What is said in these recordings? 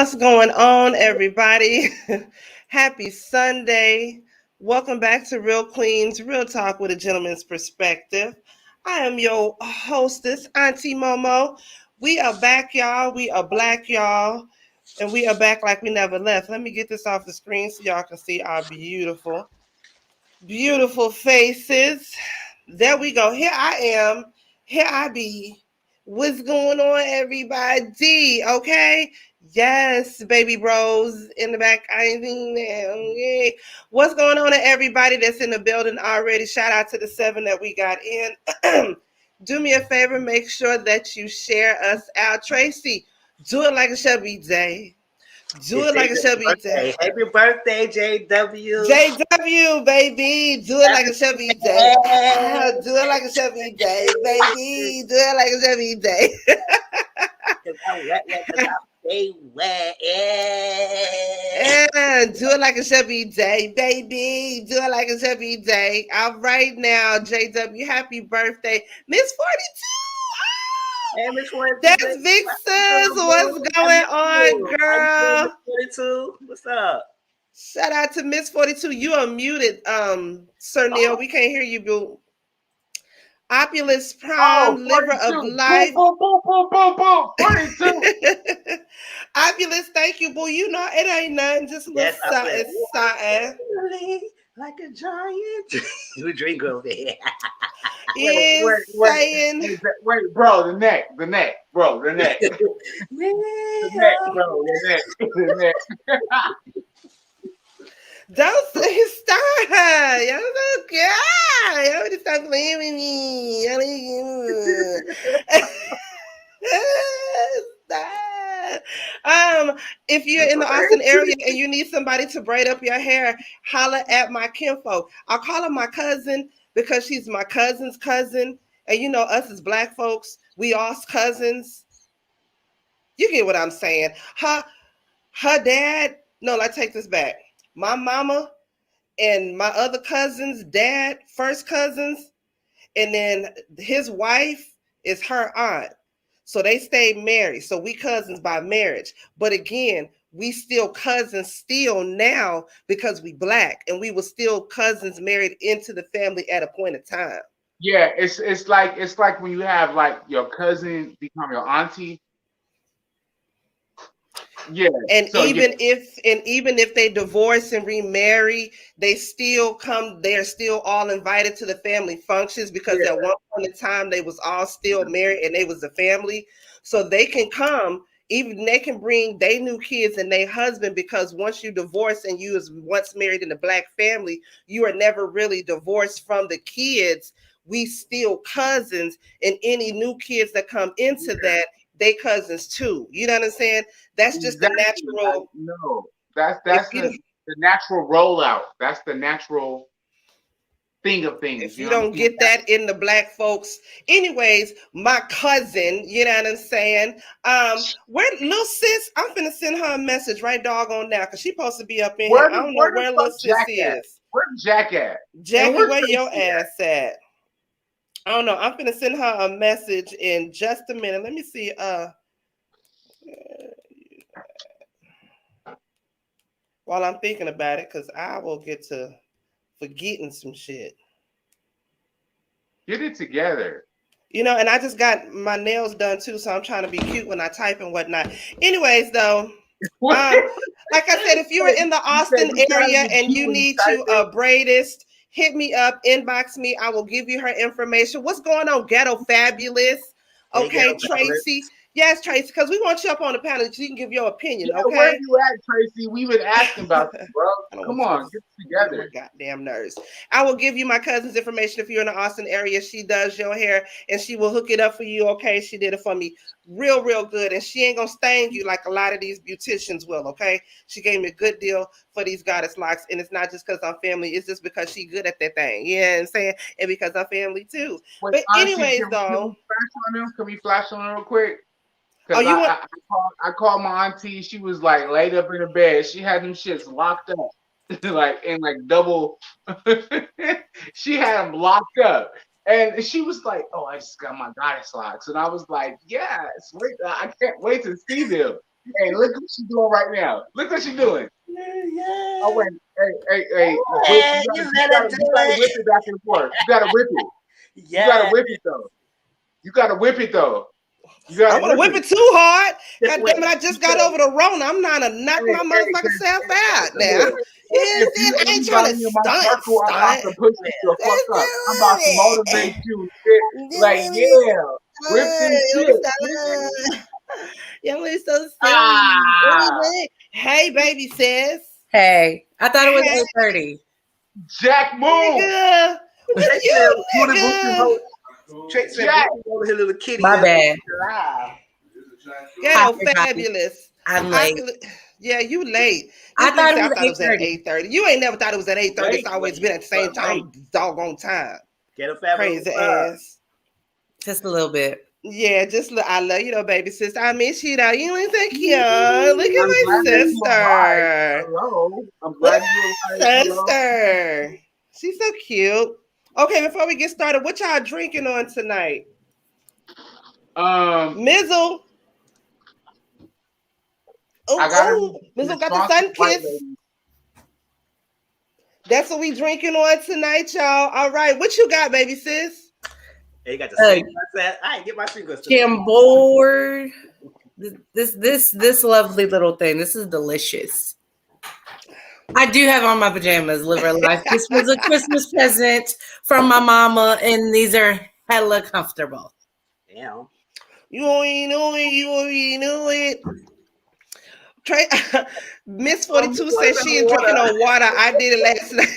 What's going on, everybody? Happy Sunday. Welcome back to Real Queens Real Talk with a Gentleman's Perspective. I am your hostess, Auntie Momo. We are back, y'all. We are black, y'all. And we are back like we never left. Let me get this off the screen so y'all can see our beautiful, beautiful faces. There we go. Here I am. Here I be. What's going on, everybody? Okay. Yes, baby bros in the back. I ain't seen that. Okay. What's going on to everybody that's in the building already? Shout out to the 7 that we got in. Do me a favor, make sure that you share us out. Tracy, do it like it should be day. Do It's it like it JW's should be day. birthday. Happy birthday, JW. JW, baby, do it like it should be day. Do it like it should be day, baby. Do it like it should be day. Cause I'm wet, cause I stay wet. And do it like it should be day, baby. Do it like it should be day. All right now, JW, happy birthday. Miss 42. Hey, Miss 42. That's Vixens. What's going on, girl? Miss 42. What's up? Shout out to Miss 42. You are muted, Sir Neale. We can't hear you, boo. Opulence Prime, Liver of Life. Boom, boom, boom, boom, boom, boom. 42. Opulence, thank you, boo. You know, it ain't nothing, just a little something. Like a giant. You drink over there. Wait, bro, the neck, bro, the neck. The neck, bro, the neck. Don't say stop. Y'all so good. Y'all need to stop playing with me. Stop. If you're in the Austin area and you need somebody to braid up your hair, holla at my kinfolk. I'll call her my cousin because she's my cousin's cousin. And you know, us as black folks, we all cousins. You get what I'm saying. Her dad, no, I take this back. My mama and my other cousins, dad, first cousins, and then his wife is her aunt. So they stayed married. So we cousins by marriage. But again, we still cousins still now because we black, and we were still cousins married into the family at a point of time. Yeah, it's like when you have like your cousin become your auntie. Yeah, and even if they divorce and remarry, they still come. They're still all invited to the family functions because at one point in time they was all still married and they was a family, so they can come. Even they can bring their new kids and their husband, because once you divorce and you was once married in a black family, you are never really divorced from the kids. We still cousins, and any new kids that come into that, they cousins too. You know what I'm saying? That's just the natural. No, that's the natural rollout. That's the natural thing of things. If you don't get that in the black folks, anyways, my cousin, you know what I'm saying? Where little sis? I'm finna send her a message right doggone now because she's supposed to be up in here. I don't know where little sis is. Where's Jack at? Jackie, where your ass at? I don't know. I'm finna send her a message in just a minute. Let me see. While I'm thinking about it, because I will get to forgetting some shit. Get it together. You know, and I just got my nails done too, so I'm trying to be cute when I type and whatnot. Anyways, though, like I said, if you're in the Austin area and you need to braidist, hit me up, inbox me. I will give you her information. What's going on, Ghetto Fabulous? Okay, Tracy. Yes, Tracy, because we want you up on the panel so you can give your opinion, okay? Where you at, Tracy? We've been asking about you, bro. Come on, get it together. Goddamn nerves. I will give you my cousin's information if you're in the Austin area. She does your hair, and she will hook it up for you, okay? She did it for me real good, and she ain't gonna stain you like a lot of these beauticians will, okay? She gave me a good deal for these goddess locks, and it's not just because I'm family. It's just because she good at that thing. You know what I'm saying? And because I'm family, too. Wait, but anyways, though. Can we flash on them real quick? Because I called my auntie. She was like laid up in the bed. She had them shits locked up, like double. She had them locked up, and she was like, "Oh, I just got my goddess locks," and I was like, "Yes, wait, I can't wait to see them." Hey, look what she's doing right now. Look what she's doing. Yeah. Oh wait, hey! You gotta whip it back and forth. You gotta whip it. Yeah. You gotta whip it though. I want to whip it too hard. God damn it, I just got over the Rona. I'm not to knock my motherfucking self out now. If you I ain't trying to anybody in my circle, I'm about stunt. to push you the fuck Let's up. I'm about to motivate you. Like, whip this shit. Y'all is so Ah, silly. Hey, baby sis. Hey, I thought it was 8:30. Jack move. Nigga, with you, nigga. Jack over here, little kitty. My bad. Ghetto fabulous. I'm late. Yeah, you late. I thought it was at 8:30. 8:30. You ain't never thought it was at 8:30. It's always been at the same time, doggone time. Ghetto fabulous. Crazy ass. Just a little bit. Yeah, I love you though, baby sister. I miss you though. You ain't think you. Look at my sister. Hello. I'm glad you alive. Sister. She's so cute. Okay, before we get started, what y'all drinking on tonight? Mizzle. Mizzle got the sun kiss. That's what we drinking on tonight, y'all. All right, what you got, baby sis? Hey, you got the same. I ain't get my fingers. I'm bored. This lovely little thing. This is delicious. I do have on my pajamas. Live our life. This was a Christmas present from my mama, and these are hella comfortable. Damn. You already know it. Miss 42 says she is drinking on water. I did it last night.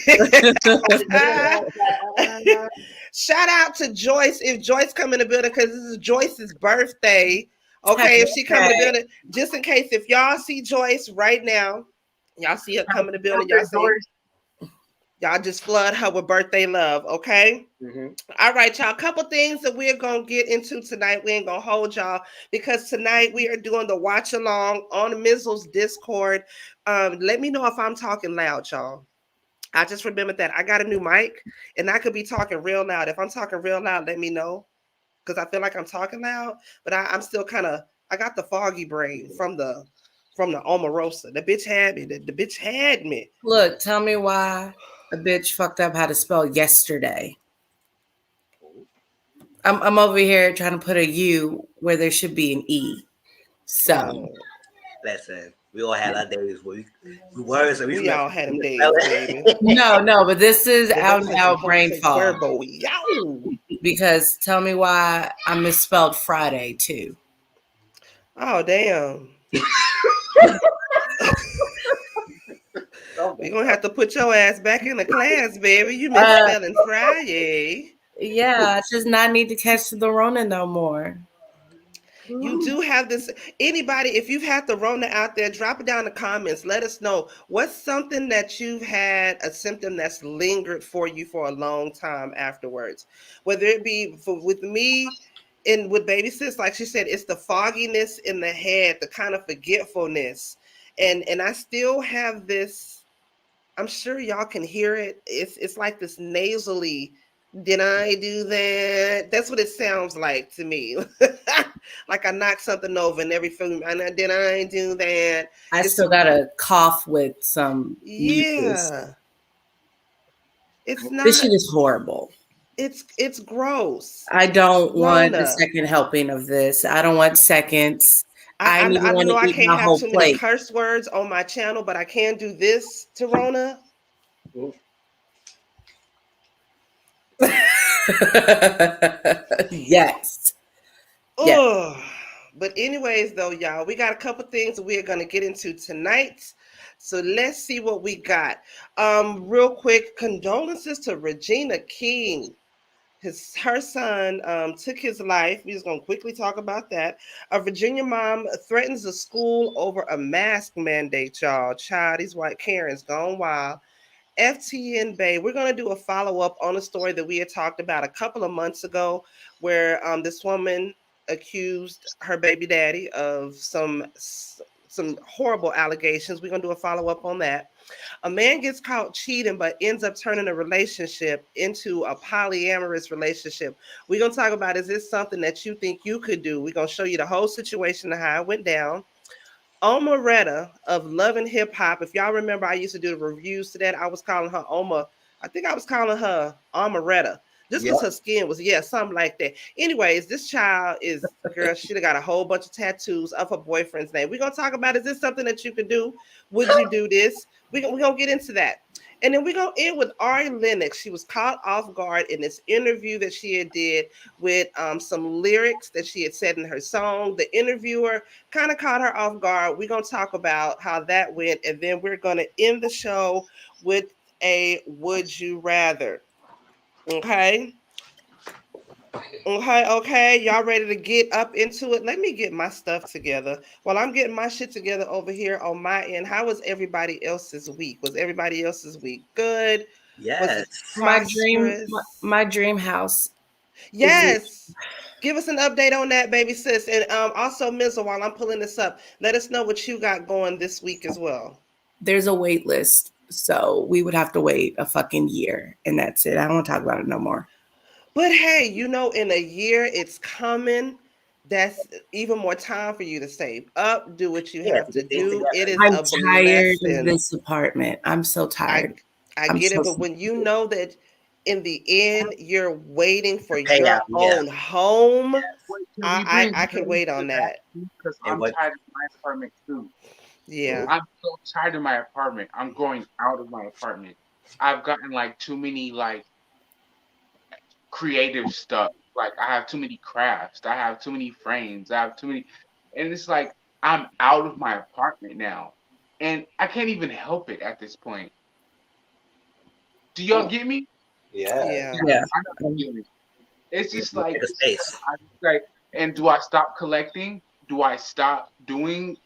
Shout out to Joyce. If Joyce come in the building, because this is Joyce's birthday. Okay, if she come in the building, just in case, if y'all see Joyce right now, y'all see her come in the building, y'all just flood her with birthday love, okay? Mm-hmm. All right, y'all. A couple things that we're going to get into tonight. We ain't going to hold y'all because tonight we are doing the watch along on Mizzle's Discord. Let me know if I'm talking loud, y'all. I just remembered that I got a new mic and I could be talking real loud. If I'm talking real loud, let me know because I feel like I'm talking loud, but I'm still I got the foggy brain from the Omeretta. The bitch had me. The bitch had me. Look, tell me why a bitch fucked up how to spell yesterday. I'm over here trying to put a U where there should be an E. So, listen, we all had our days where we all had them days, baby. No, but this is out and out brain fog. Yo. Because tell me why I misspelled Friday too. Oh damn. We're gonna have to put your ass back in the class, baby. You misspelling Friday. Yeah, I just not need to catch the Rona no more. You do have this. Anybody, if you've had the Rona out there, drop it down in the comments. Let us know what's something that you've had, a symptom that's lingered for you for a long time afterwards. Whether it be with me and with baby sis, like she said, it's the fogginess in the head, the kind of forgetfulness. And I still have this, I'm sure y'all can hear it. It's like this nasally, did I do that? That's what it sounds like to me. Like I knocked something over and every film, did I do that? I still got a cough with some mucus. It's not. This shit is horrible. It's gross. I don't want the second helping of this. I don't want seconds. I know I can't have too many curse words on my channel, but I can do this to Rona. Yes. Oh, but anyways, though, y'all, we got a couple things that we are going to get into tonight. So let's see what we got. Real quick, condolences to Regina King. Her son took his life. We're just going to quickly talk about that. A Virginia mom threatens a school over a mask mandate, y'all. Child, these white Karens gone wild. FTN Bay, we're going to do a follow-up on a story that we had talked about a couple of months ago where this woman accused her baby daddy of some horrible allegations. We're going to do a follow-up on that. A man gets caught cheating but ends up turning a relationship into a polyamorous relationship. We're going to talk about, is this something that you think you could do? We're going to show you the whole situation and how it went down. Omeretta of Love and Hip Hop. If y'all remember, I used to do the reviews to that. I was calling her I think I was calling her Omeretta. Just because her skin was, something like that. Anyways, this child is, girl, she done got a whole bunch of tattoos of her boyfriend's name. We're going to talk about, is this something that you could do? Would you do this? We're going to get into that. And then we're going to end with Ari Lennox. She was caught off guard in this interview that she had did with some lyrics that she had said in her song. The interviewer kind of caught her off guard. We're going to talk about how that went. And then we're going to end the show with a Would You Rather. Okay. Okay. Y'all ready to get up into it? Let me get my stuff together. While I'm getting my shit together over here on my end, how was everybody else's week? Was everybody else's week good? Yes. Was it prosperous? My dream house. Yes. Give us an update on that, baby sis. And also, Mizzle, while I'm pulling this up, let us know what you got going this week as well. There's a wait list. So we would have to wait a fucking year. And that's it. I don't want to talk about it no more. But hey, in a year it's coming. That's even more time for you to save up, do what you have to do. It is I'm tired of this apartment. I'm so tired. I get it, but when you know that in the end you're waiting for your own home, I can wait on that. Because I'm tired of my apartment too. Yeah. I'm so tired of my apartment. I'm going out of my apartment. I've gotten like too many like creative stuff. Like I have too many crafts. I have too many frames. I have too many, and it's like I'm out of my apartment now, and I can't even help it at this point. Do y'all get me? Yeah. It's just like, and do I stop collecting? Do I stop doing,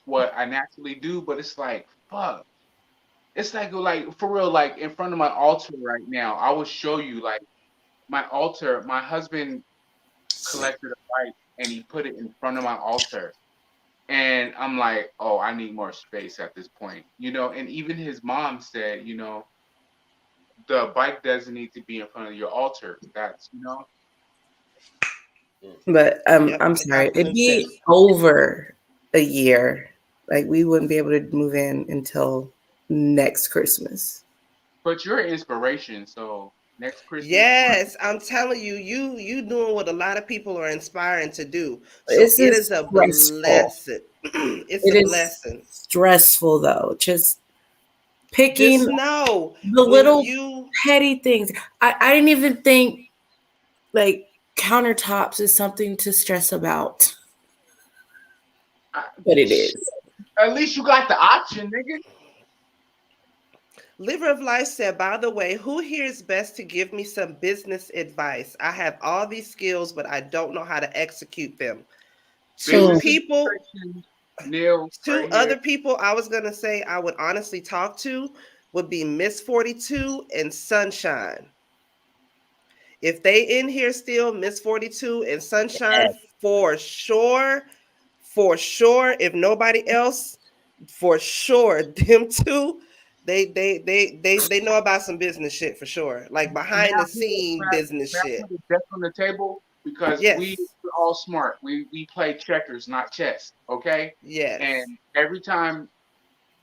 what I naturally do? But it's like, fuck. It's like for real, like in front of my altar right now, I will show you like my altar. My husband collected a bike and he put it in front of my altar. And I'm like, oh, I need more space at this point, and even his mom said, the bike doesn't need to be in front of your altar. That's, But I'm sorry, it'd be over a year. Like we wouldn't be able to move in until next Christmas. But you're an inspiration, so next Christmas. Yes, I'm telling you, you doing what a lot of people are inspiring to do. So it is a blessing. It's a blessing. Stressful though, just picking the little petty things. I didn't even think like countertops is something to stress about. But it is. At least you got the option, nigga. Liver of Life said, by the way, who here is best to give me some business advice? I have all these skills, but I don't know how to execute them. Two other people I was going to say I would honestly talk to would be Miss 42 and Sunshine. If they in here still, Miss 42 and Sunshine, for sure. If nobody else, for sure, them two. They know about some business shit for sure, like behind the scene business shit. Put a deck on the table because we're all smart. We play checkers, not chess. Okay. Yes. And every time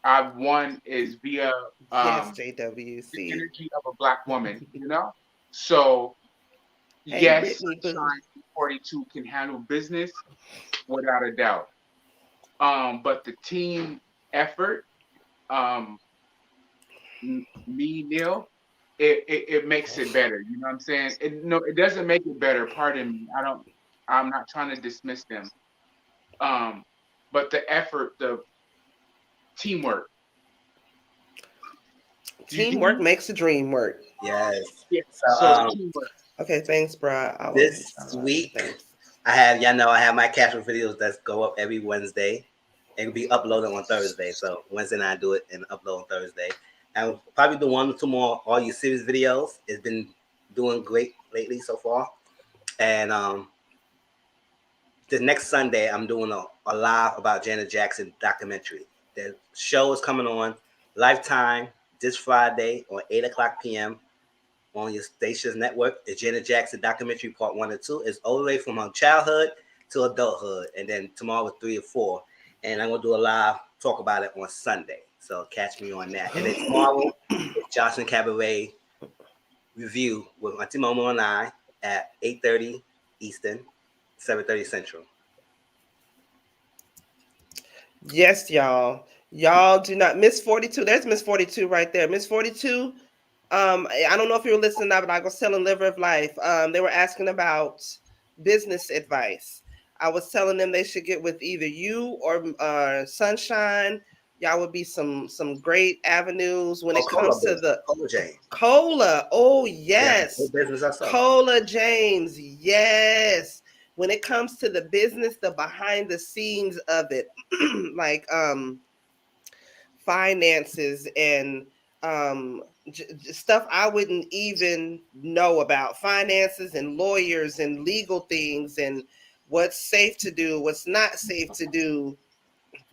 I've won is via JWC, the energy of a black woman. So yes, Sunshine 42 can handle business without a doubt. But the team effort, Neale, it makes it better. You know what I'm saying? It doesn't make it better. Pardon me. I'm not trying to dismiss them. But the effort, the teamwork. Teamwork makes the dream work. Yes. So teamwork. Okay, thanks, bro. This week, I have my casual videos that go up every Wednesday. It will be uploaded on Thursday. So Wednesday night I do it and upload on Thursday. And probably do 1 or 2 more all your series videos. It's been doing great lately so far. And the next Sunday I'm doing a live about Janet Jackson documentary. The show is coming on Lifetime this Friday on 8:00 p.m. on your station's network. The Janet Jackson documentary part 1 and 2 is all the way from her childhood to adulthood. And then tomorrow with 3 or 4. And I'm going to do a live talk about it on Sunday. So catch me on that. And then tomorrow, Johnson Cabaret review with Auntie Momo and I at 8:30 Eastern, 7:30 Central. Yes, y'all. Y'all do not miss 42. There's Miss 42 right there. Miss 42. I don't know if you were listening now, but I was telling Liver of Life. They were asking about business advice. I was telling them they should get with either you or Sunshine. Y'all would be some great avenues when it comes to the Cola James. Cola. Oh yes, Yeah, business ourselves. Cola James. Yes. When it comes to the business, the behind the scenes of it, like finances and stuff I wouldn't even know about, finances and lawyers and legal things and what's safe to do, what's not safe to do,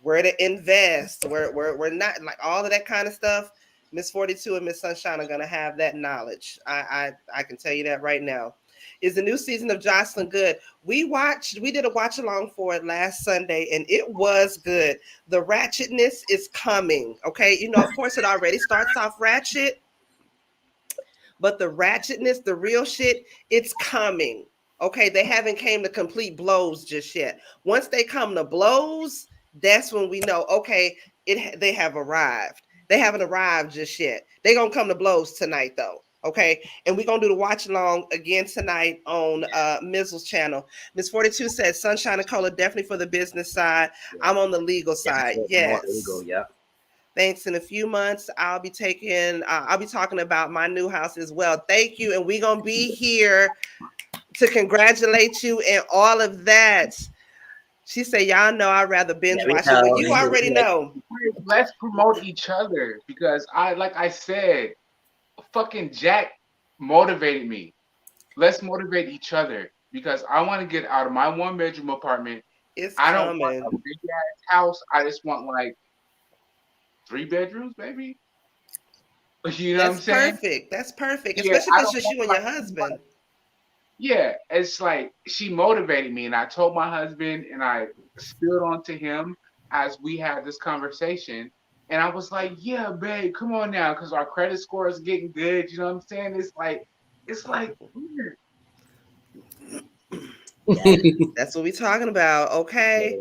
where to invest, where we're not, like all of that kind of stuff. Miss 42 and Miss Sunshine are gonna have that knowledge. I can tell you that right now. Is the new season of Jocelyn good? We did a watch along for it last Sunday, and it was good. The ratchetness is coming. Okay, you know, of course, it already starts off ratchet, but the ratchetness, the real shit, it's coming. Okay, they haven't came to complete blows just yet. Once they come to blows, that's when we know, okay, they have arrived. They haven't arrived just yet. They gonna come to blows tonight though. Okay, and we're gonna do the watch along again tonight on Mizzle's channel. Miss 42 said Sunshine and Cola definitely for the business side. Yeah. I'm on the legal side. Yes. Legal, yeah. Thanks. In a few months, I'll be talking about my new house as well. Thank you. And we're going to be here to congratulate you and all of that. She said, y'all know I'd rather binge watch it. Well, you already know. Let's promote each other because like I said, fucking Jack motivated me. Let's motivate each other because I want to get out of my 1-bedroom apartment. I don't want a big ass house. I just want like 3 bedrooms, maybe. You know what I'm saying? Perfect. That's perfect. Yeah, especially if it's just you and your husband. Yeah, it's like she motivated me, and I told my husband, and I spilled onto him as we had this conversation. And I was like, "Yeah, babe, come on now, because our credit score is getting good." You know what I'm saying? It's like weird. Yeah. That's what we're talking about. Okay,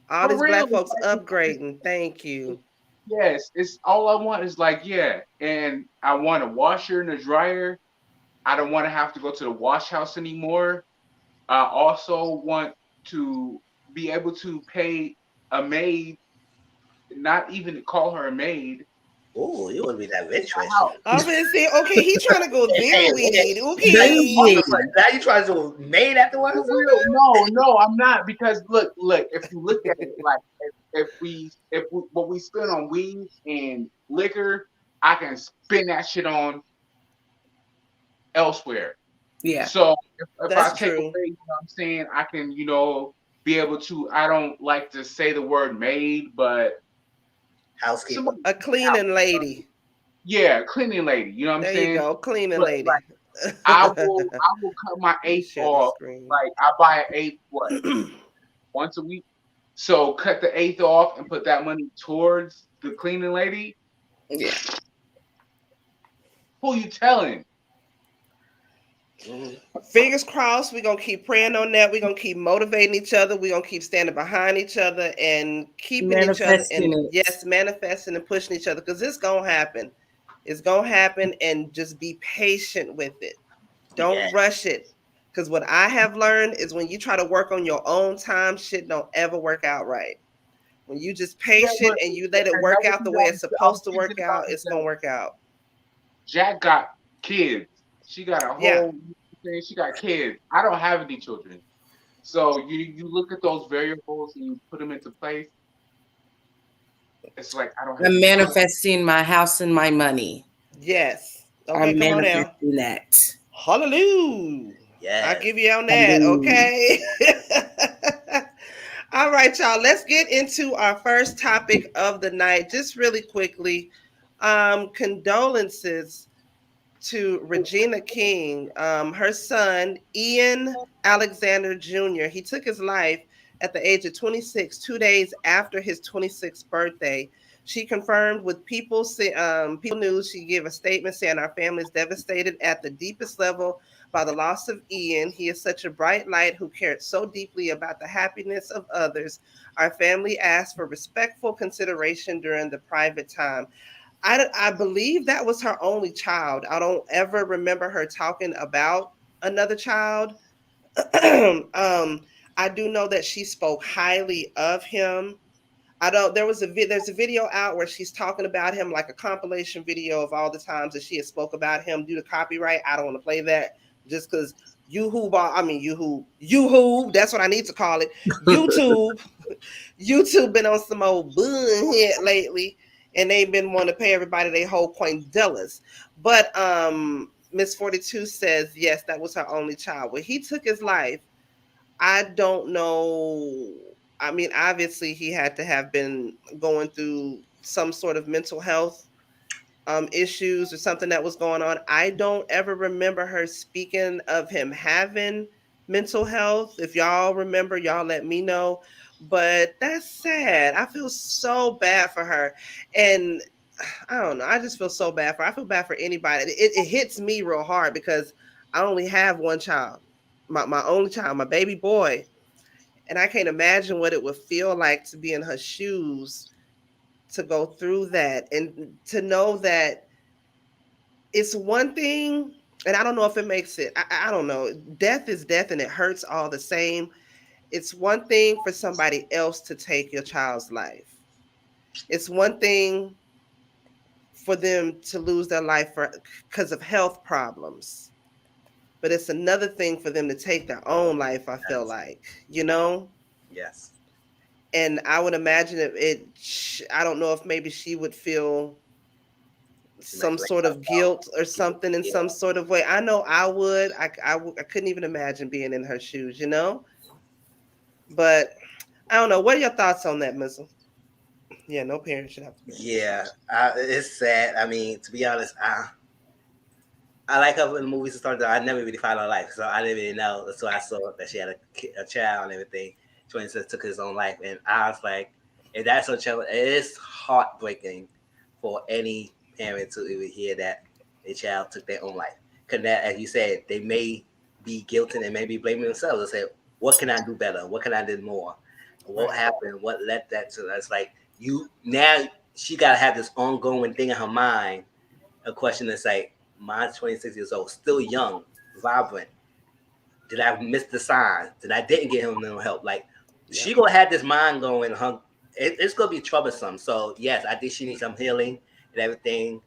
all these black folks upgrading. Thank you. Yes, it's all I want is like, yeah, and I want a washer and a dryer. I don't want to have to go to the wash house anymore. I also want to be able to pay a maid, not even to call her a maid. Oh, you wouldn't be that rich, rich. I'm gonna say, okay, he's trying to go there with it. Okay. Now you trying to do maid afterwards? No, I'm not, because look, if you look at it, like if we what we spend on weed and liquor, I can spend that shit on elsewhere. Yeah. So if I take away, you know what I'm saying, I can, be able to, I don't like to say the word maid, but housekeeper. A cleaning lady. Yeah, cleaning lady. You know what I'm saying? There you go, cleaning lady. Like, I will cut my eighth off. Like I buy an eighth once a week. So cut the eighth off and put that money towards the cleaning lady. Yeah. Who you telling? Fingers crossed. We're gonna keep praying on that. We're gonna keep motivating each other. We're gonna keep standing behind each other and keeping each other manifesting and pushing each other, because it's gonna happen. It's gonna happen, and just be patient with it. Don't rush it. Because what I have learned is when you try to work on your own time, shit don't ever work out right. When you just patient and you let it work out the way it's supposed to work out, it's gonna work out. Jack got kids. She got a whole thing. She got kids. I don't have any children. So you look at those variables and you put them into place. It's like I don't have I'm manifesting my house and my money. Yes. Okay, I'm manifesting that. Hallelujah. Yeah. I'll give you on that. Okay. All right, y'all. Let's get into our first topic of the night. Just really quickly. Condolences to Regina King. Her son, Ian Alexander Jr., he took his life at the age of 26, 2 days after his 26th birthday. She confirmed with People News. She gave a statement saying, "Our family is devastated at the deepest level by the loss of Ian. He is such a bright light who cared so deeply about the happiness of others. Our family asked for respectful consideration during the private time." I believe that was her only child. I don't ever remember her talking about another child. I do know that she spoke highly of him. I don't. There's a video out where she's talking about him, like a compilation video of all the times that she has spoke about him due to copyright. I don't want to play that just because YouTube. That's what I need to call it. YouTube been on some old bullshit lately, and they've been wanting to pay everybody their whole quintillas. But Miss 42 says yes, that was her only child. When he took his life, I don't know. I mean, obviously, he had to have been going through some sort of mental health issues or something that was going on. I don't ever remember her speaking of him having mental health. If y'all remember, y'all let me know. But that's sad. I feel so bad for her. And I don't know. I just feel so bad for her. I feel bad for anybody. It hits me real hard because I only have one child, my only child, my baby boy. And I can't imagine what it would feel like to be in her shoes, to go through that, and to know that it's one thing. And I don't know if it makes it, I don't know. Death is death and it hurts all the same. It's one thing for somebody else to take your child's life. It's one thing for them to lose their life because of health problems. But it's another thing for them to take their own life, I feel like, you know? Yes. And I would imagine I don't know if maybe she would feel some sort of guilt or something in some sort of way. I know I would. I couldn't even imagine being in her shoes, you know? But I don't know. What are your thoughts on that, Mizzle? Yeah, no parent should have to be. Yeah, it's sad. I mean, to be honest, I like her in the movies and stuff. I never really followed her life, so I didn't really know. So I saw that she had a child and everything. Twenty took his own life, and I was like, if that's her child, it is heartbreaking for any parent to even hear that a child took their own life. Because that, as you said, they may be guilty and may be blaming themselves and say, "What can I do better? What can I do more? What happened? What led that to?" That's like you now. She got to have this ongoing thing in her mind. A question that's like, mine's 26 years old, still young, vibrant. Did I miss the sign? Did I didn't get him no help? Like, she gonna have this mind going. It's gonna be troublesome. So yes, I think she needs some healing and everything.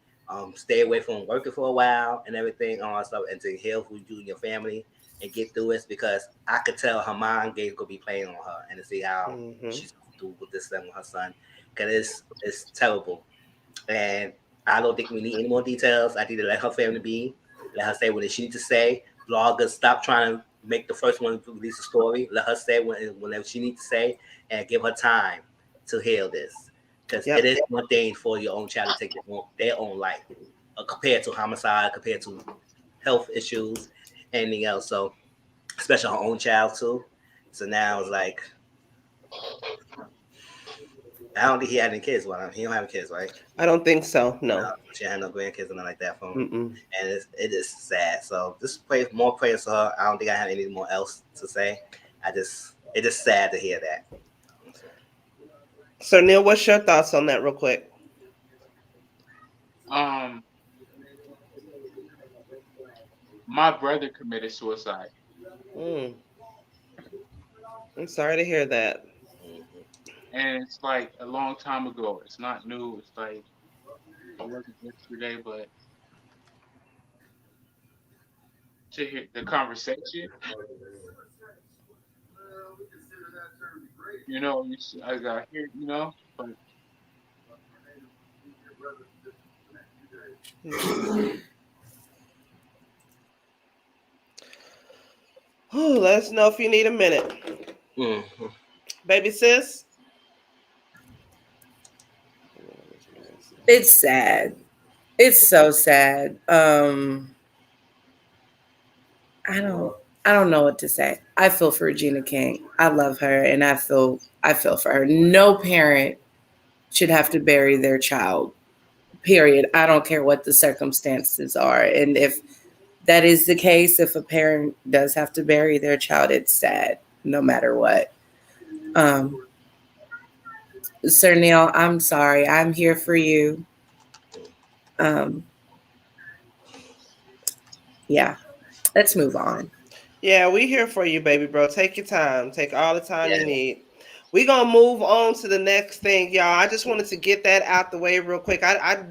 Stay away from working for a while and everything, all that stuff, and to heal for you and your family and get through it, because I could tell her mind game gonna be playing on her and to see how she's gonna do with this thing with her son, because it's terrible. And I don't think we need any more details. I think to let her family be, let her say what she needs to say. Bloggers, stop trying to make the first one to release a story. Let her say whatever she needs to say, and give her time to heal this. Because it is one thing for your own child to take their own life, compared to homicide, compared to health issues, anything else. So, especially her own child too. So now it's like, I don't think he had any kids. Well, he don't have kids, right? I don't think so. No. She had no grandkids or nothing like that from him. And it is sad. So just pray more prayers for her. I don't think I have anything more else to say. It is sad to hear that. So Neale, what's your thoughts on that, real quick? My brother committed suicide. I'm sorry to hear that. And it's like a long time ago. It's not new. It's like it wasn't yesterday, but to hear the conversation, I got here, but let us know if you need a minute. Baby sis? It's sad. It's so sad. I don't know what to say. I feel for Regina King. I love her and I feel for her. No parent should have to bury their child. Period. I don't care what the circumstances are. And if that is the case, if a parent does have to bury their child, it's sad, no matter what. Sir Neale, I'm sorry. I'm here for you. Yeah, let's move on. Yeah, we here for you, baby bro. Take your time. Take all the time you need. We're going to move on to the next thing, y'all. I just wanted to get that out the way real quick. I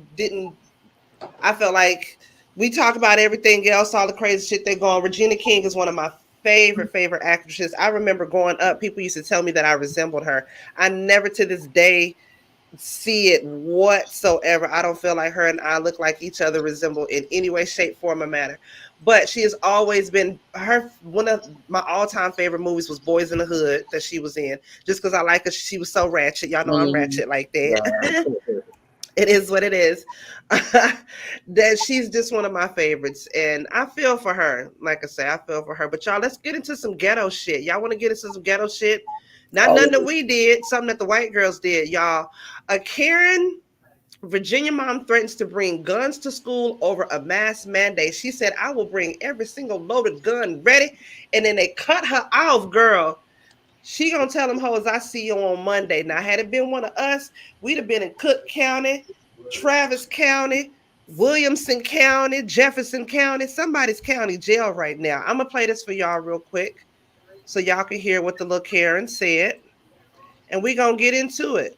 felt like we talk about everything else, all the crazy shit they're going. Regina King is one of my favorite actresses. I remember growing up, people used to tell me that I resembled her. I never to this day see it whatsoever. I don't feel like her and I look like each other, resemble in any way, shape, form, or manner. But she has always been one of my all-time favorite movies was Boys in the Hood that she was in. Just because I like her, she was so ratchet. Y'all know I'm ratchet like that. Yeah. It is what it is. That she's just one of my favorites, and I feel for her. Like I say, I feel for her. But y'all, let's get into some ghetto shit. Y'all want to get into some ghetto shit? Nothing that we did, something that the white girls did, y'all. A Karen, Virginia mom threatens to bring guns to school over a mask mandate. She said, I will bring every single loaded gun ready. And then they cut her off, girl. She gonna tell them hoes, I see you on Monday. Now, had it been one of us, we'd have been in Cook County, Travis County, Williamson County, Jefferson County, somebody's county jail right now. I'm gonna play this for y'all real quick so y'all can hear what the little Karen said. And we gonna get into it.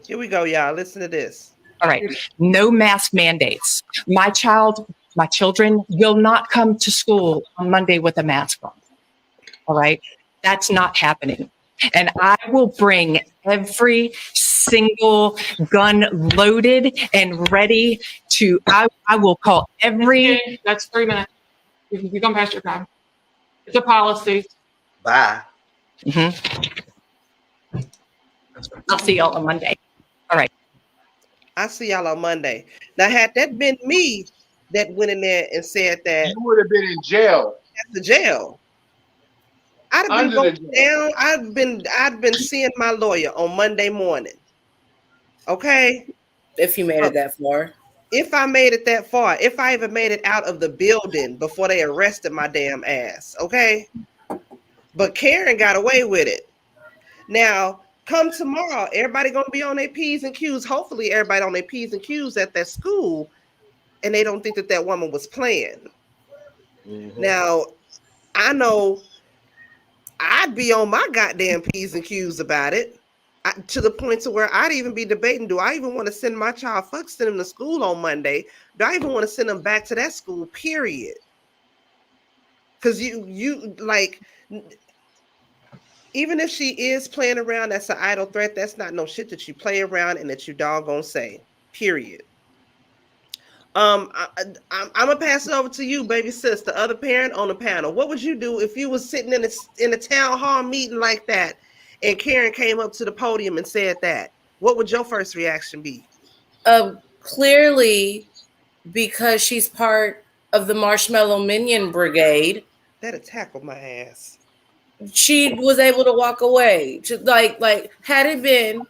Here we go, y'all. Listen to this. All right. No mask mandates. My children will not come to school on Monday with a mask on. All right. That's not happening. And I will bring every single gun loaded and ready to, I will call every. Okay, that's 3 minutes. You come past your time. It's a policy. Bye. I'll see y'all on Monday. All right. I see y'all on Monday. Now, had that been me that went in there and said that, you would have been in jail. At the jail. I'd have been going down. I'd been seeing my lawyer on Monday morning. Okay? If you made it that far. If I made it that far. If I even made it out of the building before they arrested my damn ass. Okay? But Karen got away with it. Now, come tomorrow, everybody gonna be on their P's and Q's. Hopefully, everybody on their P's and Q's at that school, and they don't think that that woman was playing. Mm-hmm. Now, I know I'd be on my goddamn P's and Q's about it, to the point to where I'd even be debating: do I even want to send my child? Fuck, send him to school on Monday. Do I even want to send him back to that school? Period. Because you like. Even if she is playing around, that's an idle threat. That's not no shit that you play around and that you doggone say. Period. I'm gonna pass it over to you, baby sis, the other parent on the panel. What would you do if you was sitting in a town hall meeting like that, and Karen came up to the podium and said that? What would your first reaction be? Clearly, because she's part of the Marshmallow Minion Brigade, that'd tackle my ass. She was able to walk away. Like had it been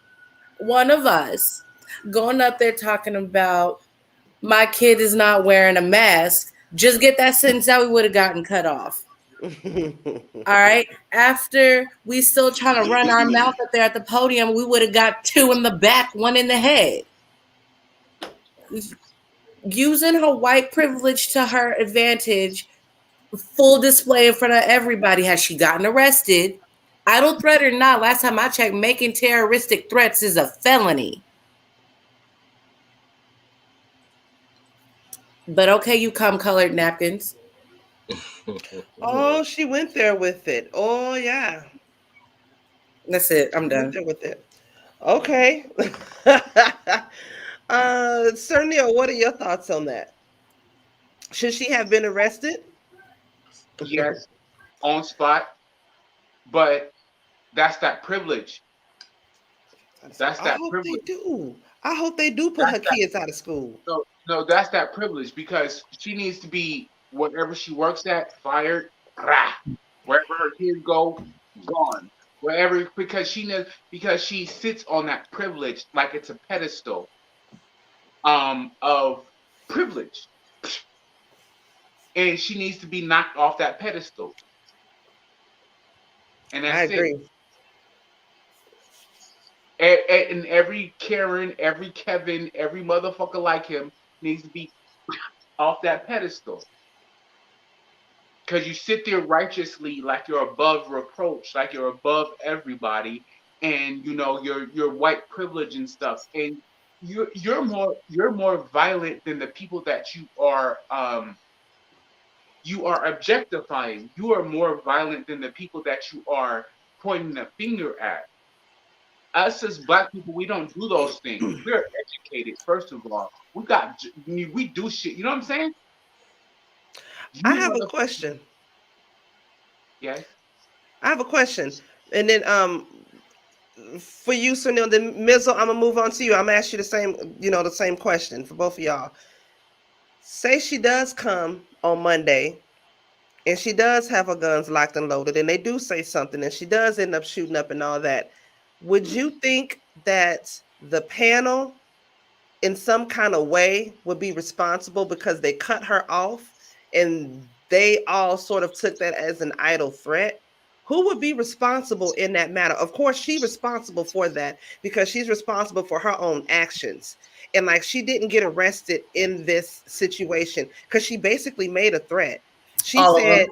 one of us going up there talking about my kid is not wearing a mask, just get that sentence out, we would have gotten cut off. All right. After we still trying to run our mouth up there at the podium, we would have got 2 in the back, 1 in the head. Using her white privilege to her advantage. Full display in front of everybody. Has she gotten arrested? Idle threat or not, last time I checked, making terroristic threats is a felony. But okay, you come colored napkins. Oh, she went there with it. Oh, yeah. That's it. I'm done. Went there with it. Okay. Sir Neale, what are your thoughts on that? Should she have been arrested? Yes, on spot, but that's that privilege. That's that privilege. I hope they do put her kids out of school. No, that's that privilege, because she needs to be wherever she works at, fired. Wherever her kids go, gone. wherever, because she knows, because she sits on that privilege like it's a pedestal of privilege, and she needs to be knocked off that pedestal. And I that's it. agree. And every Karen, every Kevin, every motherfucker like him needs to be off that pedestal. Because you sit there righteously like you're above reproach, like you're above everybody, and you know your white privilege and stuff. And you're more violent than the people that you are objectifying. You are more violent than the people that you are pointing the finger at. Us as black people, we don't do those things. We're educated, first of all. We do shit. You know what I'm saying? I You have a mother, question. yes. I have a question. And then for you, Sunil, then Mizzle, I'm gonna move on to you. I'm gonna ask you the same, the same question for both of y'all. Say she does come on Monday and she does have her guns locked and loaded, and they do say something, and she does end up shooting up and all that. Would you think that the panel in some kind of way would be responsible because they cut her off and they all sort of took that as an idle threat? Who would be responsible in that matter? Of course, she's responsible for that because she's responsible for her own actions. And like, she didn't get arrested in this situation because she basically made a threat. She All of said,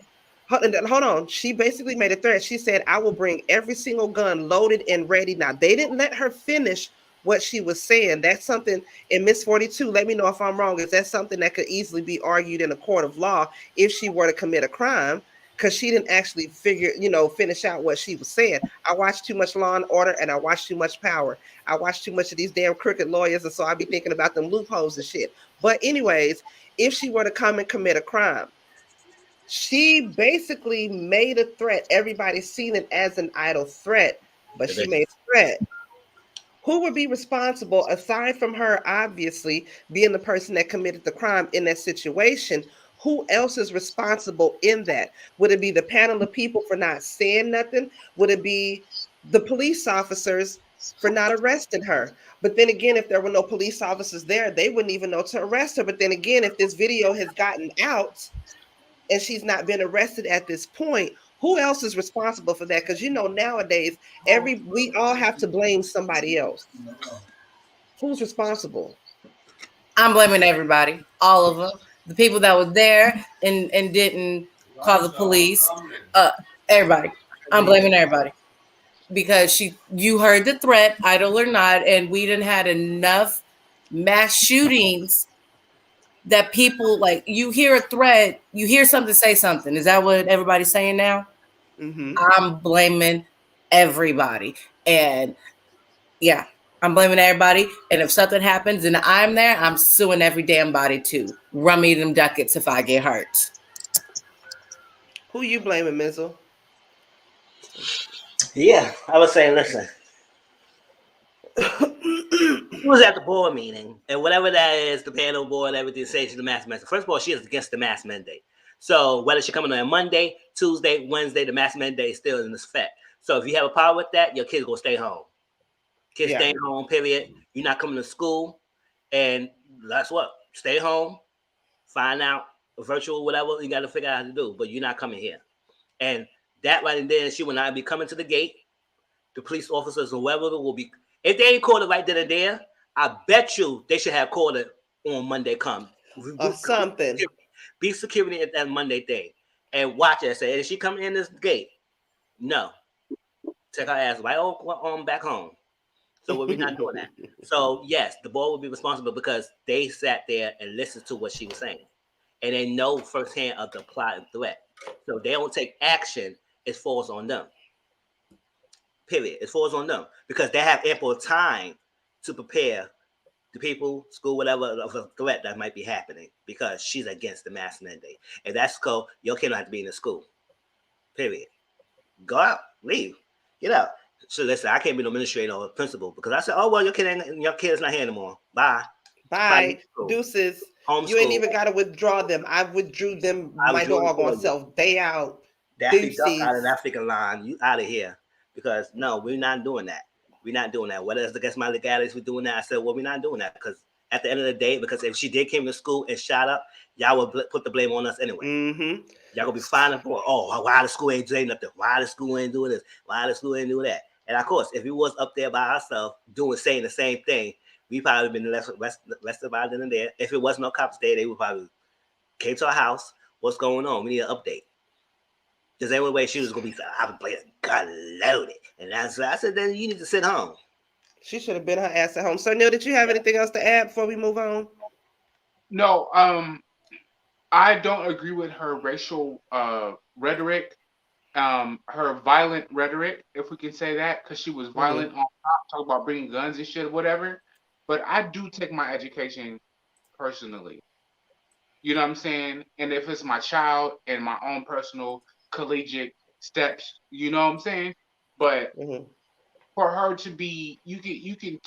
them. hold on. She basically made a threat. She said, I will bring every single gun loaded and ready. Now, they didn't let her finish what she was saying. That's something in Miss 42. Let me know if I'm wrong. Is that something that could easily be argued in a court of law if she were to commit a crime? Because she didn't actually finish out what she was saying. I watched too much Law and Order, and I watched too much Power. I watched too much of these damn crooked lawyers, and so I be thinking about them loopholes and shit. But anyways, if she were to come and commit a crime, she basically made a threat. Everybody's seen it as an idle threat, but she made a threat. Who would be responsible aside from her, obviously, being the person that committed the crime in that situation? Who else is responsible in that? Would it be the panel of people for not saying nothing? Would it be the police officers for not arresting her? But then again, if there were no police officers there, they wouldn't even know to arrest her. But then again, if this video has gotten out and she's not been arrested at this point, who else is responsible for that? Because nowadays, we all have to blame somebody else. Who's responsible? I'm blaming everybody, all of them. The people that were there and didn't call the police. Everybody. I'm blaming everybody because you heard the threat, idle or not, and we didn't had enough mass shootings that people, like, you hear a threat, you hear something, say something. Is that what everybody's saying now? Mm-hmm. I'm blaming everybody. And yeah, I'm blaming everybody. And if something happens and I'm there, I'm suing every damn body too. Run me them ducats if I get hurt. Who you blaming, Mizzle? Yeah, I was saying, listen. She was at the board meeting, and whatever that is, the panel board, everything, say she's the mask mandate. First of all, she is against the mask mandate. So whether she coming on Monday, Tuesday, Wednesday, the mask mandate is still in effect. So if you have a problem with that, your kids gonna stay home. Kids staying home, period. You're not coming to school, and that's what. Stay home, find out virtual, whatever you got to figure out how to do, but you're not coming here. And that right and then, she will not be coming to the gate. The police officers or whoever will be. If they ain't called it right then and there, I bet you they should have called it on Monday come. Or something. Be security at that Monday thing. And watch it. Say, is she coming in this gate? No. Take her ass right on back home. So we're not doing that. So yes, the board will be responsible because they sat there and listened to what she was saying. And they know firsthand of the plot and threat. So they don't take action, it falls on them. Period. It falls on them because they have ample time to prepare the people, school, whatever, of a threat that might be happening because she's against the mask mandate. If that's cool, your kid don't have to be in the school. Period. Go out, leave, get out. So listen, I can't be no administrator or principal because I said, oh well, your kid's not here anymore. Bye. Bye. Deuces. Homeschool. You ain't even got to withdraw them. I withdrew them. My dog on self. They out. Daffy Duck out of that freaking line. You out of here. because no, we're not doing that. We're not doing that. Whether it's against my legalities, we're doing that. I said, well, we're not doing that because at the end of the day, because if she did came to school and shot up, y'all would put the blame on us anyway. Mm-hmm. Y'all gonna be finding for, oh, why the school ain't doing nothing? Why the school ain't doing this? Why the school ain't doing that? And of course, if we was up there by ourselves saying the same thing, we probably been less about than there. If it was no cops there, they would probably came to our house. What's going on? We need an update. Because every way she was gonna be, I've been playing gun loaded, and that's I said. Then you need to sit home. She should have been her ass at home. So, Neale, did you have anything else to add before we move on? No, I don't agree with her racial rhetoric, her violent rhetoric, if we can say that, because she was violent on top, talk about bringing guns and shit or whatever. But I do take my education personally. You know what I'm saying? And if it's my child and my own personal collegiate steps, you know what I'm saying? But for her to be, you can,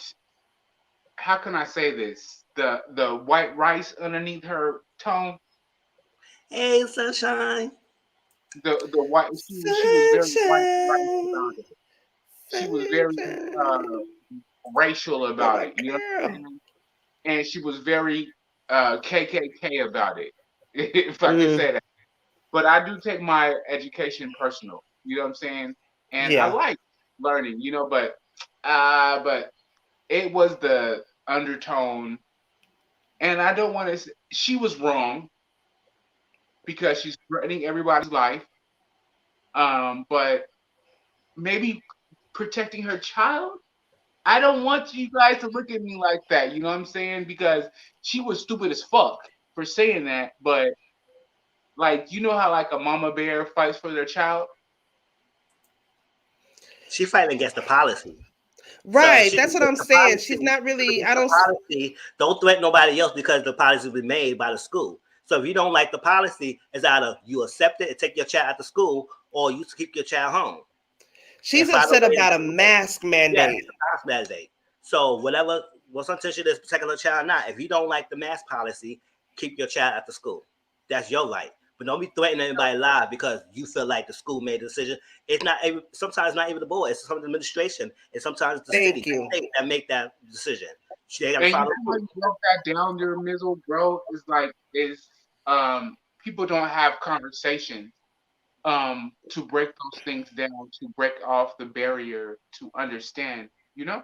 how can I say this? The white rice underneath her tone. Hey, sunshine. The white, she was very white rice about it. She was very racial about it. You know what I'm saying? And she was very KKK about it, if I can say that. But I do take my education personal. You know what I'm saying? And I like learning, you know, but it was the undertone, and I don't want to. She was wrong because she's threatening everybody's life. But maybe protecting her child. I don't want you guys to look at me like that. You know what I'm saying? Because she was stupid as fuck for saying that. But like, you know how like a mama bear fights for their child? She fighting against the policy. Right, so that's what I'm saying. Policy, she's not really. I don't. Policy, don't threaten nobody else because the policy will be made by the school. So if you don't like the policy, it's either you accept it and take your child out to school, or you keep your child home. She's upset about a mask mandate. Yeah, a mask mandate. So whatever, what's intention is protecting the child. Not if you don't like the mask policy, keep your child at the school. That's your right. But don't be threatening anybody live because you feel like the school made a decision. It's not. Sometimes not even the board. It's some of the administration, and sometimes the city that make that decision. They and you know how you broke that down, your Mizzle, bro. Is like people don't have conversations to break those things down, to break off the barrier, to understand. You know.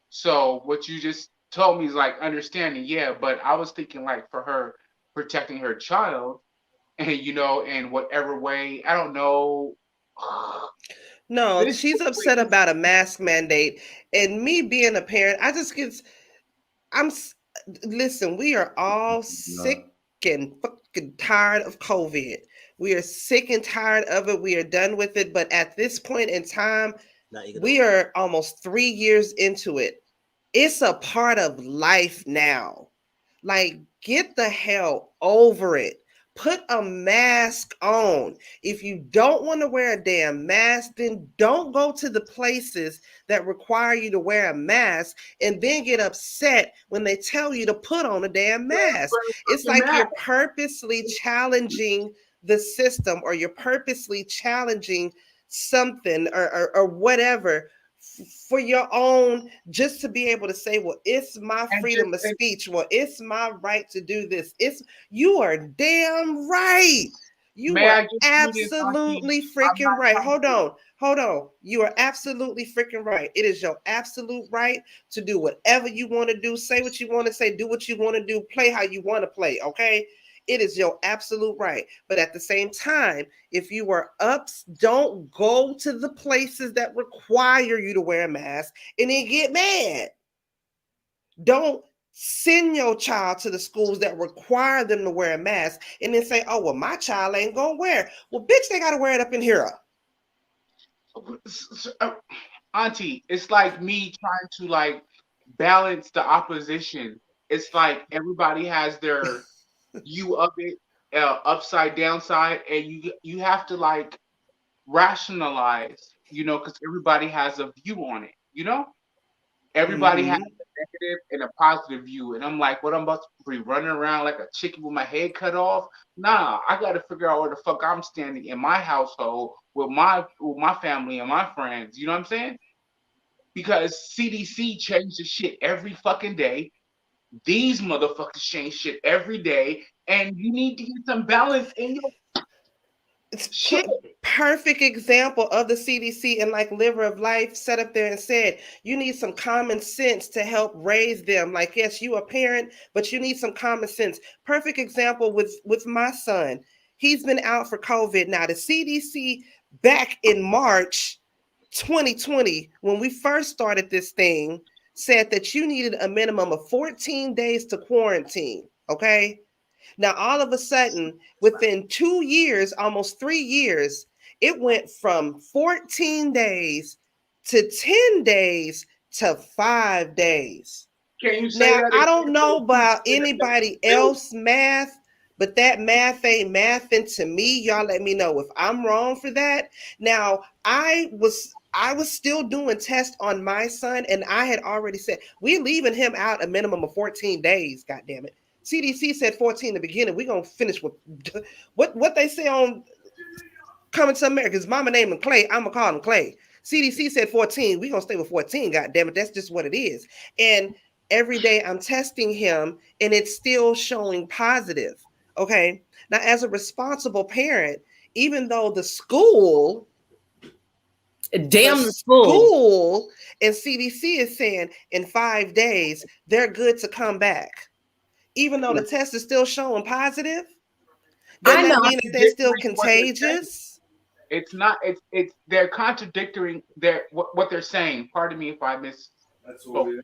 So what you just told me is like understanding, yeah. But I was thinking like for her protecting her child, and you know, in whatever way, I don't know. No, she's upset about a mask mandate, and me being a parent, I just get. Listen. We are all sick and fucking tired of COVID. We are sick and tired of it. We are done with it. But at this point in time, we are almost 3 years into it. It's a part of life now. Like, get the hell over it. Put a mask on. If you don't want to wear a damn mask, then don't go to the places that require you to wear a mask and then get upset when they tell you to put on a damn mask. It's like you're purposely challenging the system, or you're purposely challenging something or whatever for your own, just to be able to say, well, it's my freedom of speech. Well, it's my right to do this. You are damn right. You are absolutely freaking right. Hold on. You are absolutely freaking right. It is your absolute right to do whatever you want to do, say what you want to say, do what you want to do, play how you want to play, okay? It is your absolute right. But at the same time, if you are don't go to the places that require you to wear a mask and then get mad. Don't send your child to the schools that require them to wear a mask and then say, oh, well, my child ain't gonna wear it. Well, bitch, they gotta wear it up in here. Auntie, it's like me trying to like balance the opposition. It's like everybody has their view of it, upside downside, and you have to like rationalize, you know, because everybody has a view on it, you know. Everybody has a negative and a positive view, and I'm like, what, I'm about to be running around like a chicken with my head cut off? Nah, I got to figure out where the fuck I'm standing in my household with my family and my friends. You know what I'm saying? Because CDC changed the shit every fucking day. These motherfuckers change shit every day, and you need to get some balance in your shit. Perfect example of the CDC and like Liver of Life set up there and said, you need some common sense to help raise them. Like, yes, you a parent, but you need some common sense. Perfect example with my son. He's been out for COVID. Now, the CDC back in March 2020, when we first started this thing, said that you needed a minimum of 14 days to quarantine. Okay. Now, all of a sudden, within 2 years, almost 3 years, it went from 14 days to 10 days to 5 days. Can you say Now, that I don't again? know about anybody else math, but that math ain't mathing to me. Y'all let me know if I'm wrong for that. Now, I was still doing tests on my son, and I had already said we're leaving him out a minimum of 14 days. God damn it. CDC said 14 in the beginning. We're gonna finish with what they say on Coming to America. His mama named him Clay. I'm gonna call him Clay. CDC said 14. We're gonna stay with 14. God damn it. That's just what it is. And every day I'm testing him and it's still showing positive. Okay. Now, as a responsible parent, even though the school and CDC is saying in 5 days they're good to come back, even though the test is still showing positive, doesn't that mean that they're still contagious? It's not. It's they're contradicting what they're saying. Pardon me if I misspoke.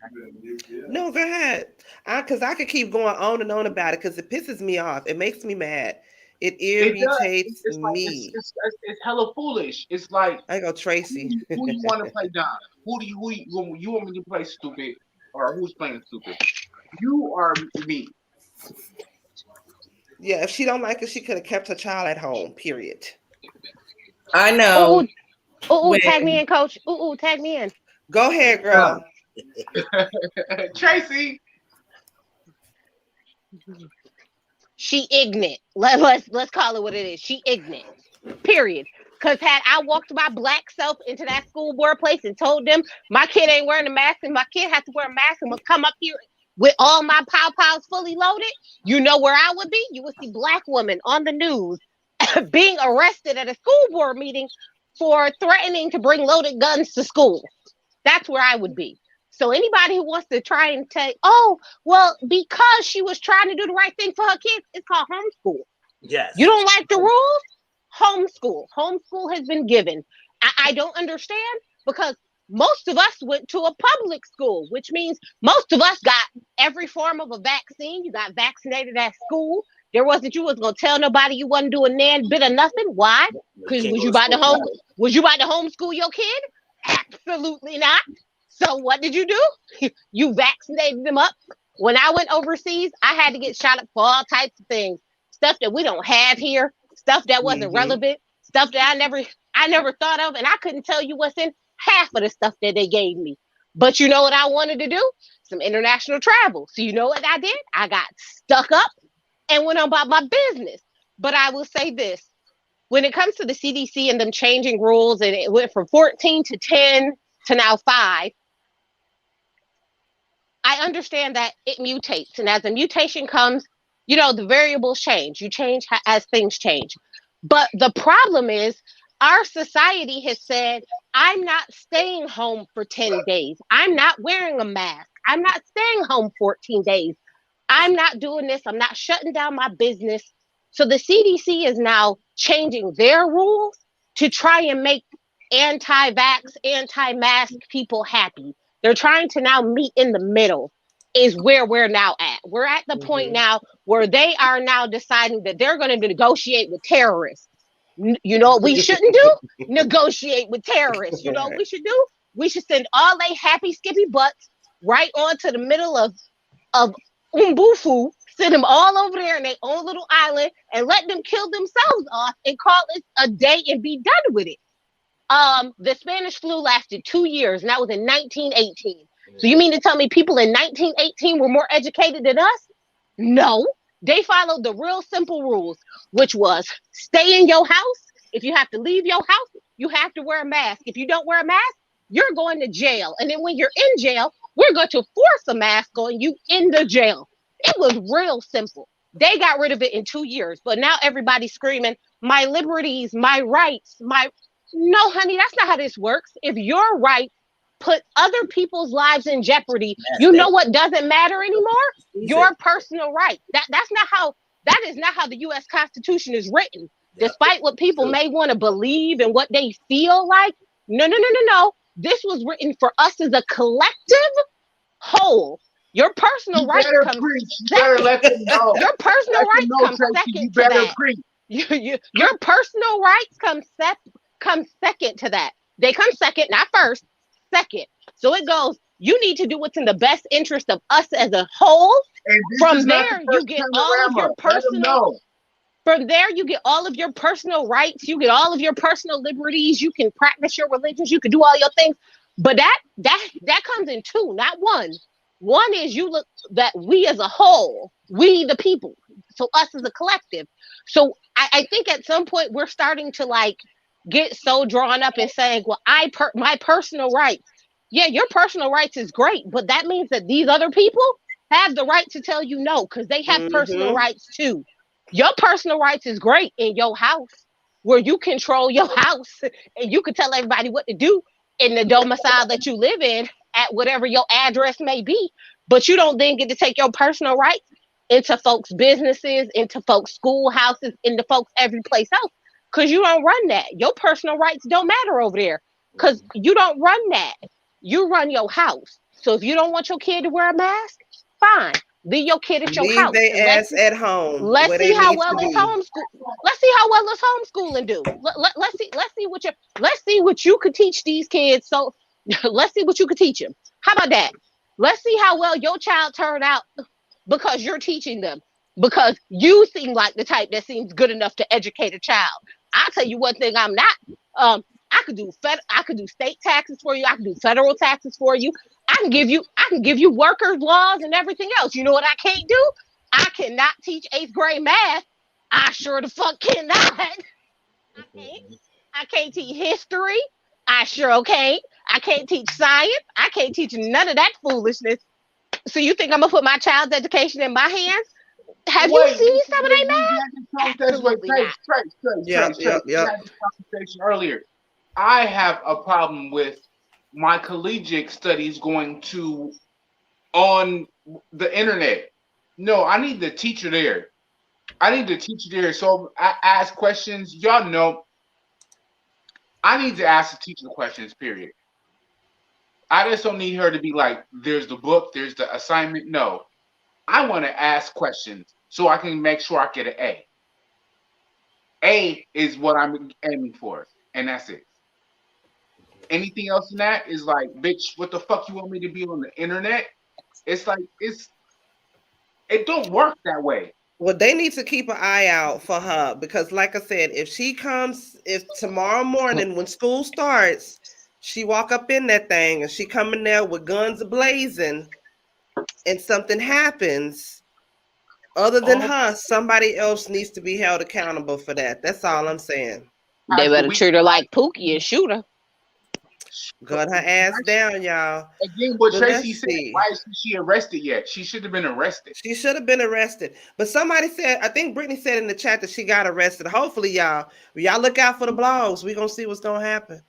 No, go ahead. Because I could keep going on and on about it because it pisses me off. It makes me mad. It irritates me. It's hella foolish. It's like I go Tracy. Who you want to play Don? Who you want me to play stupid, or who's playing stupid? You are me. Yeah, if she don't like it, she could have kept her child at home. Period. I know. Ooh, tag me in, coach. Ooh, tag me in. Go ahead, girl. Tracy. She ignorant. Let's call it what it is. She ignorant. Period. Because had I walked my black self into that school board place and told them my kid ain't wearing a mask and my kid has to wear a mask and must come up here with all my pow-pows fully loaded, you know where I would be? You would see black women on the news being arrested at a school board meeting for threatening to bring loaded guns to school. That's where I would be. So anybody who wants to try and say, oh, well, because she was trying to do the right thing for her kids, it's called homeschool. Yes. You don't like the rules? Homeschool. Homeschool has been given. I don't understand because most of us went to a public school, which means most of us got every form of a vaccine. You got vaccinated at school. You wasn't gonna tell nobody you wasn't doing nan bit of nothing. Why? Because was you about to homeschool your kid? Absolutely not. So what did you do? You vaccinated them up. When I went overseas, I had to get shot up for all types of things. Stuff that we don't have here, stuff that wasn't relevant, stuff that I never thought of, and I couldn't tell you what's in half of the stuff that they gave me. But you know what I wanted to do? Some international travel. So you know what I did? I got stuck up and went on about my business. But I will say this. When it comes to the CDC and them changing rules, and it went from 14 to 10 to now 5, I understand that it mutates. And as a mutation comes, you know, the variables change. You change as things change. But the problem is our society has said, I'm not staying home for 10 days. I'm not wearing a mask. I'm not staying home 14 days. I'm not doing this. I'm not shutting down my business. So the CDC is now changing their rules to try and make anti-vax, anti-mask people happy. They're trying to now meet in the middle is where we're now at. We're at the point now where they are now deciding that they're going to negotiate with terrorists. You know what we shouldn't do? Negotiate with terrorists. You know what we should do? We should send all they happy skippy butts right onto the middle of Umbufu, send them all over there in their own little island and let them kill themselves off and call it a day and be done with it. The Spanish flu lasted 2 years, and that was in 1918. So you mean to tell me people in 1918 were more educated than us? No. They followed the real simple rules, which was stay in your house. If you have to leave your house, you have to wear a mask. If you don't wear a mask, you're going to jail. And then when you're in jail, we're going to force a mask on you in the jail. It was real simple. They got rid of it in 2 years, but now everybody's screaming, my liberties, my rights, no, honey, that's not how this works. If your rights put other people's lives in jeopardy, you know what doesn't matter anymore? Your personal rights. That is not how the U.S. Constitution is written. Despite what people may want to believe and what they feel like. No. This was written for us as a collective whole. Your personal rights come second. Let them know. Your personal rights come second to that. Your personal rights come second to that. They come second, not first, second. So it goes, you need to do what's in the best interest of us as a whole. From there, you get all of your personal. From there, you get all of your personal rights. You get all of your personal liberties. You can practice your religions. You can do all your things. But that comes in two, not one. One is you look that we as a whole, we the people, so us as a collective. So I think at some point we're starting to like get so drawn up in saying, well, my personal rights. Yeah, your personal rights is great, but that means that these other people have the right to tell you no, because they have personal rights too. Your personal rights is great in your house, where you control your house and you can tell everybody what to do in the domicile that you live in at whatever your address may be. But you don't then get to take your personal rights into folks' businesses, into folks' schoolhouses, into folks' every place else, because you don't run that. Your personal rights don't matter over there because you don't run that. You run your house. So if you don't want your kid to wear a mask, fine. Leave your kid at your house. Leave their ass at home. Let's see how well it's homeschool. Let's see how well it's homeschooling do. Let's see what you could teach these kids. So let's see what you could teach them. How about that? Let's see how well your child turned out because you're teaching them. Because you seem like the type that seems good enough to educate a child. I'll tell you one thing I'm not. I could do state taxes for you. I can do federal taxes for you. I can give you workers' laws and everything else. You know what I can't do? I cannot teach 8th grade math. I sure the fuck cannot. I can't teach history. I sure can't. I can't teach science. I can't teach none of that foolishness. So you think I'm gonna put my child's education in my hands? Have you seen some of their math? Absolutely not. Yep. We had this conversation earlier. I have a problem with my collegiate studies going to on the internet. No, I need the teacher there. So I ask questions. Y'all know I need to ask the teacher questions, period. I just don't need her to be like, there's the book, there's the assignment. No. I want to ask questions so I can make sure I get an A. A is what I'm aiming for, and that's it. Anything else than that is like, bitch, what the fuck you want me to be on the internet? It's like, it don't work that way. Well, they need to keep an eye out for her because, like I said, if tomorrow morning when school starts, she walk up in that thing and she come in there with guns blazing and something happens, other than her, somebody else needs to be held accountable for that. That's all I'm saying. They better treat her like Pookie and shoot her. Got her ass down, y'all. Again, what Tracy said, why isn't she arrested yet? She should have been arrested. She should have been arrested. But somebody said, I think Brittany said in the chat that she got arrested. Hopefully, y'all look out for the blogs. We're going to see what's going to happen.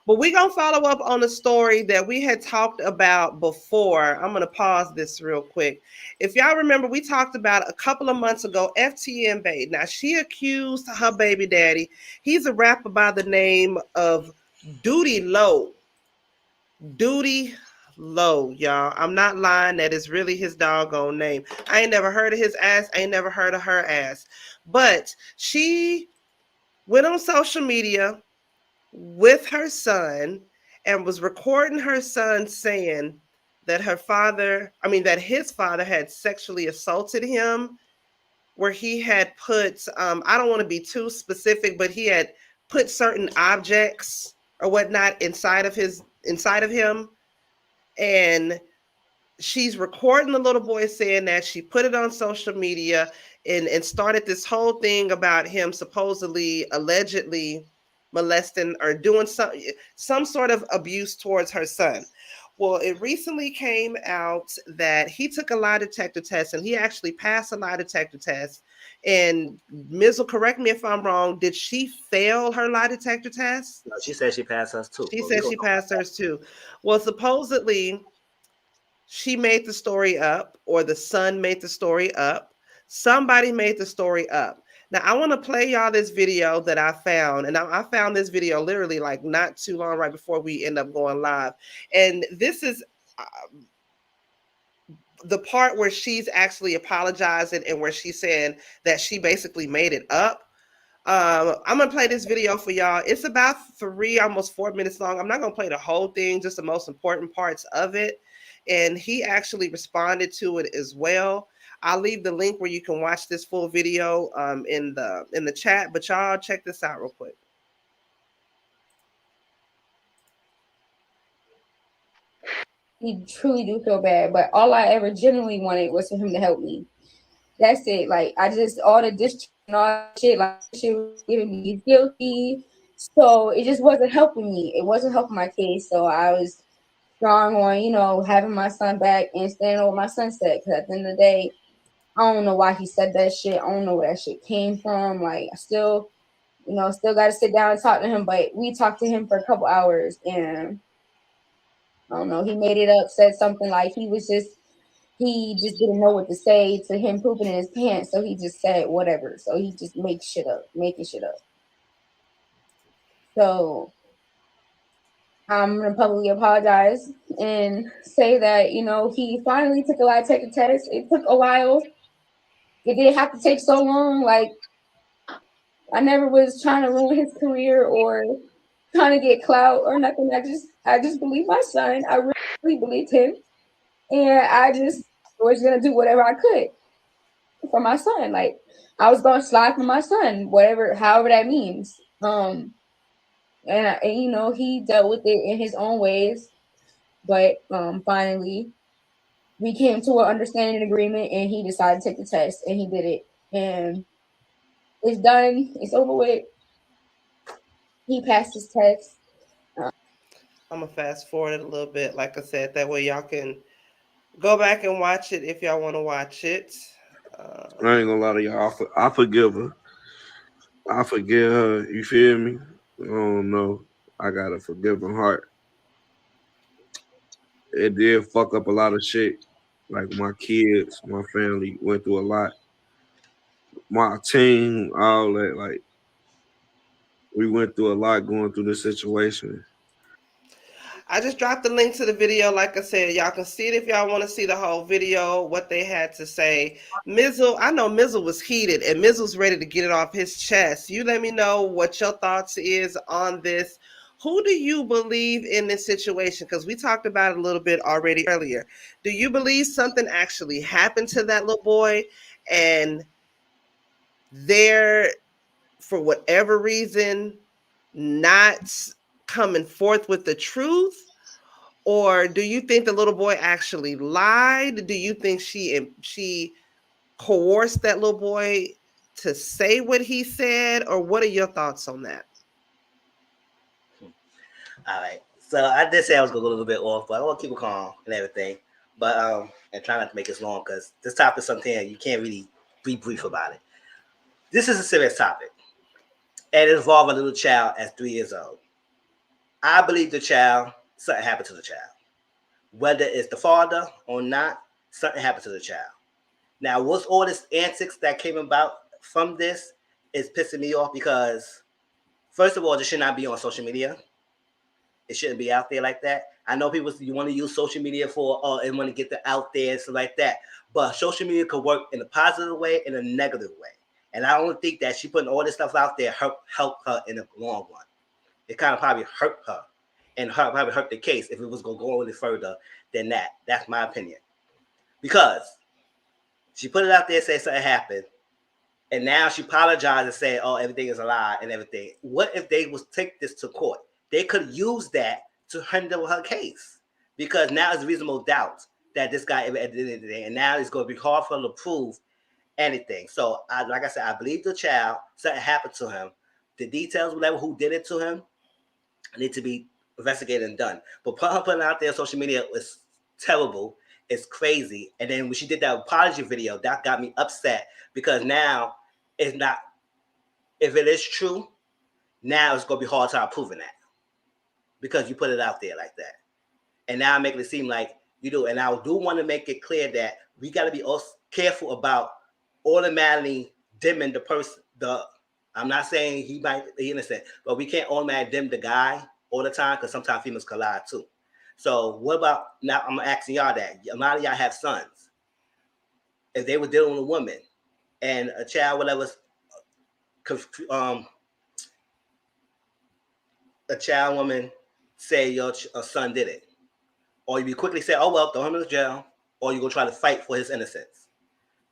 But we're going to follow up on a story that we had talked about before. I'm going to pause this real quick. If y'all remember, we talked about a couple of months ago, FTN Bih. Now, she accused her baby daddy. He's a rapper by the name of Duty Low, y'all. I'm not lying. That is really his doggone name. I ain't never heard of his ass. I ain't never heard of her ass. But she went on social media with her son and was recording her son saying that that his father had sexually assaulted him, where he had put, I don't want to be too specific, but he had put certain objects or whatnot inside of him. And she's recording the little boy saying that. She put it on social media and started this whole thing about him supposedly, allegedly molesting or doing some sort of abuse towards her son. Well, it recently came out that he took a lie detector test and he actually passed a lie detector test. And Mizzle, correct me if I'm wrong, did she fail her lie detector test? No, she said she passed hers too. She said she passed hers too. Well, supposedly she made the story up, or the son made the story up. Somebody made the story up. Now, I want to play y'all this video that I found. And I found this video literally like not too long right before we end up going live. And this is the part where she's actually apologizing and where she's saying that she basically made it up. I'm going to play this video for y'all. It's about 3, almost 4 minutes long. I'm not going to play the whole thing, just the most important parts of it. And he actually responded to it as well. I'll leave the link where you can watch this full video in the chat, but y'all check this out real quick. He truly do feel bad, but all I ever genuinely wanted was for him to help me. That's it. Like, I just, all the distrust and all that shit, like, shit was giving me guilty. So it just wasn't helping me. It wasn't helping my case. So I was strong on, you know, having my son back and standing over my son said. Because at the end of the day, I don't know why he said that shit. I don't know where that shit came from. Like, I still, you know, still got to sit down and talk to him. But we talked to him for a couple hours and I don't know. He made it up, said something like he just didn't know what to say to him pooping in his pants. So he just said whatever. So he just making shit up. So I'm going to publicly apologize and say that, you know, he finally took a lie detector test. It took a while. It didn't have to take so long. Like, I never was trying to ruin his career or trying to get clout or nothing. I just believe my son. I really believed him. And I just was going to do whatever I could for my son. Like, I was going to slide for my son, however that means. And you know, he dealt with it in his own ways. But finally, we came to an understanding agreement and he decided to take the test and he did it. And it's done. It's over with. He passed his test. I'm going to fast forward it a little bit. Like I said, that way y'all can go back and watch it if y'all want to watch it. I ain't gonna lie to y'all. I forgive her. I forgive her. You feel me? I don't know. I got a forgiving heart. It did fuck up a lot of shit. Like my kids, my family went through a lot. My team, all that. Like we went through a lot going through this situation. I just dropped the link to the video. Like I said, y'all can see it if y'all want to see the whole video, what they had to say. Mizzle, I know Mizzle was heated and Mizzle's ready to get it off his chest. You let me know what your thoughts is on this. Who do you believe in this situation? Because we talked about it a little bit already earlier. Do you believe something actually happened to that little boy and they're, for whatever reason, not coming forth with the truth? Or do you think the little boy actually lied? Do you think she coerced that little boy to say what he said? Or what are your thoughts on that? All right. So I did say I was going to go a little bit off, but I want to keep it calm and everything. But and try not to make this long because this topic is something you can't really be brief about it. This is a serious topic. And it involves a little child at 3 years old. I believe the child, something happened to the child. Whether it's the father or not, something happened to the child. Now, what's all this antics that came about from this is pissing me off because, first of all, this should not be on social media. It shouldn't be out there like that. I know people, you want to use social media for, and want to get it out there and stuff like that. But social media could work in a positive way and a negative way. And I don't think that she putting all this stuff out there help her in the long run. It kind of probably hurt her and probably hurt the case if it was going to go any further than that. That's my opinion. Because she put it out there, say something happened, and now she apologized and said, oh, everything is a lie and everything. What if they was take this to court? They could use that to handle her case because now it's reasonable doubt that this guy ever did anything, and now it's going to be hard for her to prove anything. So, like I said, I believe the child, something happened to him, the details, whatever, who did it to him, need to be investigated and done. But putting out there on social media was terrible. It's crazy. And then when she did that apology video, that got me upset because now it's not, if it is true, now it's going to be hard time proving that because you put it out there like that. And now I'm making it seem like you do. And I do want to make it clear that we got to be careful about automatically dimming the person. I'm not saying he might be innocent, but we can't automatically dim the guy all the time because sometimes females can lie too. So what about, now I'm asking y'all that. A lot of y'all have sons. If they were dealing with a woman and a child, whatever, a child woman say your son did it, or you quickly say, oh, well, throw him in the jail, or you go try to fight for his innocence.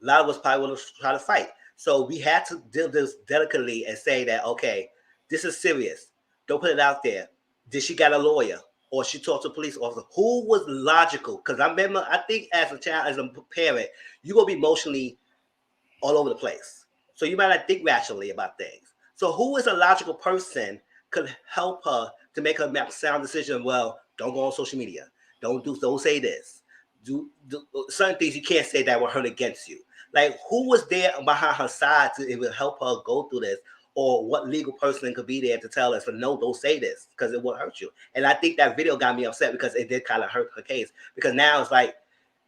A lot of us probably will try to fight. So we had to deal this delicately and say that, okay, this is serious. Don't put it out there. Did she got a lawyer? Or she talked to a police officer? Who was logical? Because I remember, I think as a child, as a parent, you're going to be emotionally all over the place. So you might not think rationally about things. So who is a logical person could help her to make her make a sound decision? Well, don't go on social media. Don't say this. Do certain things you can't say that will hurt against you. Like, who was there behind her side to even help her go through this? Or what legal person could be there to tell us, no, don't say this because it will hurt you. And I think that video got me upset because it did kind of hurt her case. Because now it's like,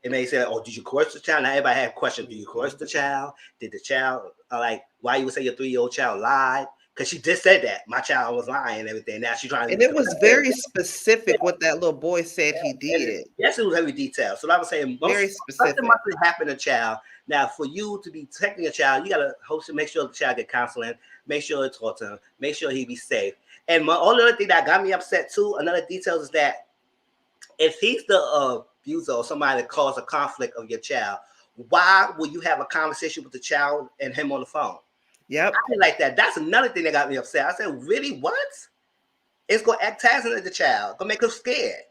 it may say, oh, did you coerce the child? Now everybody had questions. Do you coerce the child? Did the child, like, why you would say your 3-year-old child lied? Because she just said that my child was lying and everything. Now she's trying to. And it was very specific what that little boy said he did. Yes, it was very detailed. So I was saying, very specific. Something must have happened to a child. Now, for you to be protecting a child, you gotta make sure the child get counseling, make sure it's taught to him, make sure he be safe. And my only other thing that got me upset too, another detail is that if he's the abuser or somebody that caused a conflict of your child, why will you have a conversation with the child and him on the phone? Yep. I feel like that. That's another thing that got me upset. I said, really, what? It's going to act taxing at the child, going to make them scared.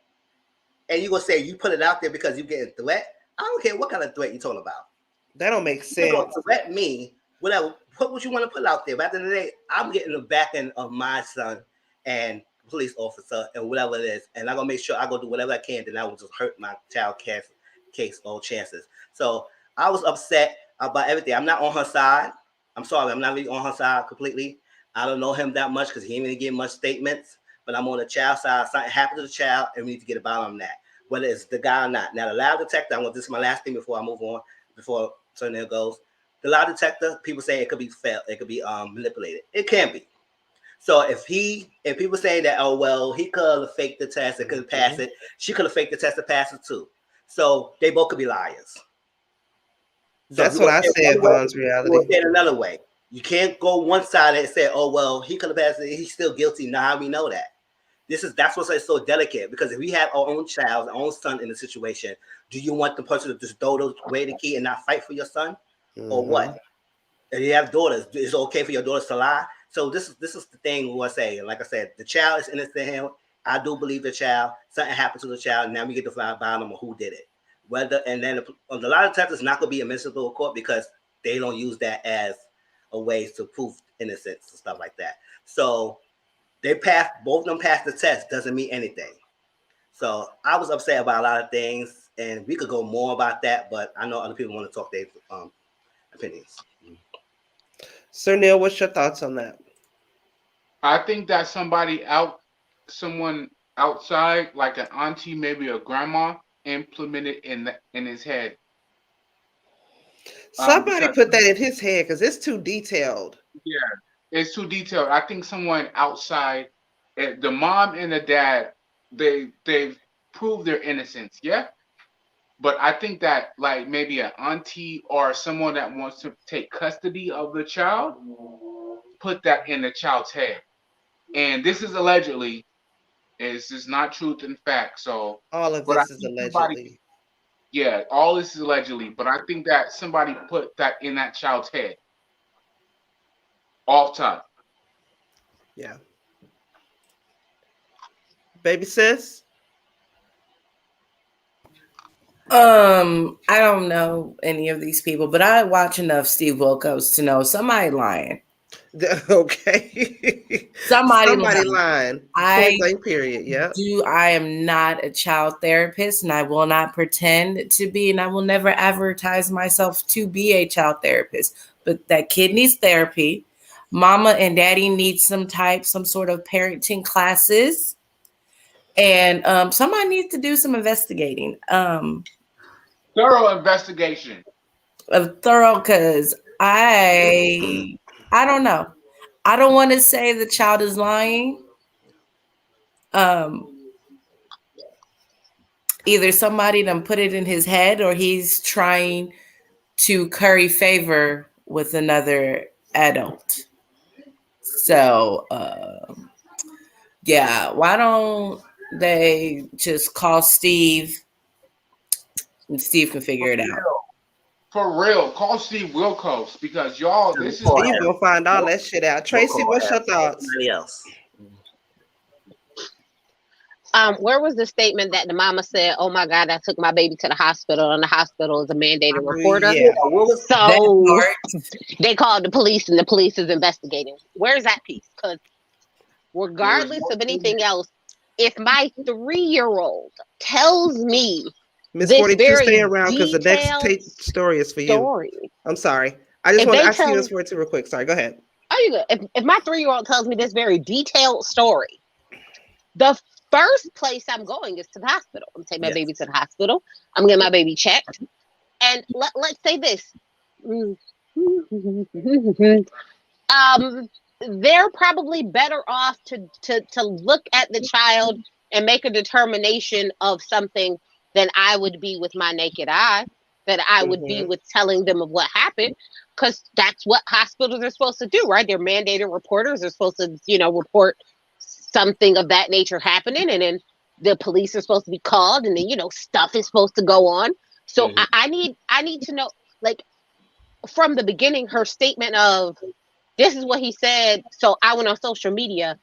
And you're going to say you put it out there because you're getting threat? I don't care what kind of threat you're talking about. That don't make sense. You're going to threat me, whatever. What would you want to put out there? But at the end of the day, I'm getting the back end of my son and police officer and whatever it is. And I'm going to make sure I go do whatever I can, then I will just hurt my child case or chances. So I was upset about everything. I'm not on her side. I'm sorry, I'm not really on her side completely. I don't know him that much because he didn't really give much statements. But I'm on the child side. Something happened to the child, and we need to get a bottom on that, whether it's the guy or not. Now, the lie detector, this is my last thing before I move on, before Turner goes. The lie detector, people say it could be failed, it could be manipulated. It can be. So if people say that, oh, well, he could have faked the test and could have passed it, she could have faked the test and passed it too. So they both could be liars. That's what I said, Von's reality. We'll say it another way. You can't go one side and say, oh, well, he could have passed it, he's still guilty. Now we know that. That's what's so delicate, because if we have our own child, our own son in the situation, do you want the person to just throw away the key and not fight for your son? Or what? And you have daughters. Is it okay for your daughters to lie? So this is the thing we say. Like I said, the child is innocent. I do believe the child. Something happened to the child. Now we get to find bottom of who did it. And then a lot of times it's not going to be admissible in court because they don't use that as a way to prove innocence and stuff like that. So both of them passed the test. Doesn't mean anything. So I was upset about a lot of things, and we could go more about that, but I know other people want to talk their opinions. Sir Neale, what's your thoughts on that? I think that someone outside, like an auntie, maybe a grandma, implemented in his head. Somebody put that in his head because it's too detailed. Yeah, it's too detailed. I think someone outside, the mom and the dad, they've proved their innocence. Yeah. But I think that, like, maybe an auntie or someone that wants to take custody of the child put that in the child's head. And this is allegedly. This is not truth and fact. So all of this is allegedly. Yeah, all this is allegedly. But I think that somebody put that in that child's head. All time. Yeah. Baby sis? I don't know any of these people, but I watch enough Steve Wilkos to know somebody lying. Okay. Somebody lying. Point blank period. Yeah. I am not a child therapist, and I will not pretend to be, and I will never advertise myself to be a child therapist. But that kid needs therapy. Mama and daddy need some sort of parenting classes. And somebody needs to do some investigating. Thorough investigation. Because I don't know. I don't want to say the child is lying. Either somebody done put it in his head, or he's trying to curry favor with another adult. So, yeah, why don't they just call Steve, and Steve can figure it out? For real, call Steve Wilkos, because y'all, this is Steve will find all that shit out. Tracy, what's your thoughts? Somebody else. Where was the statement that the mama said, "Oh my God, I took my baby to the hospital, and the hospital is a mandated reporter"? Yeah. So they called the police, and the police is investigating. Where's that piece? Because regardless of anything else, if my 3-year-old tells me Miss this 42, very stay around because the next story is for you. story. I'm sorry. I just want to ask you this 42 real quick. Sorry, go ahead. Oh, you good? If my 3-year-old tells me this very detailed story, the first place I'm going is to the hospital. I'm taking my baby to the hospital. I'm getting my baby checked. And let's say this. They're probably better off to look at the child and make a determination of something than I would be with my naked eye, that I would be with telling them of what happened, because that's what hospitals are supposed to do, right? They're mandated reporters. They're supposed to, report something of that nature happening, and then the police are supposed to be called, and then stuff is supposed to go on. So I need to know, like, from the beginning, her statement of this is what he said, so I went on social media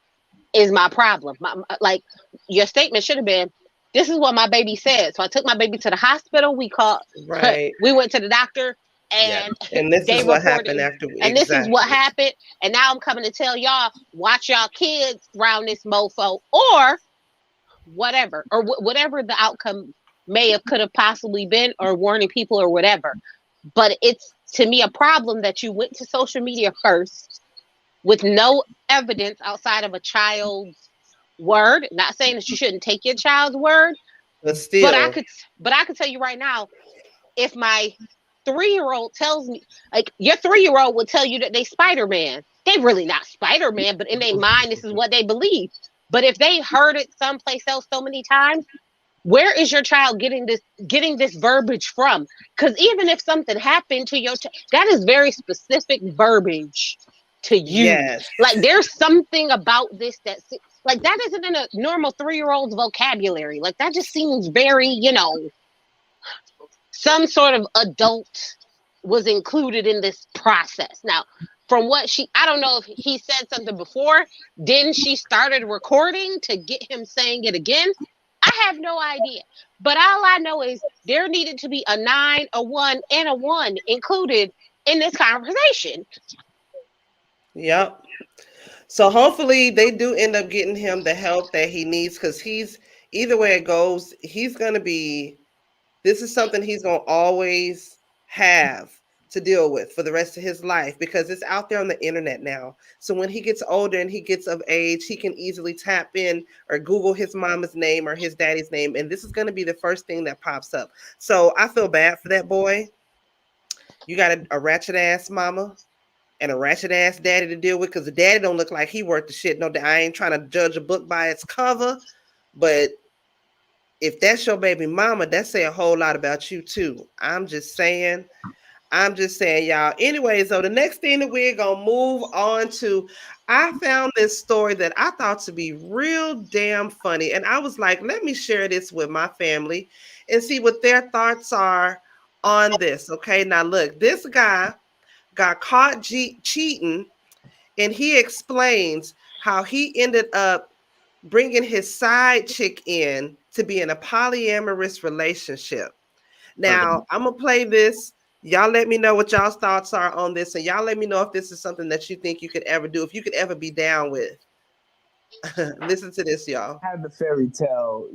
is my problem. Like, your statement should have been, this is what my baby said, so I took my baby to the hospital. We went to the doctor, and this is what happened after. And this is what happened. And now I'm coming to tell y'all, watch y'all kids around this mofo, or whatever, or whatever the outcome could have possibly been, or warning people or whatever. But it's, to me, a problem that you went to social media first with no evidence outside of a child's word. Not saying that you shouldn't take your child's word, but still, but I could tell you right now, if my 3-year-old tells me, like, your 3-year-old would tell you that they Spider-Man. They really not Spider-Man, but in their mind, this is what they believe. But if they heard it someplace else so many times, where is your child getting this verbiage from? Because even if something happened to your child, that is very specific verbiage to use. Yes. Like, there's something about this like, that isn't in a normal 3-year-old's vocabulary. Like, that just seems very, some sort of adult was included in this process. Now, from what I don't know if he said something before, then she started recording to get him saying it again. I have no idea. But all I know is there needed to be a 9, a 1, and a 1 included in this conversation. Yep. So hopefully they do end up getting him the help that he needs, because either way it goes, this is something he's going to always have to deal with for the rest of his life, because it's out there on the internet now. So when he gets older and he gets of age, he can easily tap in or Google his mama's name or his daddy's name, and this is going to be the first thing that pops up. So I feel bad for that boy. You got a ratchet ass mama and a ratchet ass daddy to deal with, because the daddy don't look like he worth the shit. No, I ain't trying to judge a book by its cover, but if that's your baby mama, that say a whole lot about you too. I'm just saying, y'all. Anyways, so the next thing that we're going to move on to, I found this story that I thought to be real damn funny. And I was like, let me share this with my family and see what their thoughts are on this. Okay, now look, this guy got caught cheating, and he explains how he ended up bringing his side chick in to be in a polyamorous relationship. Now, I'm going to play this Y'all let me know what y'all's thoughts are on this, and y'all let me know if this is something that you think you could ever do, if you could ever be down with. Listen to this, y'all. I had the fairy tale,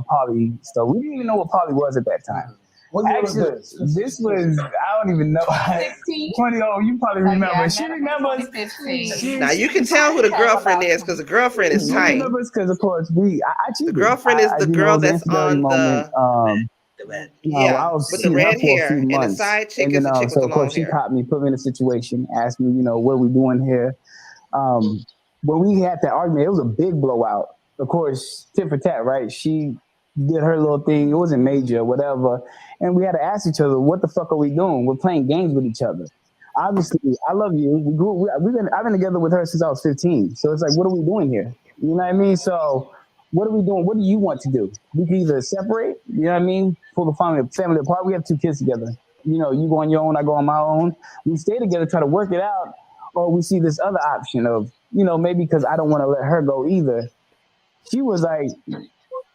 poly stuff. We didn't even know what poly was at that time. What year was this? This was, I don't even know. 16? 20, oh, you probably remember. Yeah, she remembers. 2015. Now you can tell who the girlfriend is because the girlfriend is She tight. remembers because, of course, I cheated. The girlfriend is the girl that's on the I was with the seeing her red for a hair, few and the months. side chick And is then, the chick so with of the course long she hair. caught me, put me in a situation, asked me, what we doing here. When we had that argument, it was a big blowout. Of course, tit for tat, right? She did her little thing. It wasn't major, whatever. And we had to ask each other, what the fuck are we doing? We're playing games with each other. Obviously, I love you. I've been together with her since I was 15. So it's like, what are we doing here? You know what I mean? So what are we doing? What do you want to do? We can either separate, you know what I mean? Pull the family apart. We have 2 kids together. You go on your own, I go on my own. We stay together, try to work it out. Or we see this other option of, maybe because I don't want to let her go either. She was like,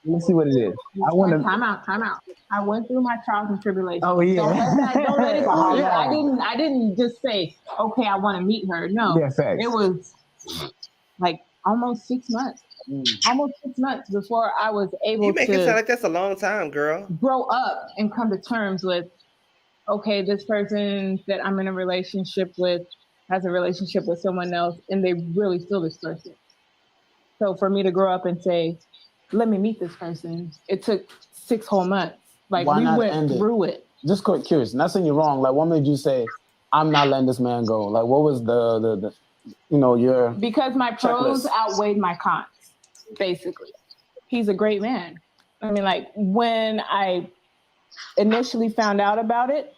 let's see what it is. I want to Time out. I went through my trials and tribulations. Oh yeah. Don't let it fool you. I didn't just say, okay, I want to meet her. No. Yeah, facts. It was like almost 6 months. Almost 6 months before I was able You make it sound to like that's a long time, girl. grow up and come to terms with, okay, this person that I'm in a relationship with has a relationship with someone else, and they really feel this person. So for me to grow up and say, let me meet this person, it took 6 whole months. Like, we went through it. Just curious, not saying you're wrong. Like, what made you say, I'm not letting this man go? Like, what was the your Because my pros outweighed my cons, basically. He's a great man. I mean, like, when I initially found out about it,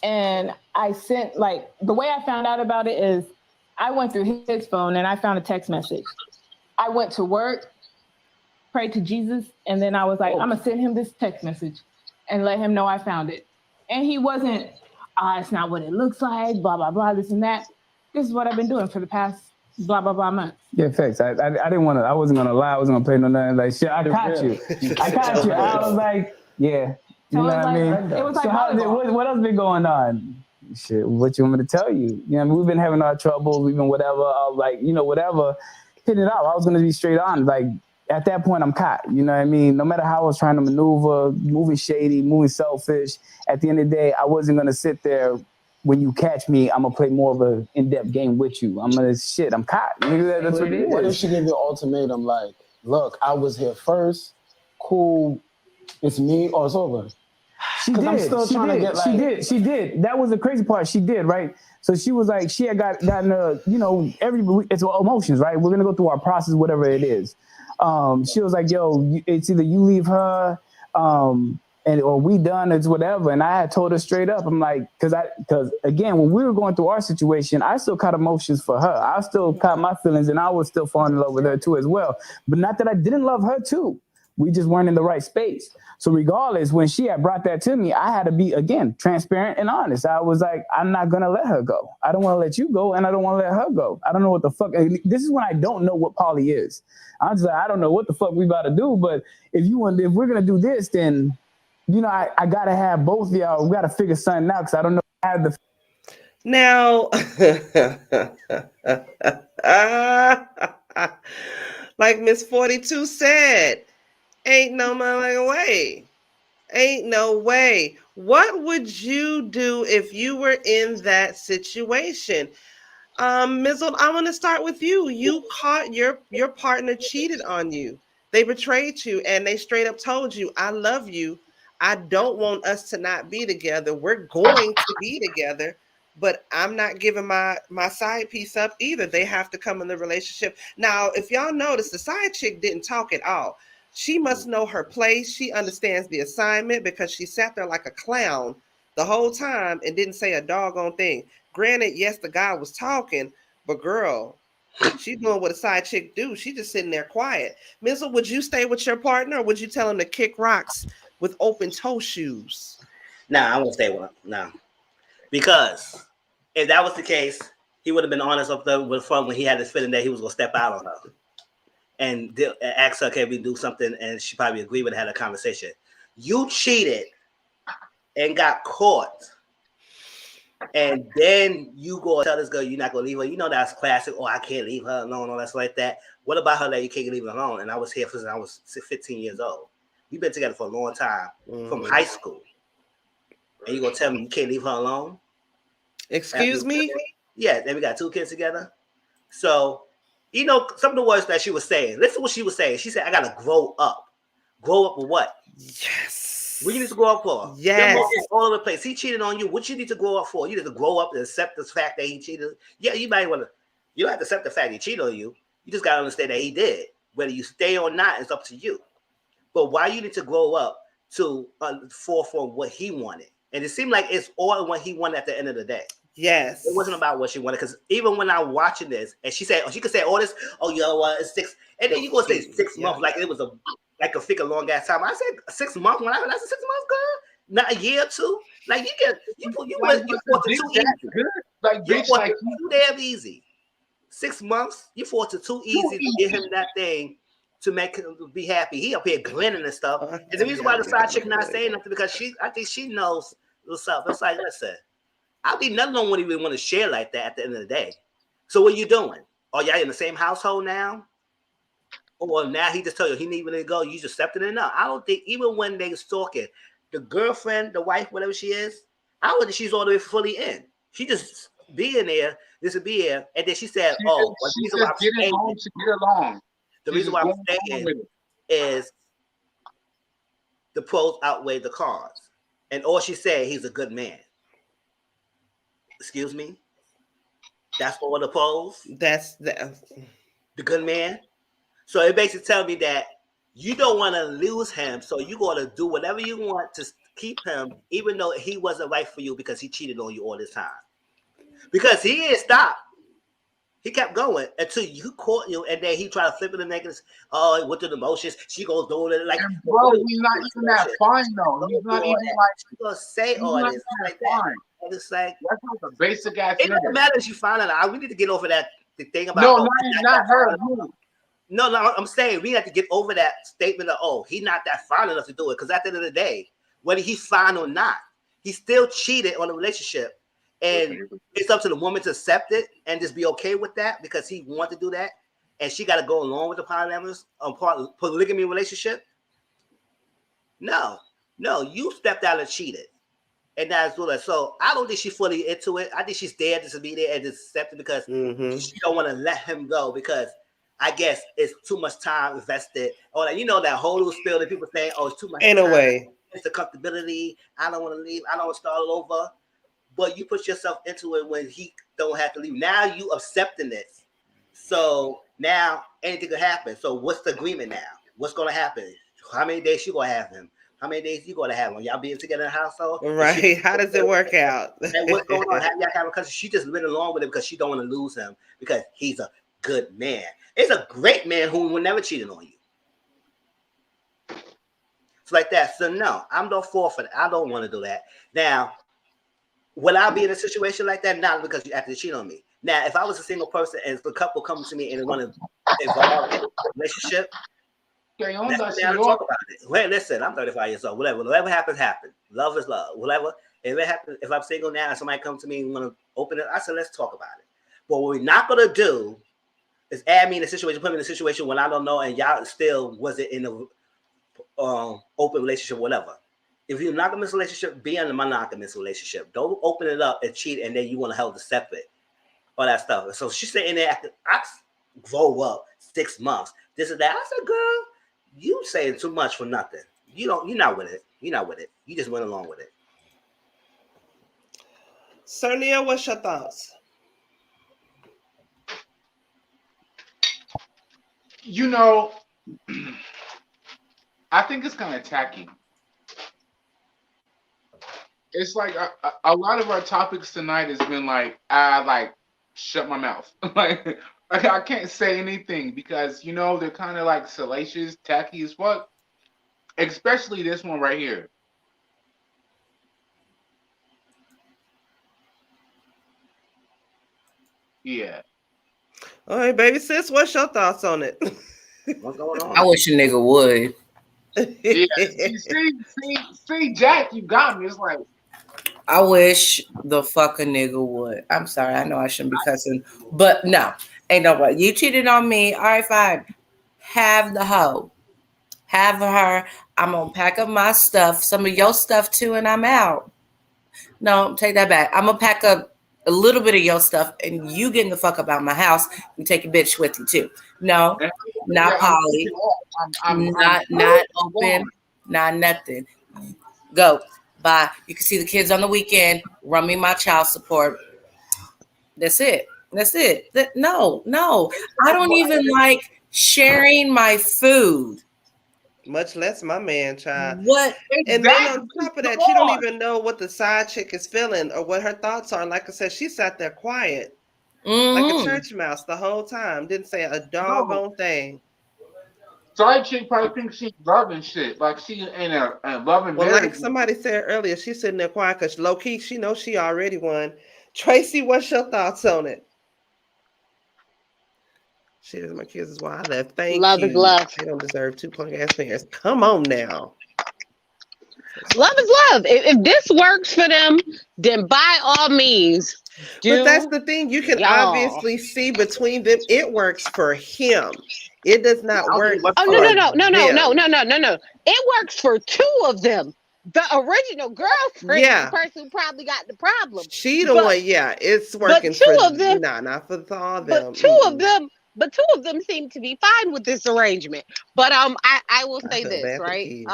and I sent, like, the way I found out about it is I went through his phone and I found a text message. I went to work, prayed to Jesus, and then I was like, I'm gonna send him this text message and let him know I found it. And he wasn't, it's not what it looks like, blah, blah, blah, this and that. This is what I've been doing for the past blah, blah, blah months. Yeah, facts. I wasn't gonna lie, I wasn't gonna play no nothing. Like, shit, I caught you. I was like, yeah. You know what I mean? It was like, so what else been going on? Shit, what you want me to tell you? You know, we've been having our troubles, we've been whatever. I was like, whatever. Hit it out. I was gonna be straight on. Like, at that point, I'm caught. You know what I mean? No matter how I was trying to maneuver, moving shady, moving selfish, at the end of the day, I wasn't gonna sit there. When you catch me, I'm gonna play more of an in-depth game with you. I'm caught. That's what it is. What if she gave you an ultimatum like, look, I was here first, cool, it's me or it's over? She did. I'm still trying to get She did. That was the crazy part. She did, right? So she was like, she had gotten it's emotions, right? We're gonna go through our process, whatever it is. She was like, yo, it's either you leave her, or we done, it's whatever. And I had told her straight up, I'm like, because again, when we were going through our situation, I still caught emotions for her. I still caught my feelings, and I was still falling in love with her too as well. But not that I didn't love her too. We just weren't in the right space. So regardless, when she had brought that to me, I had to be, again, transparent and honest. I was like, I'm not going to let her go. I don't want to let you go, and I don't want to let her go. I don't know what the fuck. This is when I don't know what poly is. I'm just like, I don't know what the fuck we about to do, but if we're going to do this, then, I got to have both of y'all. We got to figure something out because I don't know how to. Now, like Miss 42 said, ain't no motherfucking way. Ain't no way. What would you do if you were in that situation? Mizzle, I want to start with you. You caught your partner cheated on you. They betrayed you, and they straight up told you, I love you. I don't want us to not be together. We're going to be together, but I'm not giving my side piece up either. They have to come in the relationship. Now, if y'all notice, the side chick didn't talk at all. She must know her place. She understands the assignment because she sat there like a clown the whole time and didn't say a doggone thing. Granted, yes, the guy was talking, but girl, she's doing what a side chick do. She just sitting there quiet. Mizzle, would you stay with your partner, or would you tell him to kick rocks with open toe shoes? Nah, I won't stay with him. No. Because if that was the case, he would have been honest with fun when he had this feeling that he was going to step out on her. And ask her, can we do something? And she probably agreed with it, had a conversation. You cheated and got caught And then you go tell this girl you're not gonna leave her. You know that's classic. Oh, I can't leave her alone, all that's like that. What about her that you can't leave her alone? And I was here since I was 15 years old. We've been together for a long time, from high school. And you gonna tell me you can't leave her alone? Excuse me? Yeah, then we got 2 kids together. So, you know, some of the words that she was saying. Listen to what she was saying. She said, I gotta grow up. Grow up with what? Yes. What you need to grow up for? Yes. All over the place. He cheated on you. What you need to grow up for? You need to grow up and accept the fact that he cheated. Yeah, you might want to. You don't have to accept the fact he cheated on you. You just gotta understand that he did. Whether you stay or not, it's up to you. But why you need to grow up to fall for what he wanted? And it seemed like it's all what he wanted at the end of the day. Yes. It wasn't about what she wanted. Because even when I'm watching this, and she said, she could say all this, oh, you know what, it's 6. And then you go say 6 months, like it was a figure long ass time. I said 6 months when I said 6 months, girl. Not a year or 2. Like you fought to 2 easy. Like you bitch, fought like too damn easy. 6 months, you fought to too easy to get him that thing to make him be happy. He up here grinning and stuff. And the reason why the side chick not saying nothing because I think she knows what's up. It's like, listen, I'll be nothing on what even want to share like that at the end of the day. So what are you doing? Are y'all in the same household now? Or now he just told you he needed to go, you just accepted it now. I don't think even when they was talking, the girlfriend, the wife, whatever she is, I don't think she's all the way fully in. She just being there, this would be here. And then she said, she's just getting home to get along. The reason why I'm staying is the pros outweigh the cons. And all she said, he's a good man. Excuse me? That's all the pros? That's the good man? So it basically tells me that you don't want to lose him, so you're going to do whatever you want to keep him, even though he wasn't right for you because he cheated on you all this time. Because he didn't stop. He kept going until you caught you, and then he tried to flip it and make it, with the emotions. She goes doing it like, and bro, he's not even that fine though. He's not even like she's gonna say all this like that. And it's like that's not the basic ass. It doesn't matter if you find it out. We need to get over that thing about not her. No, I'm saying we have to get over that statement of he's not that fine enough to do it. Because at the end of the day, whether he's fine or not, he still cheated on the relationship. And it's up to the woman to accept it and just be okay with that because he wanted to do that. And she got to go along with the polygamy relationship. No, you stepped out and cheated. And that's what. So I don't think she's fully into it. I think she's there just to be there and just accept it because she don't want to let him go because I guess it's too much time invested. Or like, that whole little spiel that people say, it's too much time. Anyway. It's the comfortability. I don't want to leave. I don't want to start all over. But you put yourself into it when he don't have to leave. Now you accepting this. So now anything could happen. So what's the agreement now? What's going to happen? How many days you going to have him? How many days you going to have him? Y'all being together in the household? Right. How does it work out? And what's going on? Have y'all have a cousin? She just went along with it because she don't want to lose him because he's a good man. It's a great man who will never cheat on you. It's like that. So no, I'm not for it. I don't want to do that. Now, will I be in a situation like that? Not because you have to cheat on me. Now, if I was a single person and the couple comes to me and they want to involve in a relationship, let's talk about it. Wait, listen, I'm 35 years old. Whatever happens, happens. Love is love. Whatever. If it happens, if I'm single now and somebody comes to me and want to open it, I said, let's talk about it. But what we're not gonna do is add me in a situation, put me in a situation when I don't know, and y'all still wasn't in a open relationship, whatever. If you're not in a relationship, be in a monogamous relationship. Don't open it up and cheat, and then you want to hold it separate, all that stuff. So she's sitting there, I grow up 6 months, this and that. I said, girl, you saying too much for nothing. You're not with it. You're not with it. You just went along with it. Sir Neale, what's your thoughts? I think it's kind of tacky. It's like a lot of our topics tonight has been like, shut my mouth. like I can't say anything because, they're kind of like salacious, tacky as fuck. Especially this one right here. Yeah. All right, baby sis, what's your thoughts on it? What's going on? I wish a nigga would. Yeah. See, Jack, you got me. It's like, I wish the fuck a nigga would. I'm sorry, I know I shouldn't be cussing, but no, ain't no way. You cheated on me. All right, fine. Have the hoe. Have her. I'm gonna pack up my stuff, some of your stuff too, and I'm out. No, take that back. I'm gonna pack up a little bit of your stuff, and you getting the fuck up out of my house. You take your bitch with you too. No, not poly. Not open. Not nothing. Go. Bye. You can see the kids on the weekend. Run me my child support. That's it. That's it. No. I don't even like sharing my food. Much less my man, child. What? And then on top of that, you don't even know what the side chick is feeling or what her thoughts are. Like I said, she sat there quiet, like a church mouse the whole time. Didn't say a doggone thing. Side chick probably thinks she's loving shit. Like she ain't a loving. Well, like somebody said earlier, she's sitting there quiet because low key, she knows she already won. Tracy, what's your thoughts on it? Shit, my kids is why I left. Thank love you. Is love. They don't deserve 2 punk ass parents. Come on now. Love is love. If this works for them, then by all means. But that's the thing. You can obviously see between them. It works for him. It does not work. No. It works for two of them. The original girlfriend, the person who probably got the problem. She the one, it's working but two for of them. Not for all them. But two of them seem to be fine with this arrangement. But I will say this, right?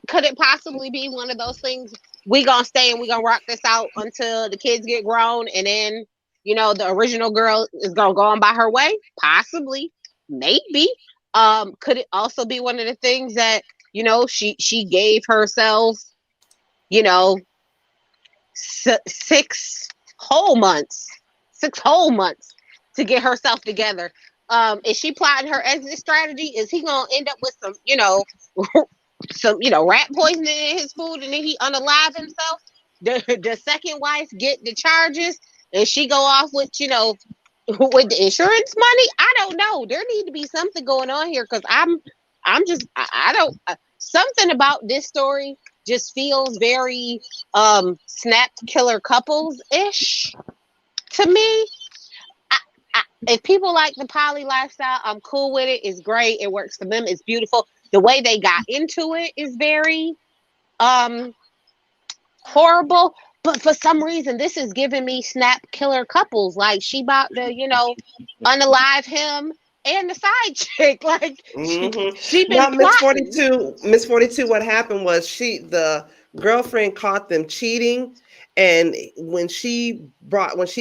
Could it possibly be one of those things? We gonna stay and we gonna rock this out until the kids get grown, and then the original girl is gonna go on by her way? Possibly, maybe. Could it also be one of the things that she gave herself 6 whole months to get herself together? Is she plotting her exit strategy? Is he gonna end up with some rat poisoning in his food, and then he unalive himself? The second wife get the charges, and she go off with with the insurance money? I don't know. There need to be something going on here, because I don't. Something about this story just feels very snapped killer couples ish to me. If people like the poly lifestyle, I'm cool with it. It's great. It works for them. It's beautiful. The way they got into it is very horrible. But for some reason, this is giving me snap killer couples. Like, she about to, unalive him and the side chick. Like, she been plotting. Miss 42, what happened was the girlfriend caught them cheating. And when she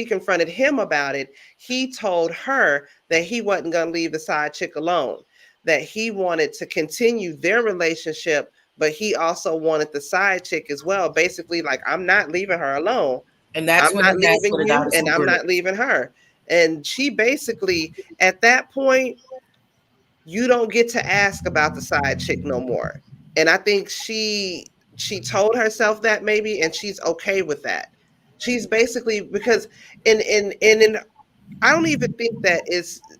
confronted him about it, he told her that he wasn't going to leave the side chick alone, that he wanted to continue their relationship, but he also wanted the side chick as well. Basically, like, I'm not leaving her alone. And I'm not leaving you, and I'm not leaving her. And she basically, at that point, you don't get to ask about the side chick no more. And I think she told herself that maybe, and she's okay with that. She's basically, because in I don't even think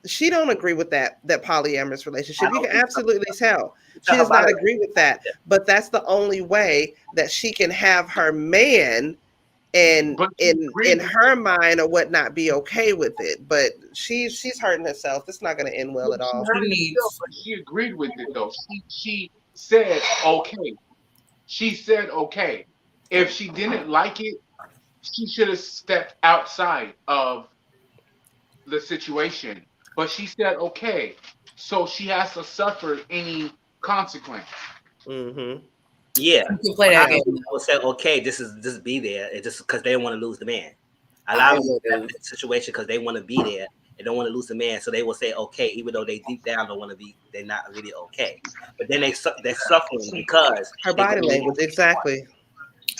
she don't agree with that polyamorous relationship. You can absolutely tell she does not agree with that. But that's the only way that she can have her man and in her mind or whatnot be okay with it. But she's hurting herself. It's not going to end well at all. She agreed with it though. She said okay. She said okay. If she didn't like it, she should have stepped outside of the situation. But she said okay. So she has to suffer any consequence. Mm-hmm. Yeah. You play that game. People said okay, just be there. It's just because they don't want to lose the man. A lot of them in situation because they want to be there. They don't want to lose the man, so they will say okay, even though they deep down don't want to be. They're not really okay, but then they're suffering because her body language. Exactly.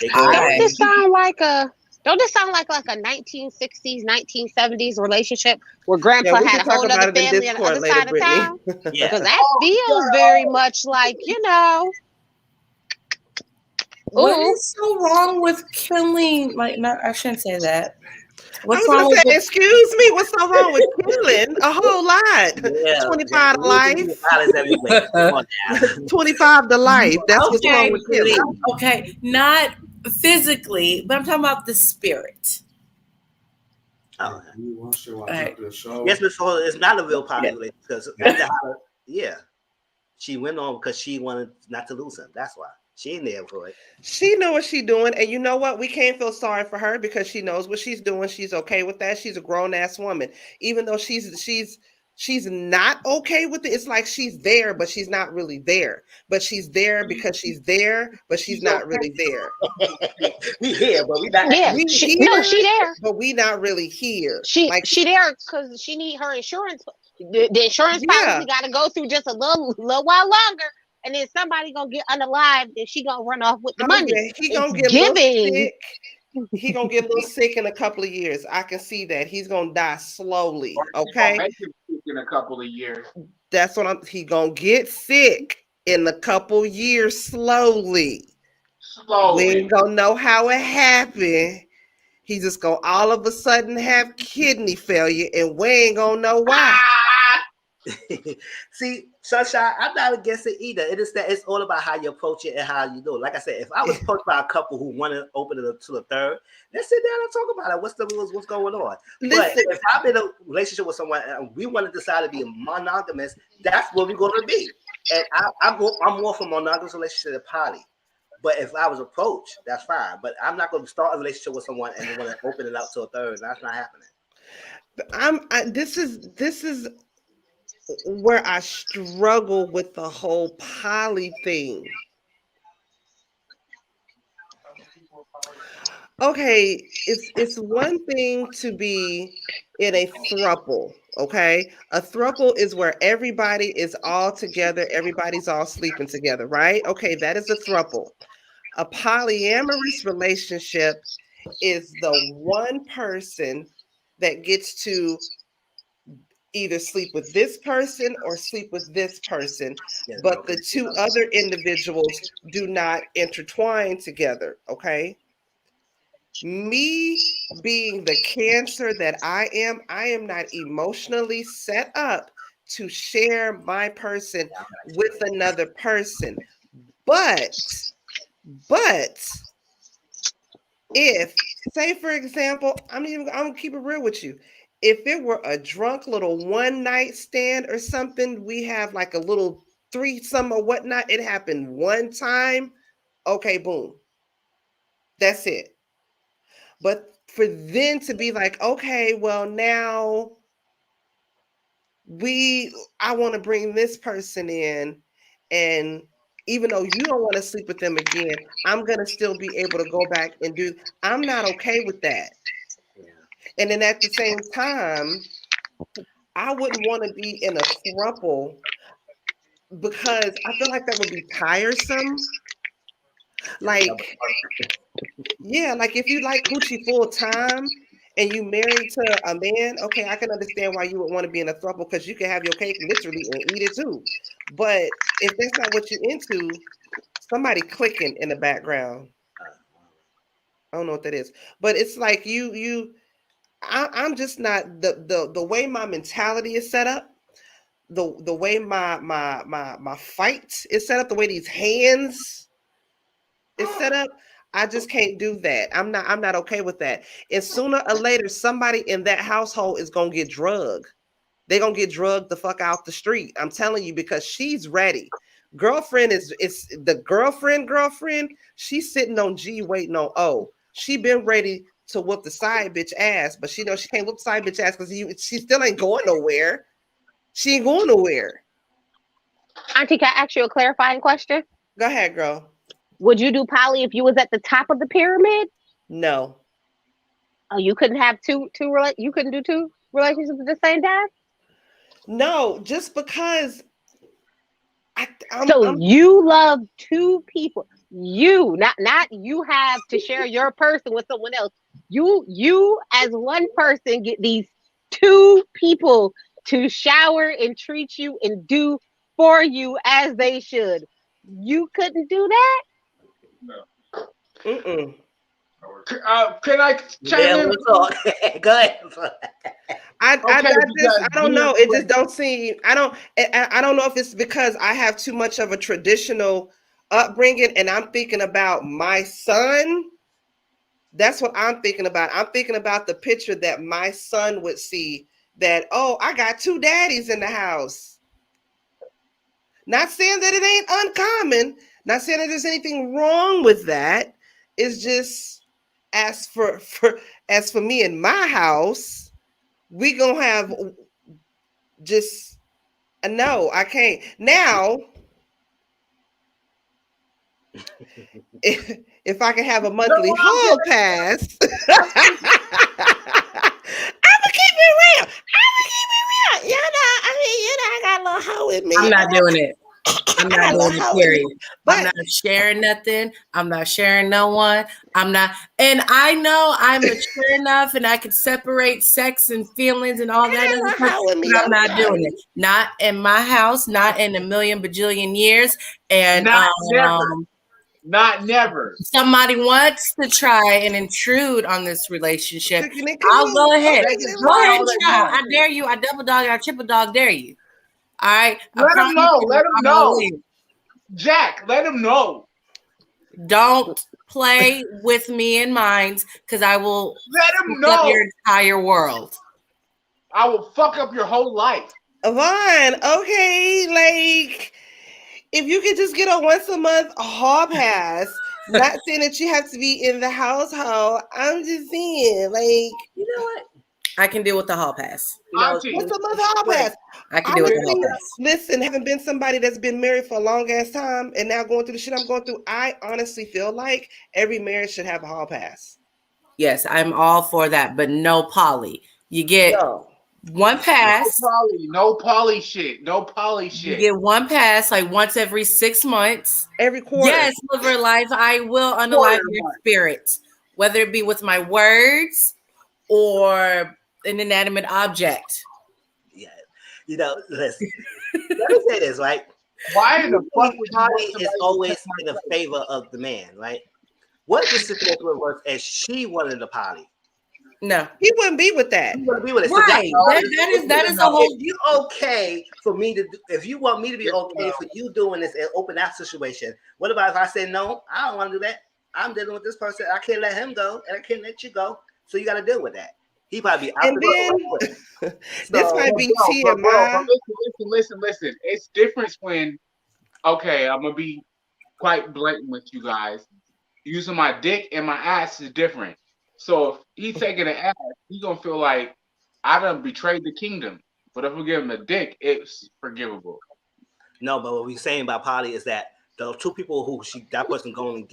Don't this sound like a 1960s, 1970s relationship where grandpa had a whole other family on the other side of town? Because that feels very much like What is so wrong with killing? Like, no, I shouldn't say that. What's I was wrong gonna with say, excuse me, what's so wrong with killing a whole lot? Yeah, 25 to life. violence everywhere. Come on now. 25 to life. That's what's wrong okay, with killing. okay, not physically, but I'm talking about the spirit. Oh, Right. yes, Miss Fuller, it's not a real poly relationship because yeah, she went on because she wanted not to lose him. That's why she ain't there for it. She knew what she's doing, and you know what? We can't feel sorry for her because she knows what she's doing. She's okay with that. She's a grown ass woman, even though she's not okay with it. It's like she's there, but she's not really there. But she's there because she's there, but she's not really there. We here, but we not. Yeah, We she here, there. but we not really here. She Like there because she need her insurance. The insurance policy got to go through just a little while longer, and then somebody gonna get unalived, and she gonna run off with the money. He gonna It's get a little giving. sick. He gonna get a little sick in a couple of years. I can see that. He's gonna die slowly. Okay, Make him sick in a couple of years. that's what he gonna get sick in a couple years slowly. We ain't gonna know how it happened. He just gonna all of a sudden have kidney failure, and we ain't gonna know why. See, Sunshine, I'm not against it either. It is that it's all about how you approach it and how you do it. Like I said, if I was approached by a couple who want to open it up to the third, let's sit down and talk about it. What's the rules? What's going on? But if I'm in a relationship with someone and we want to decide to be monogamous, that's what we're going to be. And I'm more for monogamous relationship than poly. But if I was approached, that's fine. But I'm not going to start a relationship with someone and want to open it up to a third. That's not happening. This is where I struggle with the whole poly thing. Okay, it's one thing to be in a throuple, okay? A throuple is where everybody is all together, everybody's all sleeping together, right? Okay, that is a throuple. A polyamorous relationship is the one person that gets to either sleep with this person or sleep with this person, but the two other individuals do not intertwine together, okay? Me being the Cancer that I am not emotionally set up to share my person with another person. But if, say for example, I'm gonna keep it real with you. If it were a drunk little one night stand or something, we have like a little threesome or whatnot. It happened one time. Okay, boom. That's it. But for then to be like, okay, well now I want to bring this person in, and even though you don't want to sleep with them again, I'm going to still be able to go back and do. I'm not okay with that. And then at the same time, I wouldn't want to be in a throuple because I feel like that would be tiresome. Like, yeah, like if you like coochie full time and you married to a man, okay, I can understand why you would want to be in a throuple because you can have your cake literally and eat it too. But if that's not what you're into, somebody clicking in the background. I don't know what that is, but it's like I'm just not the way my mentality is set up, the way my fight is set up, the way these hands is set up. I just can't do that. I'm not okay with that. And sooner or later, somebody in that household is gonna get drugged. They're gonna get drugged the fuck out the street. I'm telling you, because she's ready. Girlfriend is the girlfriend. She's sitting on G waiting on O. She been ready to whoop the side bitch ass, but she knows she can't whoop the side bitch ass because she still ain't going nowhere. She ain't going nowhere. Auntie, can I ask you a clarifying question? Go ahead, girl. Would you do poly if you was at the top of the pyramid? No. Oh, you couldn't have you couldn't do two relationships at the same time? No, just because you love two people. You not you have to share your person with someone else. You as one person get these two people to shower and treat you and do for you as they should. You couldn't do that? No. Mm-mm. Can I chime in? Talk. Go ahead. I don't know. It just don't seem. I don't know if it's because I have too much of a traditional upbringing, and I'm thinking about my son. That's what I'm thinking about. I'm thinking about the picture that my son would see. That, oh, I got two daddies in the house. Not saying that it ain't uncommon. Not saying that there's anything wrong with that. It's just as for me in my house, we gonna have just no. I can't now. If I can have a monthly hall pass, I'm gonna keep it real. You know, I mean, you know, I got a little hoe with me. I'm not doing it. I'm not doing it, period. But I'm not sharing nothing. I'm not sharing no one. I'm not. And I know I'm mature enough and I can separate sex and feelings and all that other stuff. I'm not doing it. Not in my house. Not in a million bajillion years. And not never. Somebody wants to try and intrude on this relationship. I'll go ahead. Go ahead and try. I dare you. I double dog. I triple dog dare you. All right. Let him know. Let him know. Jack, let him know. Don't play with me and mine, because I will let him know your entire world. I will fuck up your whole life. Vaughn, okay, like if you could just get a once a month hall pass, not saying that you have to be in the household. I'm just saying, like, you know what? I can deal with the hall pass. Once a month hall pass. I can deal with the hall pass. Listen, having been somebody that's been married for a long ass time and now going through the shit I'm going through, I honestly feel like every marriage should have a hall pass. Yes, I'm all for that, but no poly. You get one pass. No poly shit. You get one pass like once every 6 months. Every quarter. Yes, Liver Life. I will unalive your spirit, whether it be with my words or an inanimate object. Yeah, you know, listen. Let me say this, right? Why in the fuck would Party is always in the favor of the man, right? What if the situation was as she wanted the party? No, he wouldn't be with that. He wouldn't be with it. Right. So that is a whole. If you okay for me to do, if you want me to be okay for you doing this and open that situation, what about if I say no? I don't want to do that. I'm dealing with this person. I can't let him go, and I can't let you go. So you got to deal with that. He probably be out and the then this might be TMI. But listen. It's different when, okay, I'm gonna be quite blatant with you guys. Using my dick and my ass is different. So if he's taking an ass, he's gonna feel like I done betrayed the kingdom. But if we give him a dick, it's forgivable. No, but what we're saying about poly is that the two people who that person going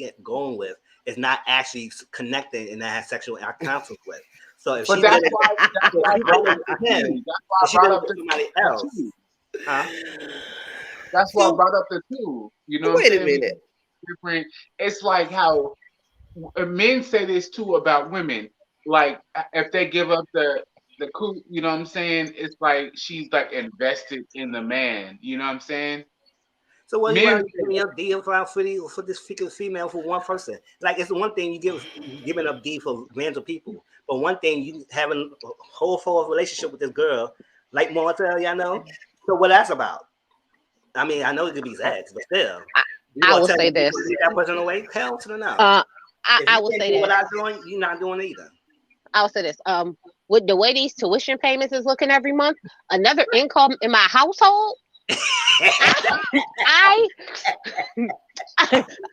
with is not actually connecting and that has sexual conflict with. So if she that's did why I brought up somebody else, that's why I brought up the two. You know, wait a minute. Different. It's like how men say this too about women. Like if they give up the coup, you know what I'm saying? It's like she's like invested in the man. You know what I'm saying? So what you want to give me up D for this female for one person? Like it's the one thing you giving up D for random people, but one thing you having a whole full relationship with this girl, like Martell, y'all know. So what that's about? I mean, I know it could be sex, but still, I will say this: that person away, hell to the no. I will say this: what I'm doing, you're not doing either. I will say this: with the way these tuition payments is looking every month, another income in my household.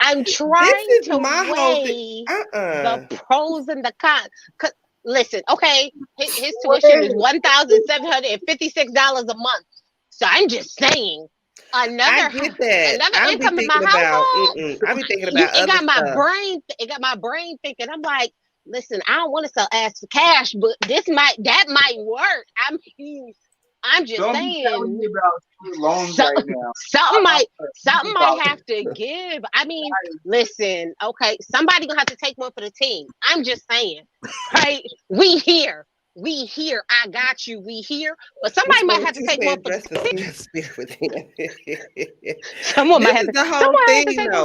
I'm trying to weigh the pros and the cons. Listen, okay, his tuition is $1,756 a month. So I'm just saying, another income in my household. I be thinking about it got my brain thinking. I'm like, listen, I don't want to sell ass for cash, but that might work. I'm just saying. Don't be about loans right now. Something might have to give. I mean, listen, okay, somebody gonna have to take one for the team. I'm just saying, right? We here. I got you. We here, but somebody might have to take one for the team. Someone might have to take one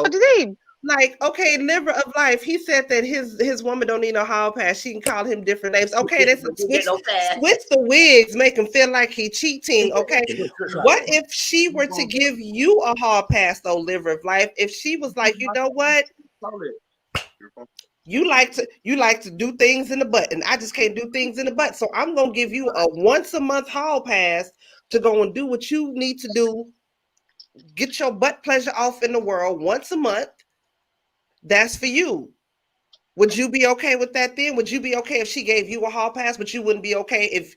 for the team. Like, okay, liver of life. He said that his woman don't need no hall pass. She can call him different names. Okay, that's a switch. Switch the wigs, make him feel like he cheating. Okay, what if she were to give you a hall pass, though, liver of life? If she was like, you know what? You like to do things in the butt, and I just can't do things in the butt. So I'm gonna give you a once a month hall pass to go and do what you need to do. Get your butt pleasure off in the world once a month. That's for you. Would you be okay with that then? Would you be okay if she gave you a hall pass, but you wouldn't be okay if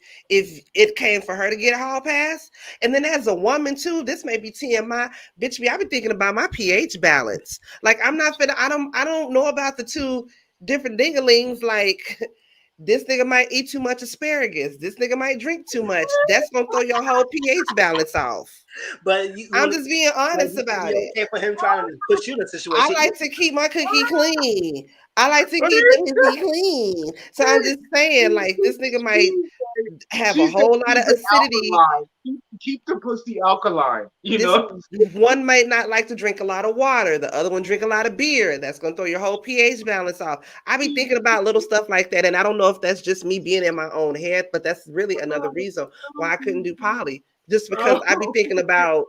it came for her to get a hall pass? And then as a woman too, this may be TMI, bitch. I've been thinking about my pH balance. Like I'm not finna. I don't know about the two different dingalings. Like this nigga might eat too much asparagus. This nigga might drink too much. That's gonna throw your whole pH balance off. But I'm just being honest about it. Okay, for him trying to push you in a situation. I like to keep my cookie clean. I like to keep the cookie clean. So I'm just saying, like, this nigga might have a whole lot of acidity. Keep the pussy alkaline. You know, one might not like to drink a lot of water. The other one drink a lot of beer. That's gonna throw your whole pH balance off. I be thinking about little stuff like that, and I don't know if that's just me being in my own head, but that's really another reason why I couldn't do poly. Just because I be thinking about,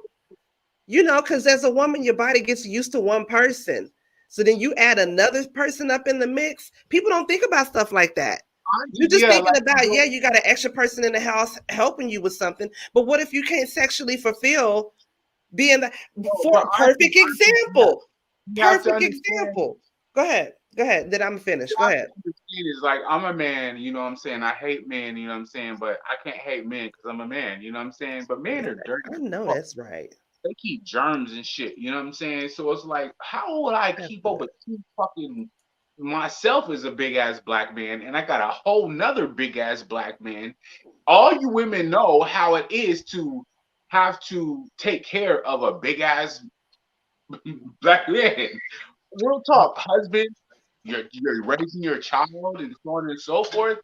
you know, because as a woman, your body gets used to one person. So then you add another person up in the mix. People don't think about stuff like that. You're just thinking about, you got an extra person in the house helping you with something. But what if you can't sexually fulfill being the perfect example? Perfect example. Go ahead. Then I'm finished. Go ahead. Is like, I'm a man, you know what I'm saying? I hate men, you know what I'm saying? But I can't hate men because I'm a man, you know what I'm saying? But men are dirty. I know that's right. They keep germs and shit, you know what I'm saying? So it's like, how would I keep up with two fucking myself as a big ass black man, and I got a whole nother big ass black man? All you women know how it is to have to take care of a big ass black man. Real talk, husband, you're raising your child and so on and so forth.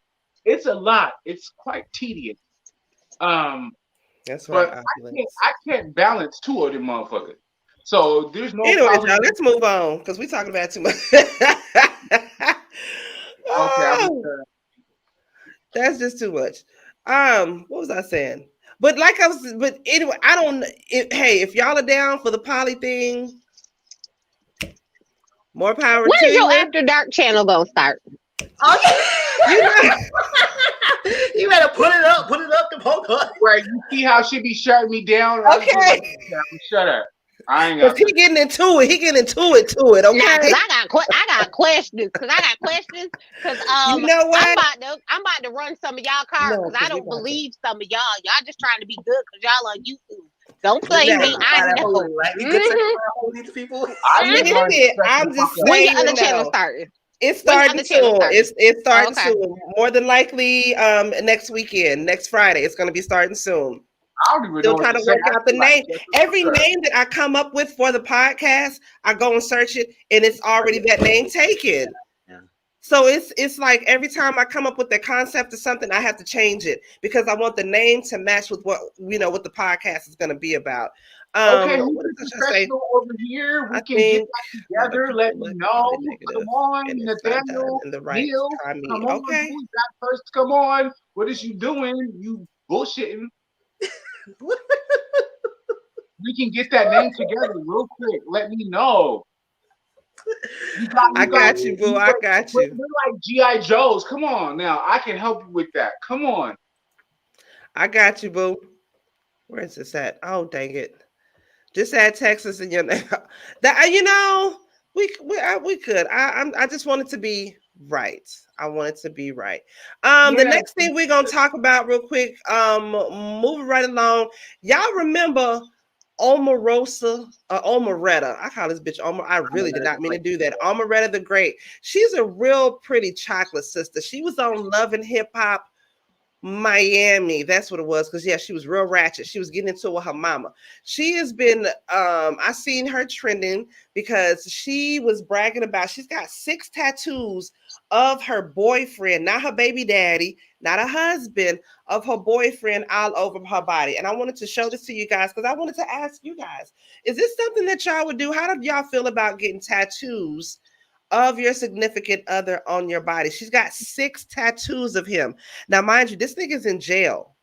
It's a lot. It's quite tedious. That's right. But I can't balance two of them motherfuckers. So there's no. Anyway, y'all, let's move on because we're talking about too much. That's just too much. What was I saying? But anyway, I don't. Hey, if y'all are down for the poly thing, more power. When is your After Dark channel gonna start? Okay. You better put it up the poke up. Right, you see how she be shutting me down? Okay. Shut up. I ain't got. He getting into it. Okay. Nah, cause I got questions. Cause you know what? I'm about to run some of y'all cards because I don't believe some of y'all. Y'all just trying to be good because y'all on YouTube. Don't play me. I know. People. I'm just saying. When your other channel starting? It's starting soon. It's starting soon. More than likely, next weekend, next Friday. It's going to be starting soon. Still trying to work out the name. Every name that I come up with for the podcast, I go and search it, and it's already that name taken. Yeah. So it's like every time I come up with the concept of something, I have to change it because I want the name to match with what what the podcast is going to be about. Okay, who's professional over here? We can get that together. Let me know. Come on, Nathaniel, Neale. Come on, okay. Who's that first? Come on. What is you doing? You bullshitting. We can get that name together real quick. Let me know. I got you, boo. I got you. We're like G.I. Joes. Come on now. I can help you with that. Come on. I got you, boo. Where is this at? Oh, dang it. Just add Texas in your name. That we could. I just want it to be right. I want it to be right. The next thing we're gonna talk about real quick. Moving right along. Y'all remember Omeretta? I call this bitch Omer. I really did not mean to do that. Omeretta the Great. She's a real pretty chocolate sister. She was on Love and Hip Hop Miami. That's what it was. Because she was real ratchet. She was getting into it with her mama. She has been I seen her trending because she was bragging about she's got 6 tattoos of her boyfriend, not her baby daddy, not a husband, of her boyfriend all over her body. And I wanted to show this to you guys because I wanted to ask you guys, is this something that y'all would do? How do y'all feel about getting tattoos of your significant other on your body? She's got 6 tattoos of him. Now, mind you, this nigga's in jail.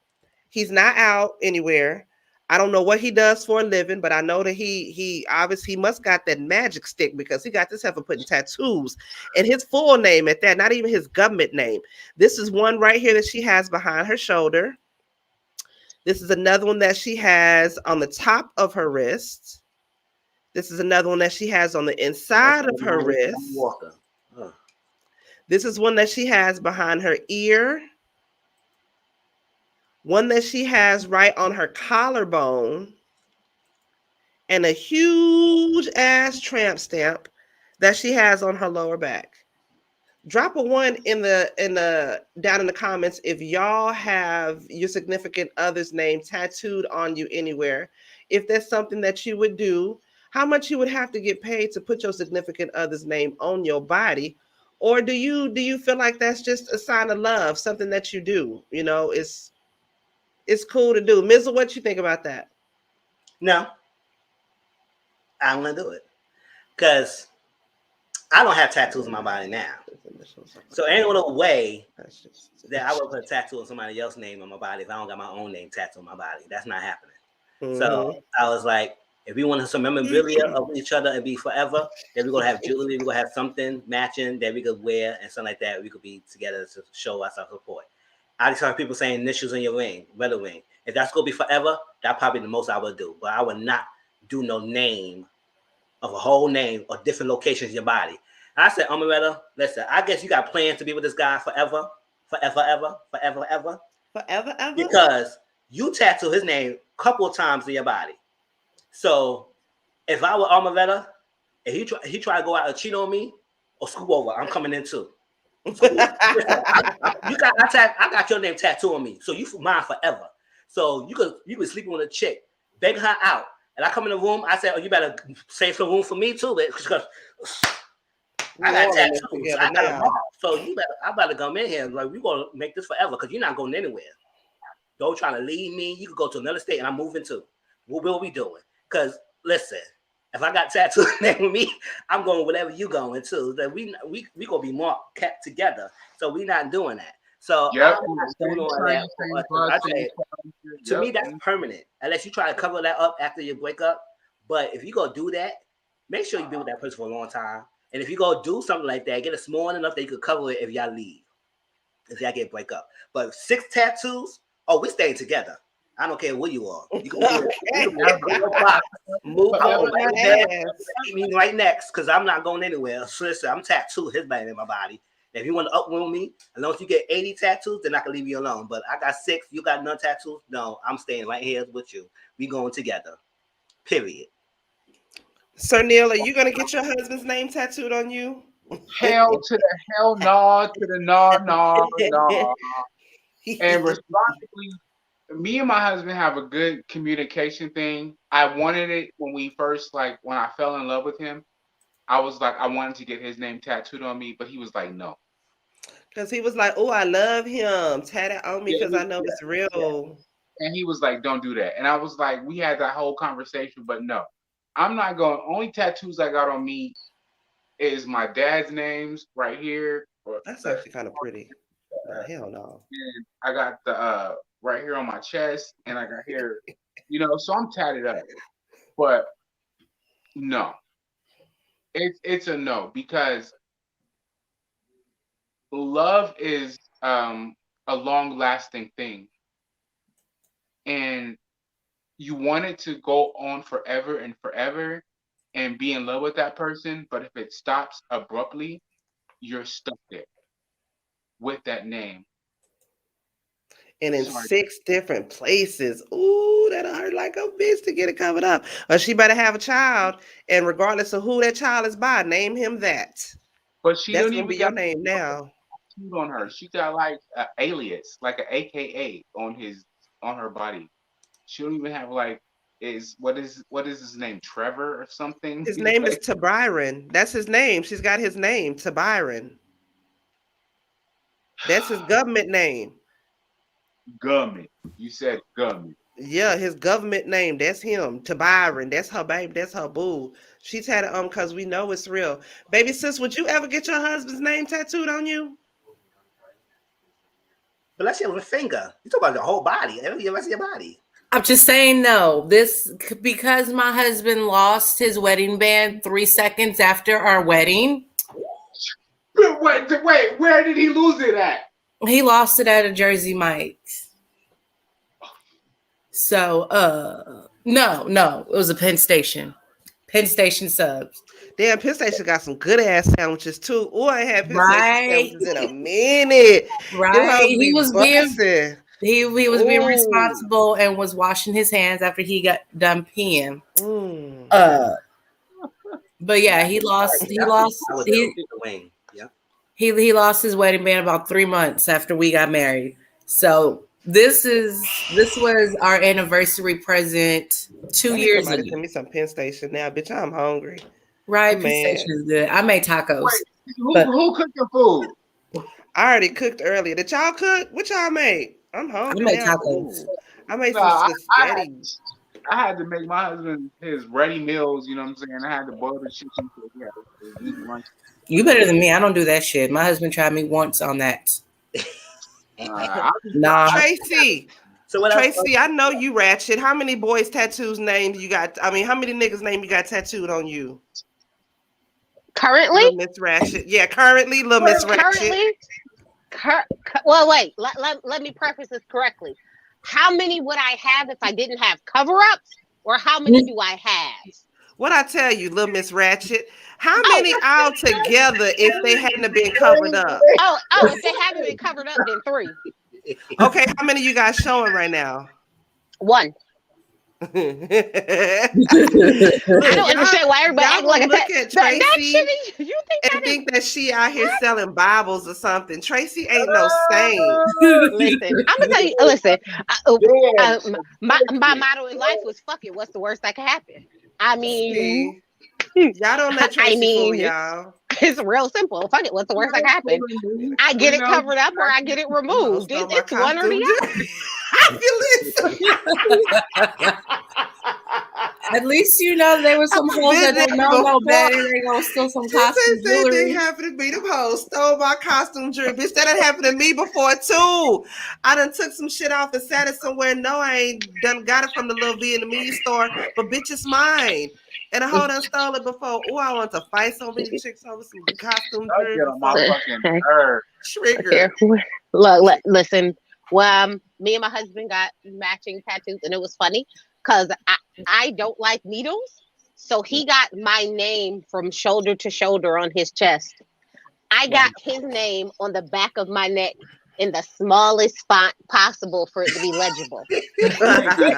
He's not out anywhere. I don't know what he does for a living, but I know that he obviously must got that magic stick because he got this heifer putting tattoos and his full name at that, not even his government name. This is one right here that she has behind her shoulder. This is another one that she has on the top of her wrist. This is another one that she has on the inside of her wrist. This is one that she has behind her ear. One that she has right on her collarbone, and a huge ass tramp stamp that she has on her lower back. Drop a 1 in the down in the comments if y'all have your significant other's name tattooed on you anywhere. If that's something that you would do, how much you would have to get paid to put your significant other's name on your body, or do you feel like that's just a sign of love, something that you do? You know, it's cool to do. Mizzle, what you think about that? No, I'm gonna do it because I don't have tattoos on my body now. So ain't no way that I would put a tattoo on somebody else's name on my body if I don't got my own name tattooed on my body. That's not happening. Mm-hmm. So I was like, if we want some memorabilia of each other and be forever, then we're gonna have jewelry, we're gonna have something matching that we could wear and something like that. We could be together to show us our support. I just heard people saying initials in your ring, weather ring. If that's gonna be forever, that's probably the most I would do. But I would not do no name of a whole name or different locations in your body. And I said, Omeretta, listen, I guess you got plans to be with this guy forever, forever, ever. Because you tattoo his name a couple of times in your body. So if I were Omeretta, and he try to go out and cheat on me or scoop over, I'm coming in too. I got your name tattooed on me, so you mine forever. So you could sleeping with a chick, begging her out, and I come in the room. I said, "Oh, you better save some room for me too, because I got tattoos. I got them all. So I better come in here. Like, we gonna make this forever because you're not going anywhere. Don't try to leave me. You could go to another state, and I'm moving too. What will we doing? Because listen, if I got tattoos with me, I'm going whatever you going too. That we gonna be more kept together. So we not doing that. So I'm not doing all that. To me, that's permanent. Unless you try to cover that up after you break up. But if you go do that, make sure you be with that person for a long time. And if you go do something like that, get it small enough that you could cover it if y'all leave. If y'all get break up. But 6 tattoos, we staying together. I don't care what you are. You can move me right next because I'm not going anywhere. So listen, I'm tattooed his name in my body. If you want to upwind me, as long as you get 80 tattoos, then I can leave you alone. But I got 6, you got none tattoos. No, I'm staying right here with you. We going together. Period. Sir Neale, are you gonna get your husband's name tattooed on you? Hell to the hell no, to the no. And responsibly, me and my husband have a good communication thing. I wanted it when I fell in love with him. I was like, I wanted to get his name tattooed on me, but he was like, no. Because he was like, oh, I love him. Tat it on me because I know it's real. Yeah. And he was like, don't do that. And I was like, we had that whole conversation, but no. I'm not going. Only tattoos I got on me is my dad's names right here. That's actually kind of pretty. Hell no. And I got the right here on my chest, and I got here, so I'm tatted up. But no. It's a no, because love is a long-lasting thing. And you want it to go on forever and forever and be in love with that person, but if it stops abruptly, you're stuck there with that name. And in 6 different places. Ooh, that'll hurt like a bitch to get it covered up. Or she better have a child, and regardless of who that child is by, name him that. But she That's don't gonna even be your name now. On her, she got like an alias, like an AKA on her body. She don't even have like what is his name, Trevor or something? His name is Tabyron. That's his name. She's got his name, Tabyron. That's his government name. Government. You said government. Yeah, his government name. That's him. To Byron. That's her baby. That's her boo. She tatted because we know it's real. Baby sis, would you ever get your husband's name tattooed on you? But let's say with a finger. You talk about the whole body. Every rest of your body. I'm just saying no. This because my husband lost his wedding band 3 seconds after our wedding. Wait, where did he lose it at? He lost it at a Jersey Mike's. So, no, it was a Penn Station. Penn Station subs. Damn, Penn Station got some good ass sandwiches too. Oh, I had Penn Right. Station sandwiches in a minute. Right. He was busting. He was being responsible and was washing his hands after he got done peeing. But yeah, he lost his wedding band about 3 months after we got married. So this was our anniversary present 2 years ago. Send me some Penn Station now, bitch. I'm hungry. Right, Penn Station is good. I made tacos. Wait, who cooked the food? I already cooked earlier. Did y'all cook? What y'all made? I'm hungry. I made tacos. I made some spaghetti. I had to make my husband his ready meals. You know what I'm saying? I had to boil the chicken. You better than me. I don't do that shit. My husband tried me once on that. Nah. Tracy. So Tracy, I know you ratchet. How many boys' tattoos names you got? I mean, how many niggas' name you got tattooed on you? Currently? Little Miss Ratchet. Yeah, currently, Little Miss Ratchet. Well, wait. Let me preface this correctly. How many would I have if I didn't have cover-ups? Or how many do I have? What I tell you, Little Miss Ratchet? How many all together if they hadn't been covered up? Oh, if they haven't been covered up, then 3. Okay, how many you guys showing right now? 1. I don't understand why everybody act like look at Tracy you think that she out here selling Bibles or something. Tracy ain't no saint. Listen, I'm gonna tell you. Listen, my motto in life was "fuck it." What's the worst that could happen? I mean, y'all don't let Tracy fool y'all. It's real simple. Fuck it. What's the worst that can happen? I get it covered up or I get it removed. It's one or the other. At least you know there was some hoes that don't know better. They gonna steal some costume jewelry. That happened to me. Them hoes stole my costume jewelry. Bitch, that done happened to me before too. I done took some shit off and sat it somewhere. No, I ain't done got it from the little Vietnamese store, but bitch, it's mine. And a hoe done stole it before. Oh, I want to fight so many chicks over some costume jewelry. Get on my fucking nerve. Trigger. Look, listen. Well, me and my husband got matching tattoos, and it was funny because I don't like needles. So he got my name from shoulder to shoulder on his chest. I got his name on the back of my neck in the smallest font possible for it to be legible. You said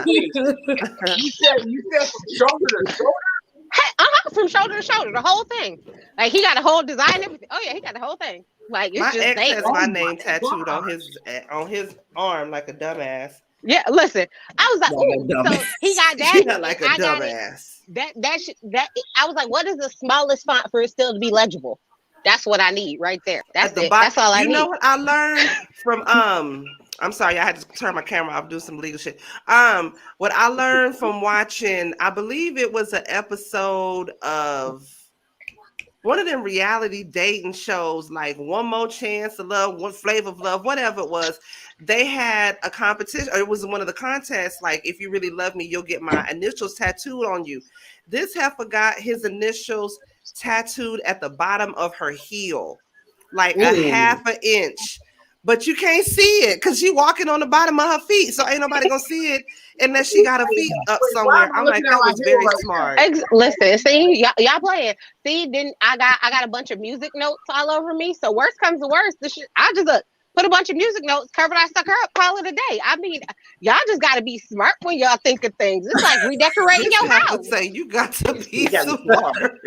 from shoulder to shoulder? From shoulder to shoulder, the whole thing. Like he got a whole design, everything. Oh yeah, he got the whole thing. Like it's my just ex has my name tattooed on his arm like a dumbass. Yeah, listen. I was like, ooh, so he got that. Like a dumbass. That I was like, what is the smallest font for it still to be legible? That's what I need right there. That's it. That's all I need. You know what I learned from I'm sorry, I had to turn my camera off, do some legal shit. What I learned from watching, I believe it was an episode of one of them reality dating shows, like One More Chance of Love, One Flavor of Love, whatever it was. They had a competition, or it was one of the contests, like, if you really love me, you'll get my initials tattooed on you. This heifer got his initials tattooed at the bottom of her heel, like a half an inch. But you can't see it because she's walking on the bottom of her feet. So ain't nobody going to see it unless she got her feet up somewhere. I'm like, that was very smart. Listen, see, y'all playing. See, then I got a bunch of music notes all over me. So worst comes to worst, I just put a bunch of music notes, cover that sucker up, call it a day. I mean, y'all just got to be smart when y'all think of things. It's like redecorating your house. Say, you got to be smart.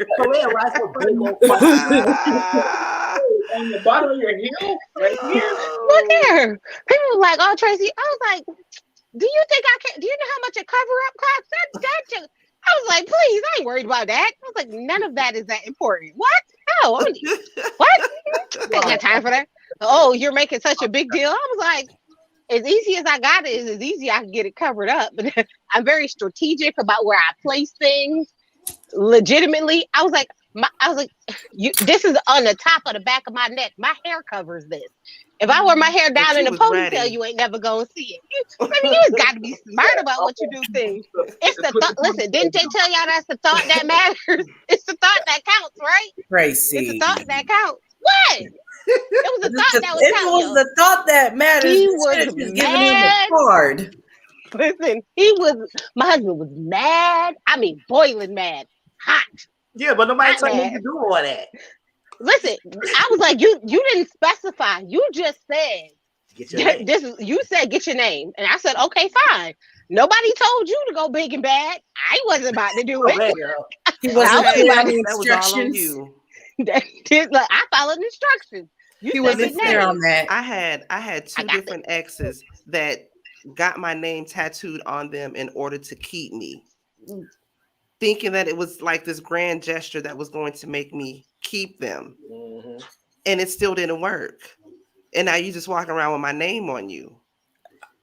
On the bottom of your heel, right here. Look here. People were like, "Oh, Tracy." I was like, "Do you think I can? Do you know how much a cover up costs?" I was like, "Please, I ain't worried about that." I was like, "None of that is that important." What? No. What? I ain't got time for that. Oh, you're making such a big deal. I was like, as easy as I got it is as easy I can get it covered up. But I'm very strategic about where I place things. Legitimately, I was like, this is on the top of the back of my neck. My hair covers this. If I wear my hair down in a ponytail, you ain't never gonna see it. Baby, you just got to be smart about what you do things. It's the thought. Listen, didn't they tell y'all that's the thought that matters? It's the thought that counts, right? Crazy. It's the thought that counts. What? It was the thought that was counting. It was the thought that matters. He was mad. Hard. Listen, my husband was mad. I mean, boiling mad, hot. Yeah, but nobody told me to do all that. Listen, I was like, you didn't specify. You just said get your name. You said get your name, and I said okay, fine. Nobody told you to go big and bad. I wasn't about to do it. He wasn't following instructions. I followed instructions. He wasn't clear on that. I had two different exes that got my name tattooed on them in order to keep me, thinking that it was like this grand gesture that was going to make me keep them. Mm-hmm. And it still didn't work. And now you just walking around with my name on you.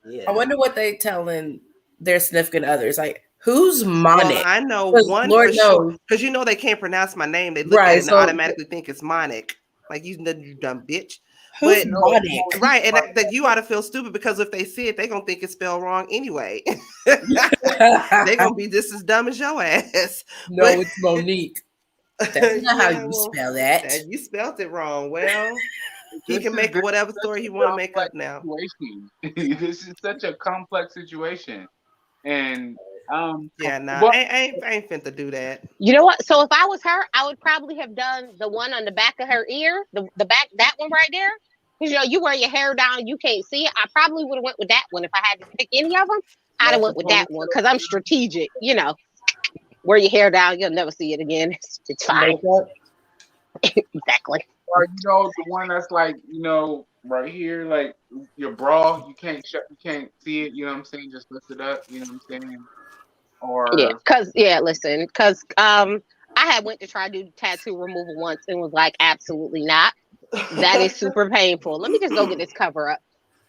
Yeah. I wonder what they telling their significant others. Like, who's Monik? Well, I know one Lord for sure. Because you know they can't pronounce my name. They look at it and automatically think it's Monik. Like, you dumb bitch. Who's Monik? Right, and that you ought to feel stupid because if they see it, they're gonna think it's spelled wrong anyway. They're gonna be just as dumb as your ass. No, it's Monique. That's not how you spell that. You spelled it wrong. Well, he can make whatever story he want to make up now. This is such a complex situation, and I ain't finna do that. You know what? So if I was her, I would probably have done the one on the back of her ear, the back, that one right there. Because you wear your hair down, you can't see it. I probably would have went with that one if I had to pick any of them. I'd have went with that one because I'm strategic. Wear your hair down, you'll never see it again. It's fine. Exactly. Or the one that's like right here, like your bra, you can't see it. You know what I'm saying? Just lift it up. You know what I'm saying? Or because I had went to try to do tattoo removal once and was like, absolutely not. That is super painful. Let me just go get this cover up.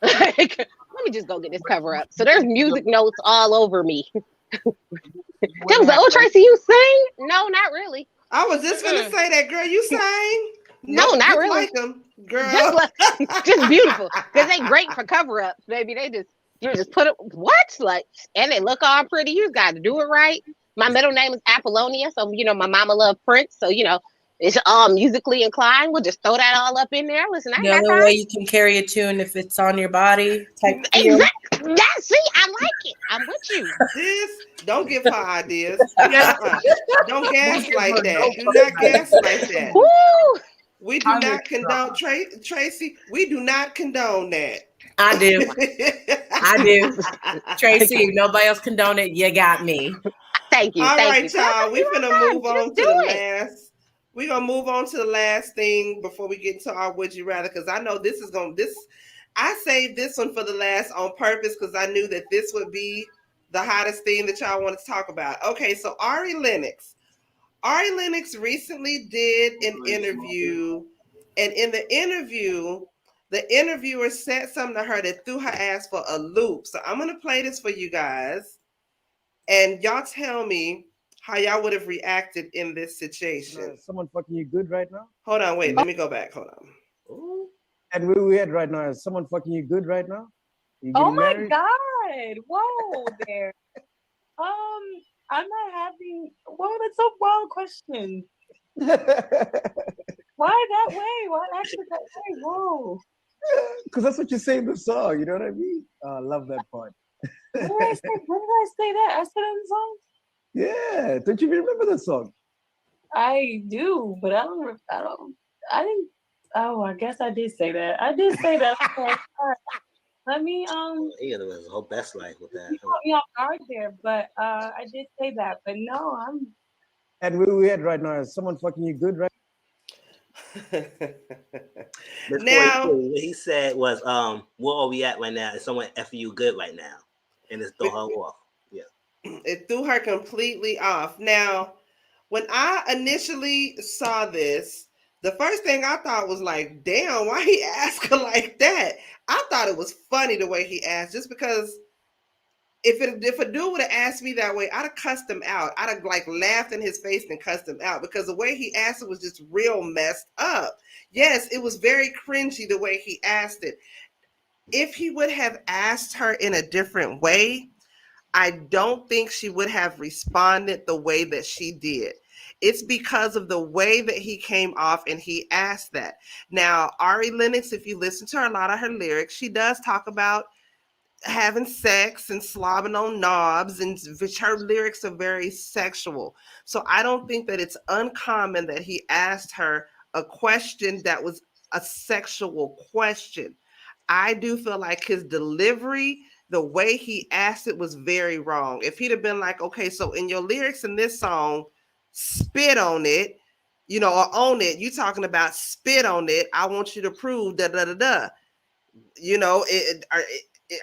Let me just go get this cover up. So there's music notes all over me. They was like, oh, Tracy, you sing? No, not really. I was just gonna say that, girl. You sang? No, not really. Like them, girl. Just beautiful because they great for cover ups, baby. You just put it and they look all pretty. You got to do it right. My middle name is Apollonia, so my mama loved Prince, so it's all musically inclined. We'll just throw that all up in there. Listen, the only way you can carry a tune if it's on your body type feel. Exactly. Yeah, see, I like it. I'm with you. Don't give her ideas. Don't gaslight that. Do not gaslight that. Woo! We do not condone Tracy. We do not condone that. I do. Tracy, if nobody else condone it, you got me. Thank you. All right, you. y'all. We're gonna move on to the last. We're gonna move on to the last thing before we get to our would you rather, because I know I saved this one for the last on purpose because I knew that this would be the hottest thing that y'all wanted to talk about. Okay, so Ari Lennox recently did an interview, and in the interview, the interviewer said something to her that threw her ass for a loop. So I'm gonna play this for you guys, and y'all tell me how y'all would have reacted in this situation. Someone fucking you good right now? Hold on, wait, let me go back. Hold on. Ooh. And where we at right now? Is someone fucking you good right now? Oh my God. Whoa there. I'm not having, that's a wild question. Why that way? Why act that way? Whoa. Because that's what you say in the song, you know what I mean? I love that part. When did I say that? I said it in the song? Yeah, don't you remember the song? I do, but I didn't. Oh, I guess I did say that. I did say that. Let me Yeah, there was a whole best life with that. You caught me off guard there, but I did say that. But no, I'm. And where we at right now? Is someone fucking you good right now? What he said was, where are we at right now? Is someone effing you good right now? And it's throw her off. Yeah. It threw her completely off. Now, when I initially saw this, The first thing I thought was like, damn, why he asked her like that? I thought it was funny the way he asked, just because if a dude would have asked me that way, I'd have cussed him out. I'd have like laughed in his face and cussed him out, because the way he asked it was just real messed up. Yes, it was very cringy the way he asked it. If he would have asked her in a different way, I don't think she would have responded the way that she did. It's because of the way that he came off and he asked that. Now, Ari Lennox, if you listen to a lot of her lyrics, she does talk about having sex and slobbing on knobs, and which her lyrics are very sexual. So I don't think that it's uncommon that he asked her a question that was a sexual question. I do feel like his delivery, the way he asked it, was very wrong. If he'd have been like, okay, so in your lyrics in this song, spit on it, or own it, you talking about spit on it, I want you to prove da da da da.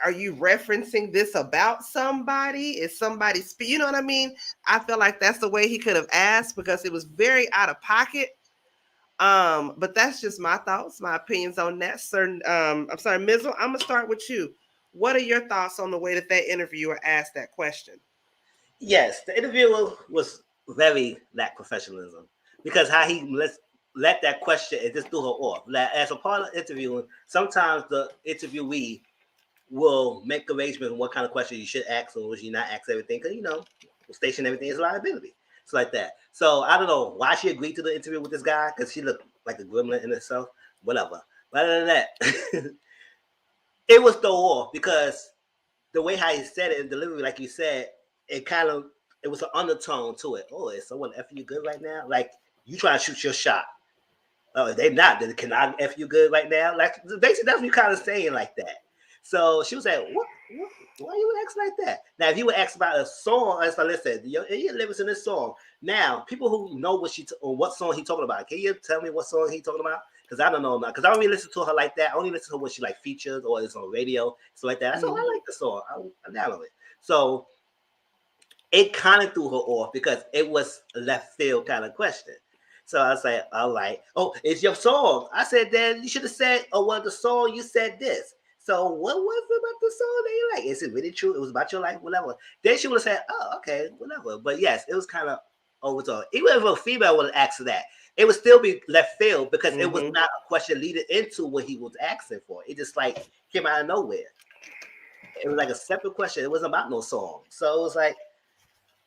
Are you referencing this about somebody? Is somebody you know what I mean? I feel like that's the way he could have asked, because it was very out of pocket. But that's just my thoughts, my opinions on that. I'm sorry, Mizzle, I'm gonna start with you. What are your thoughts on the way that interviewer asked that question? Yes, the interviewer was very lack professionalism, because how he let that question, it just threw her off. As a part of interviewing, sometimes the interviewee will make arrangements on what kind of question you should ask or should you not ask everything, because station everything is liability. It's like that. So I don't know why she agreed to the interview with this guy, because she looked like a gremlin in herself. Whatever. But other than that, it was thrown off, because the way how he said it in delivery, like you said, it was an undertone to it. Oh, is someone effing you good right now? Like, you trying to shoot your shot. Oh, if they not, then can I F you good right now? Like, basically, that's what you kind of saying like that. So she was like, what? Why you ask like that? Now, if you would ask about a song, I was like, listen, your lyrics in this song. Now, people who know what song he talking about, can you tell me what song he talking about? Because I don't know, because I don't really listen to her like that. I only listen to her when she like features or it's on radio, so like that. So I like the song. I download it. So it kind of threw her off, because it was a left field kind of question. So I was like, all right. Oh, it's your song. I said, then you should have said, oh, well, the song, you said this. So what was it about the song that you like? Is it really true? It was about your life, whatever. Then she would have said, oh, okay, whatever. But yes, it was kind of overall. Even if a female would have asked that, it would still be left field, because it was not a question leading into what he was asking for. It just like came out of nowhere. It was like a separate question. It wasn't about no song. So it was like,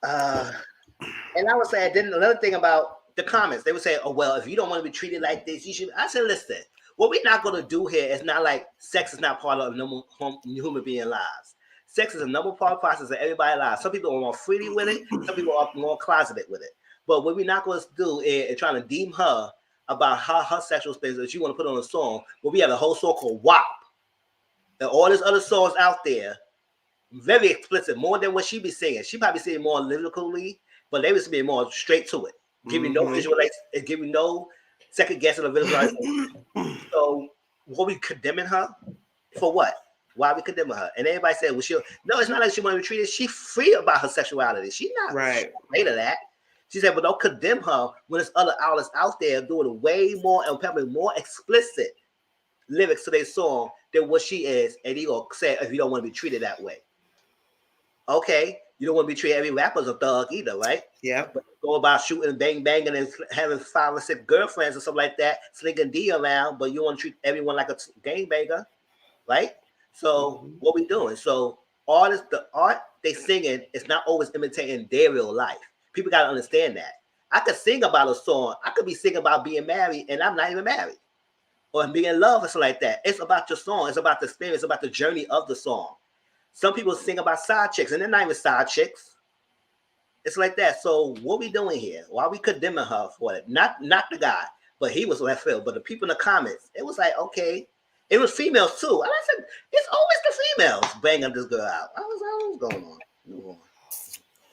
and I would say, then another thing about the comments, they would say, oh, well, if you don't want to be treated like this, you should. I said, listen, what we're not going to do here is not like sex is not part of normal human being lives. Sex is a normal part of the process of everybody's lives. Some people are more freely with it. Some people are more closeted with it. But what we're not going to do is trying to deem her about her sexual space that you want to put on a song. Well, we have a whole song called WAP. And all these other songs out there, very explicit, more than what she be singing. She probably singing more lyrically, but they was being more straight to it. Give you no visualization, give you no second guessing of visualization. So what we condemning her for? What? Why are we condemning her? And everybody said, well, no, it's not like she want to be treated. She's free about her sexuality. She's not right to that. She said, but don't condemn her when there's other outlets out there doing way more and probably more explicit lyrics to their song than what she is. And he gonna say, if you don't want to be treated that way. Okay, you don't want to be treated every rapper's a thug either, right? Yeah. But go about shooting, banging, and having 5 or 6 girlfriends or something like that, slinging D around, but you want to treat everyone like a gangbanger, right? So what we doing? So the art they singing is not always imitating their real life. People got to understand that. I could sing about a song. I could be singing about being married, and I'm not even married, or being in love or something like that. It's about your song. It's about the experience. It's about the journey of the song. Some people sing about side chicks, and they're not even side chicks. It's like that. So what we doing here? Why are we condemning her for it? Not the guy, but he was left field. But the people in the comments, it was like, okay. It was females too. And I said, it's always the females banging this girl out. I was like, what's going on?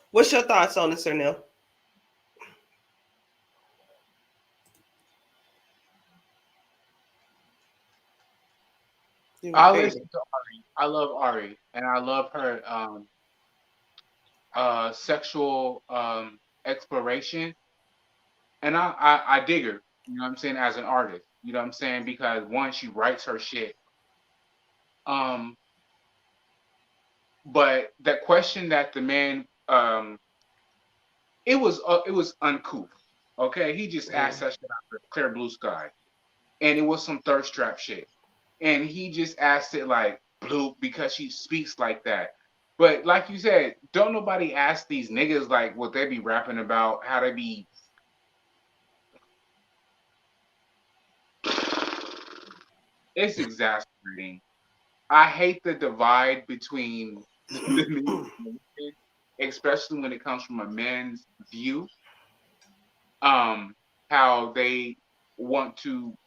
What's your thoughts on this, Sir Neale? I listen to Ari. I love Ari, and I love her sexual exploration, and I dig her. You know what I'm saying? As an artist, you know what I'm saying? Because one, she writes her shit. But that question that the man, it was uncouth. Okay, he just asked that shit out of clear blue sky, and it was some thirst trap shit, and he just asked it like blue because she speaks like that. But like you said, don't nobody ask these niggas like what they be rapping about, how they be. It's exasperating. I hate the divide between the music, especially when it comes from a man's view. How they want to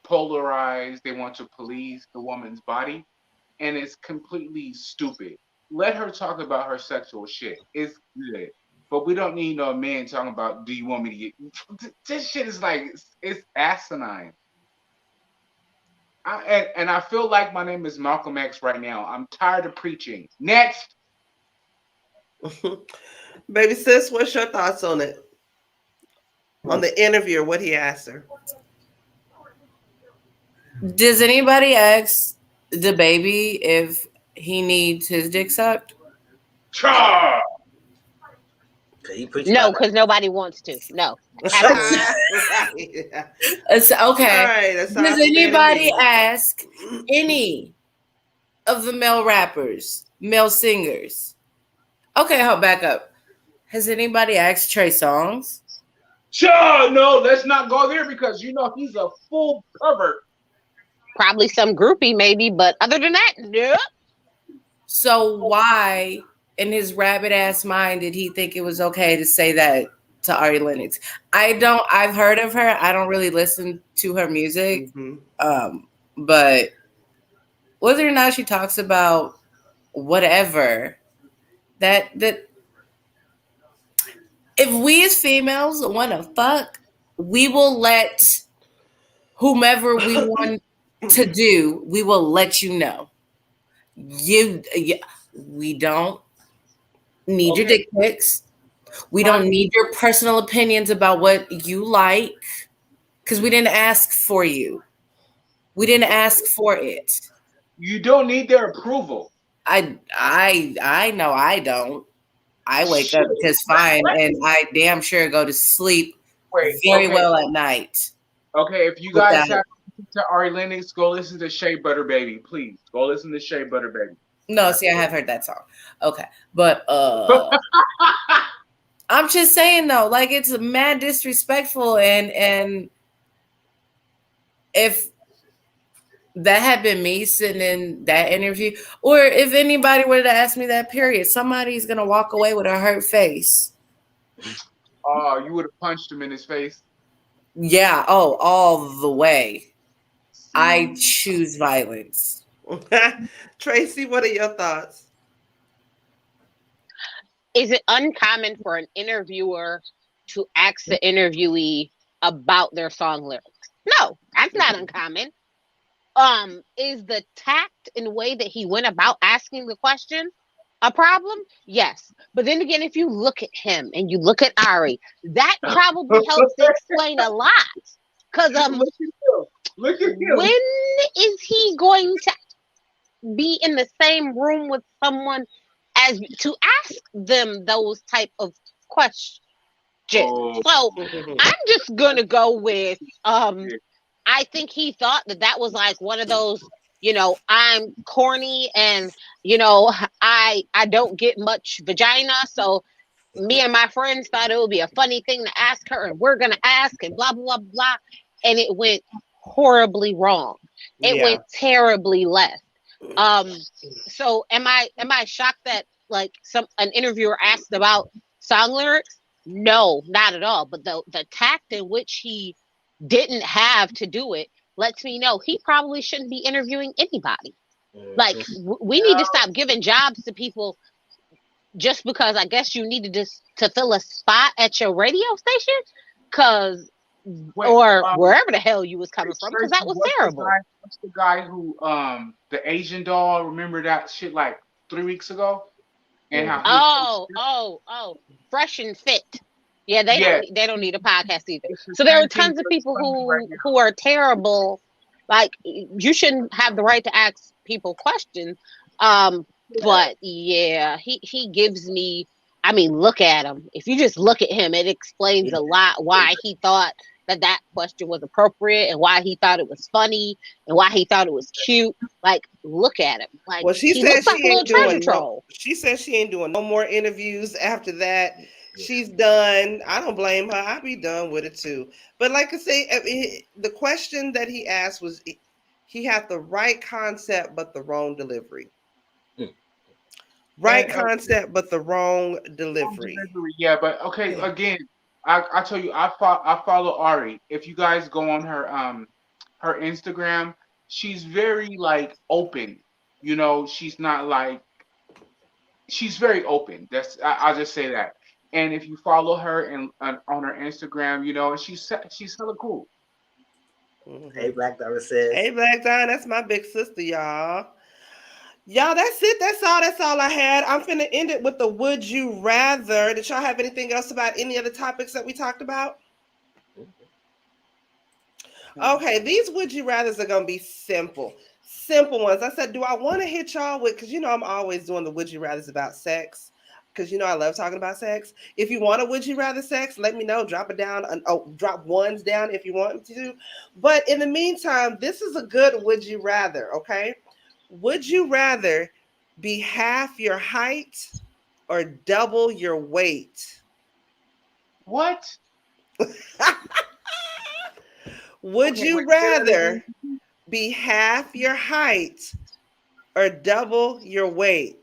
polarize, they want to police the woman's body, and it's completely stupid. Let her talk about her sexual shit. It's good. But we don't need no man talking about, do you want me to get this shit is like it's asinine. And I feel like my name is Malcolm X right now. I'm tired of preaching. Next. Baby sis, what's your thoughts on it? On the interview, what he asked her. Does anybody ask the baby if he needs his dick sucked? No, because nobody wants to. No. Okay. Does anybody ask any of the male rappers, male singers? Okay, hold back up. Has anybody asked Trey Songz? Sure, no, let's not go there because you know he's a full pervert. Probably some groupie, maybe, but other than that, no. So why, in his rabbit ass mind, did he think it was okay to say that to Ari Lennox? I've heard of her. I don't really listen to her music. But whether or not she talks about whatever, that if we as females want to fuck, we will let whomever we want to do, we will let you know. We don't need your dick pics. We don't need your personal opinions about what you like, because we didn't ask for you. We didn't ask for it. You don't need their approval. I know I don't. I wake up just fine, and I damn sure go to sleep very well at night. Okay, if you guys have to Ari Lennox, go listen to Shea Butter Baby, please. Go listen to Shea Butter Baby. No, see, I have heard that song. Okay, but I'm just saying though, like it's mad disrespectful, and if that had been me sitting in that interview, or if anybody were to ask me that, period, somebody's gonna walk away with a hurt face. Oh, you would have punched him in his face? Yeah, all the way. I choose violence. Tracy, what are your thoughts? Is it uncommon for an interviewer to ask the interviewee about their song lyrics? No, that's not uncommon. Is the tact and way that he went about asking the question a problem? Yes. But then again, if you look at him and you look at Ari, that probably helps to explain a lot. Because look at him. When is he going to be in the same room with someone as to ask them those type of questions? So I'm just gonna go with I think he thought that was like one of those, I'm corny and I don't get much vagina, so me and my friends thought it would be a funny thing to ask her, and we're gonna ask and blah blah blah, and it went horribly wrong. It went terribly left. So am I shocked that like an interviewer asked about song lyrics? No, not at all. But the tact in which he didn't have to do it lets me know he probably shouldn't be interviewing anybody. Like we need to stop giving jobs to people just because I guess you needed to fill a spot at your radio station, or wherever the hell you was coming from, because that was terrible. What's the guy who the Asian doll? Remember that shit like 3 weeks ago? And how Fresh and Fit. Yeah, they don't need a podcast either. So there are tons of people who are terrible. Like, you shouldn't have the right to ask people questions. But yeah, he gives me, I mean, look at him. If you just look at him, it explains a lot why he thought that question was appropriate and why he thought it was funny and why he thought it was cute. Like, look at him. Like, well, she looks like a little treasure troll. She said she ain't doing no more interviews after that. She's done. I don't blame her. I'd be done with it too. But like I say, the question that he asked was, he had the right concept but the wrong delivery. Right concept but the wrong delivery. Yeah, but okay, again, I tell you, I follow Ari. If you guys go on her Instagram, she's very like open. You know, she's not like, she's very open. I'll just say that. And if you follow her and on her Instagram, you know, she's hella cool. Mm-hmm. Hey, Black Diamond says. Hey, Black Diamond, that's my big sister, y'all. Y'all, that's it. That's all I had. I'm finna end it with the would you rather. Did y'all have anything else about any other topics that we talked about? Okay, these would you rathers are gonna be simple ones. I said, do I want to hit y'all with, because you know I'm always doing the would you rathers about sex, because you know I love talking about sex. If you want a would you rather sex, let me know. Drop it down. Drop ones down if you want to. But in the meantime, this is a good would you rather. Okay, would you rather be half your height or double your weight? What? Would you rather be half your height or double your weight?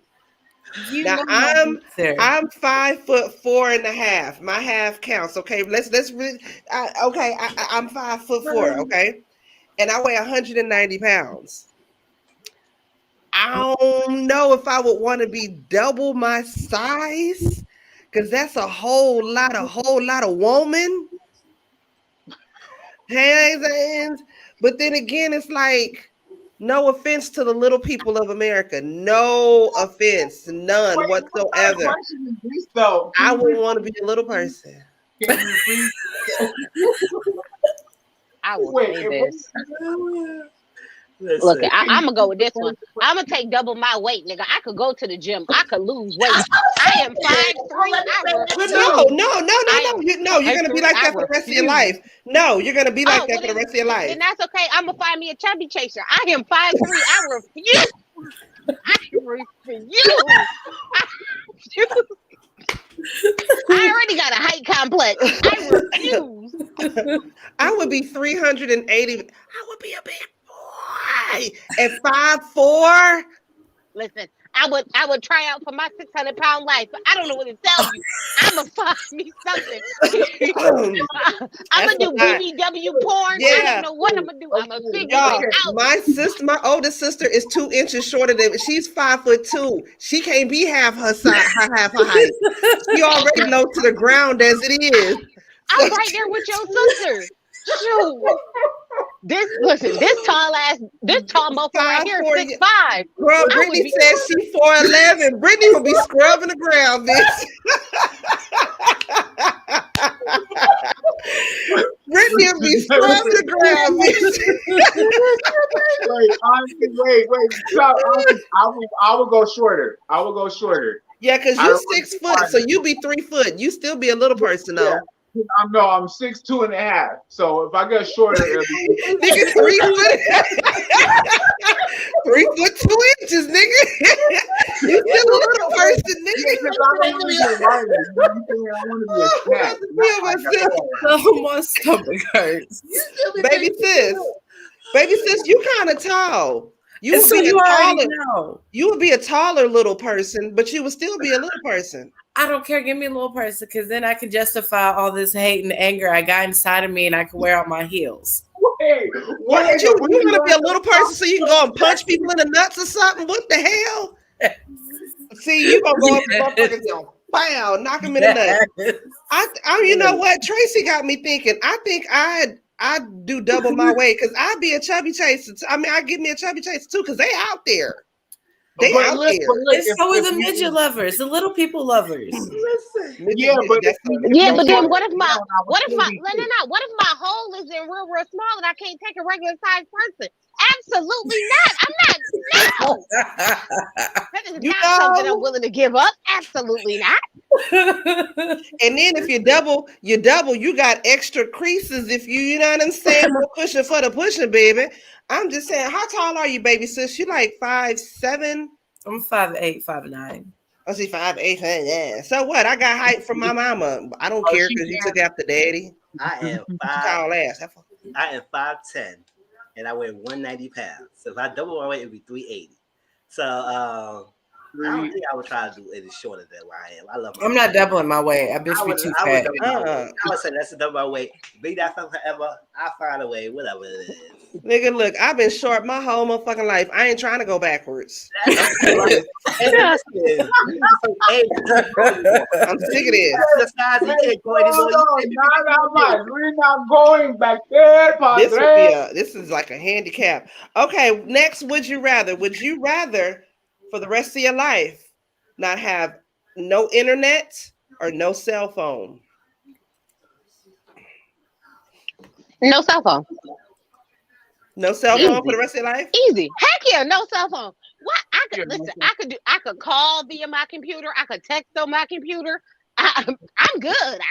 Now I'm 5'4.5". My half counts. Okay, let's really. I'm 5'4". Okay, and I weigh 190 pounds. I don't know if I would want to be double my size, because that's a whole lot of woman. But then again, it's like, no offense to the little people of America. No offense, none whatsoever. I would want to be a little person. I will say this. Look, I'm gonna go with this one. I'm gonna take double my weight, nigga. I could go to the gym. I could lose weight. I am 5'3". No. You're gonna be like that for the rest of your life. No, you're gonna be like that for the rest of your life. Then that's okay. I'm gonna find me a chubby chaser. I am 5'3". I refuse. I already got a height complex. I refuse. I would be 380. I would be a big boy at 5'4". Listen, I would try out for my 600-pound life, but I don't know what to tell you. I'm gonna find me something. I'm gonna do BBW porn. Yeah. I don't know what I'm gonna do. I'm gonna figure it out. My oldest sister is 2 inches shorter than. She's 5'2". She can't be half her height. She already low to the ground as it is. I'm right there with your sister. Shoot. This tall motherfucker right here is 6'5". Girl, Brittany says she's 4'11". Brittany will be scrubbing the ground, bitch. Brittany will be scrubbing the ground, bitch. Wait. Stop. I will go shorter. Yeah, because you're 6 foot, so you be 3 foot. You still be a little person, though. I'm 6'2.5". So if I get shorter, nigga, 3 foot. 3 foot 2 inches, nigga. You still a little person, nigga. My stomach hurts. Baby sis, you kind of tall. You would be a taller little person, but you would still be a little person. I don't care. Give me a little person, because then I can justify all this hate and anger I got inside of me, and I can wear out my heels. You want to be a little person so you can go and punch people in the nuts or something? What the hell? See, you gonna go up and motherfuckers go, pow, knock him in the nuts. You know what? Tracy got me thinking. I think I'd do double my weight, because I'd be a chubby chaser. I mean, I'd give me a chubby chaser too, because they out there. They out there. And so are the midget lovers, the little people lovers. Listen. Yeah, but then what if my what if my hole is in real small and I can't take a regular sized person? Absolutely not. I'm not. No. That is not something I'm willing to give up. Absolutely not. And then if you double, you got extra creases. If you know what I'm saying, more pushing for the pushing, baby. I'm just saying, how tall are you, baby sis? You like 5'7"? I'm 5'8", 5'9". I see 5'8", yeah. So what? I got height from my mama. I don't care because you took after daddy. I am tall ass. I am 5'10", and I weigh 190 pounds. So if I double my weight, it'd be 380. So I don't think I would try to do any shorter than where I am. I love. I'm not doubling my weight. I bitch be too fat. I would say that's a double my weight. Be that forever. I'll find a way. Whatever it is. Nigga, look, I've been short my whole motherfucking life. I ain't trying to go backwards. I'm sick of this. We're not going back there, Padre. This is like a handicap. Okay, next, would you rather? Would you rather, for the rest of your life, not have no internet or no cell phone? No cell phone. No cell phone for the rest of your life? Easy. Heck yeah, no cell phone. What? I could call via my computer. I could text on my computer. I'm good.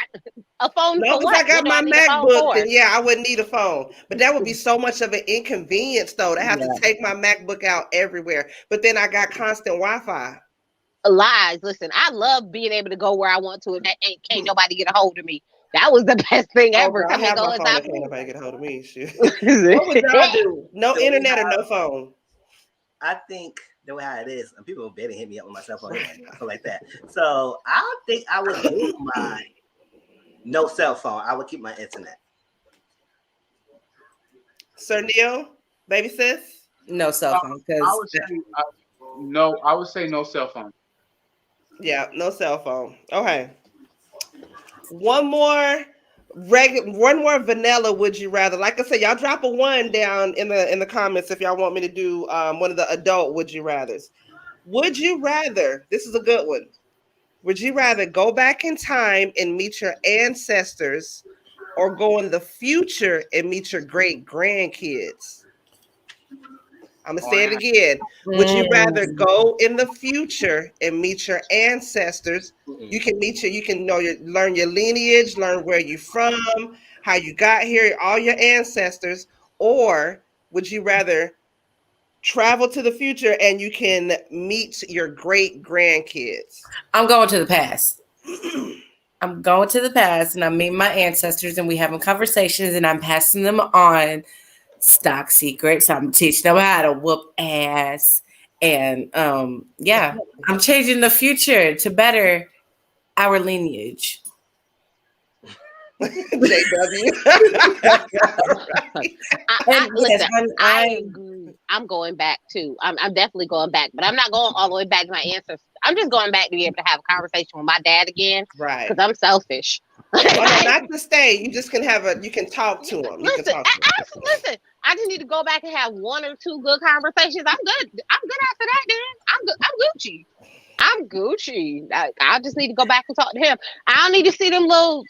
A phone no, for what? I got my MacBook, then yeah, I wouldn't need a phone. But that would be so much of an inconvenience, though, to have to take my MacBook out everywhere. But then I got constant Wi-Fi. Lies. Listen, I love being able to go where I want to, and can't nobody get a hold of me. That was the best thing ever. I have my phone. Can't nobody get a hold of me. Shit. What would y'all do? No internet or no phone? I think the way how it is, and people better hit me up with my cell phone like that. So I think I would do my no cell phone. I would keep my internet. Sir Neale, baby sis, no cell phone. I would say no cell phone. Yeah, no cell phone. Okay. One more vanilla would you rather? Like I said, y'all drop a 1 down in the comments if y'all want me to do one of the adult would you rathers. Would you rather, this is a good one, would you rather go back in time and meet your ancestors or go in the future and meet your great grandkids? I'm gonna say it again. Would you rather go in the future and meet your ancestors? You can learn your lineage, learn where you're from, how you got here, all your ancestors, or would you rather travel to the future and you can meet your great grandkids? I'm going to the past. I'm going to the past and I'm meeting my ancestors and we having conversations and I'm passing them on stock secrets. I'm teaching them how to whoop ass. And I'm changing the future to better our lineage. JW. I agree. I'm going back too. I'm definitely going back, but I'm not going all the way back to my ancestors. I'm just going back to be able to have a conversation with my dad again. Right. Because I'm selfish. Not to stay. You just can you can talk to them. Listen, I just need to go back and have 1 or 2 good conversations. I'm good. I'm good after that, then. I'm good. I'm Gucci. I just need to go back and talk to him. I don't need to see them little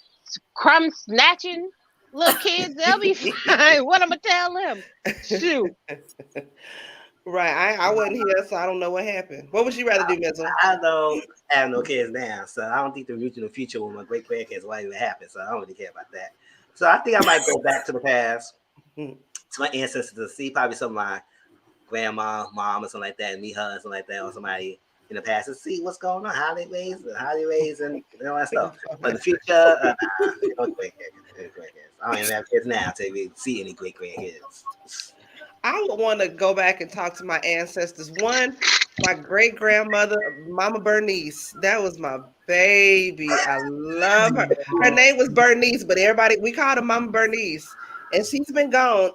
crumb snatching little kids. They'll be fine. What I'm gonna tell them? Shoot. Right. I wasn't here, so I don't know what happened. What would you rather do, Mizzle? I don't have no kids now, so I don't think the future in the future with my great grandkids won't even happen. So I don't really care about that. So I think I might go back to the past, to my ancestors, to see probably some of my grandma, mom, or something like that, and meet her, and something like that, or somebody in the past, and see what's going on, how they raised, and all that stuff. But in the future, no great grandkids. I don't even have kids now to even see any great grandkids. I would want to go back and talk to my ancestors. One, my great grandmother, Mama Bernice. That was my baby. I love her. Her name was Bernice, but we called her Mama Bernice. And she's been gone.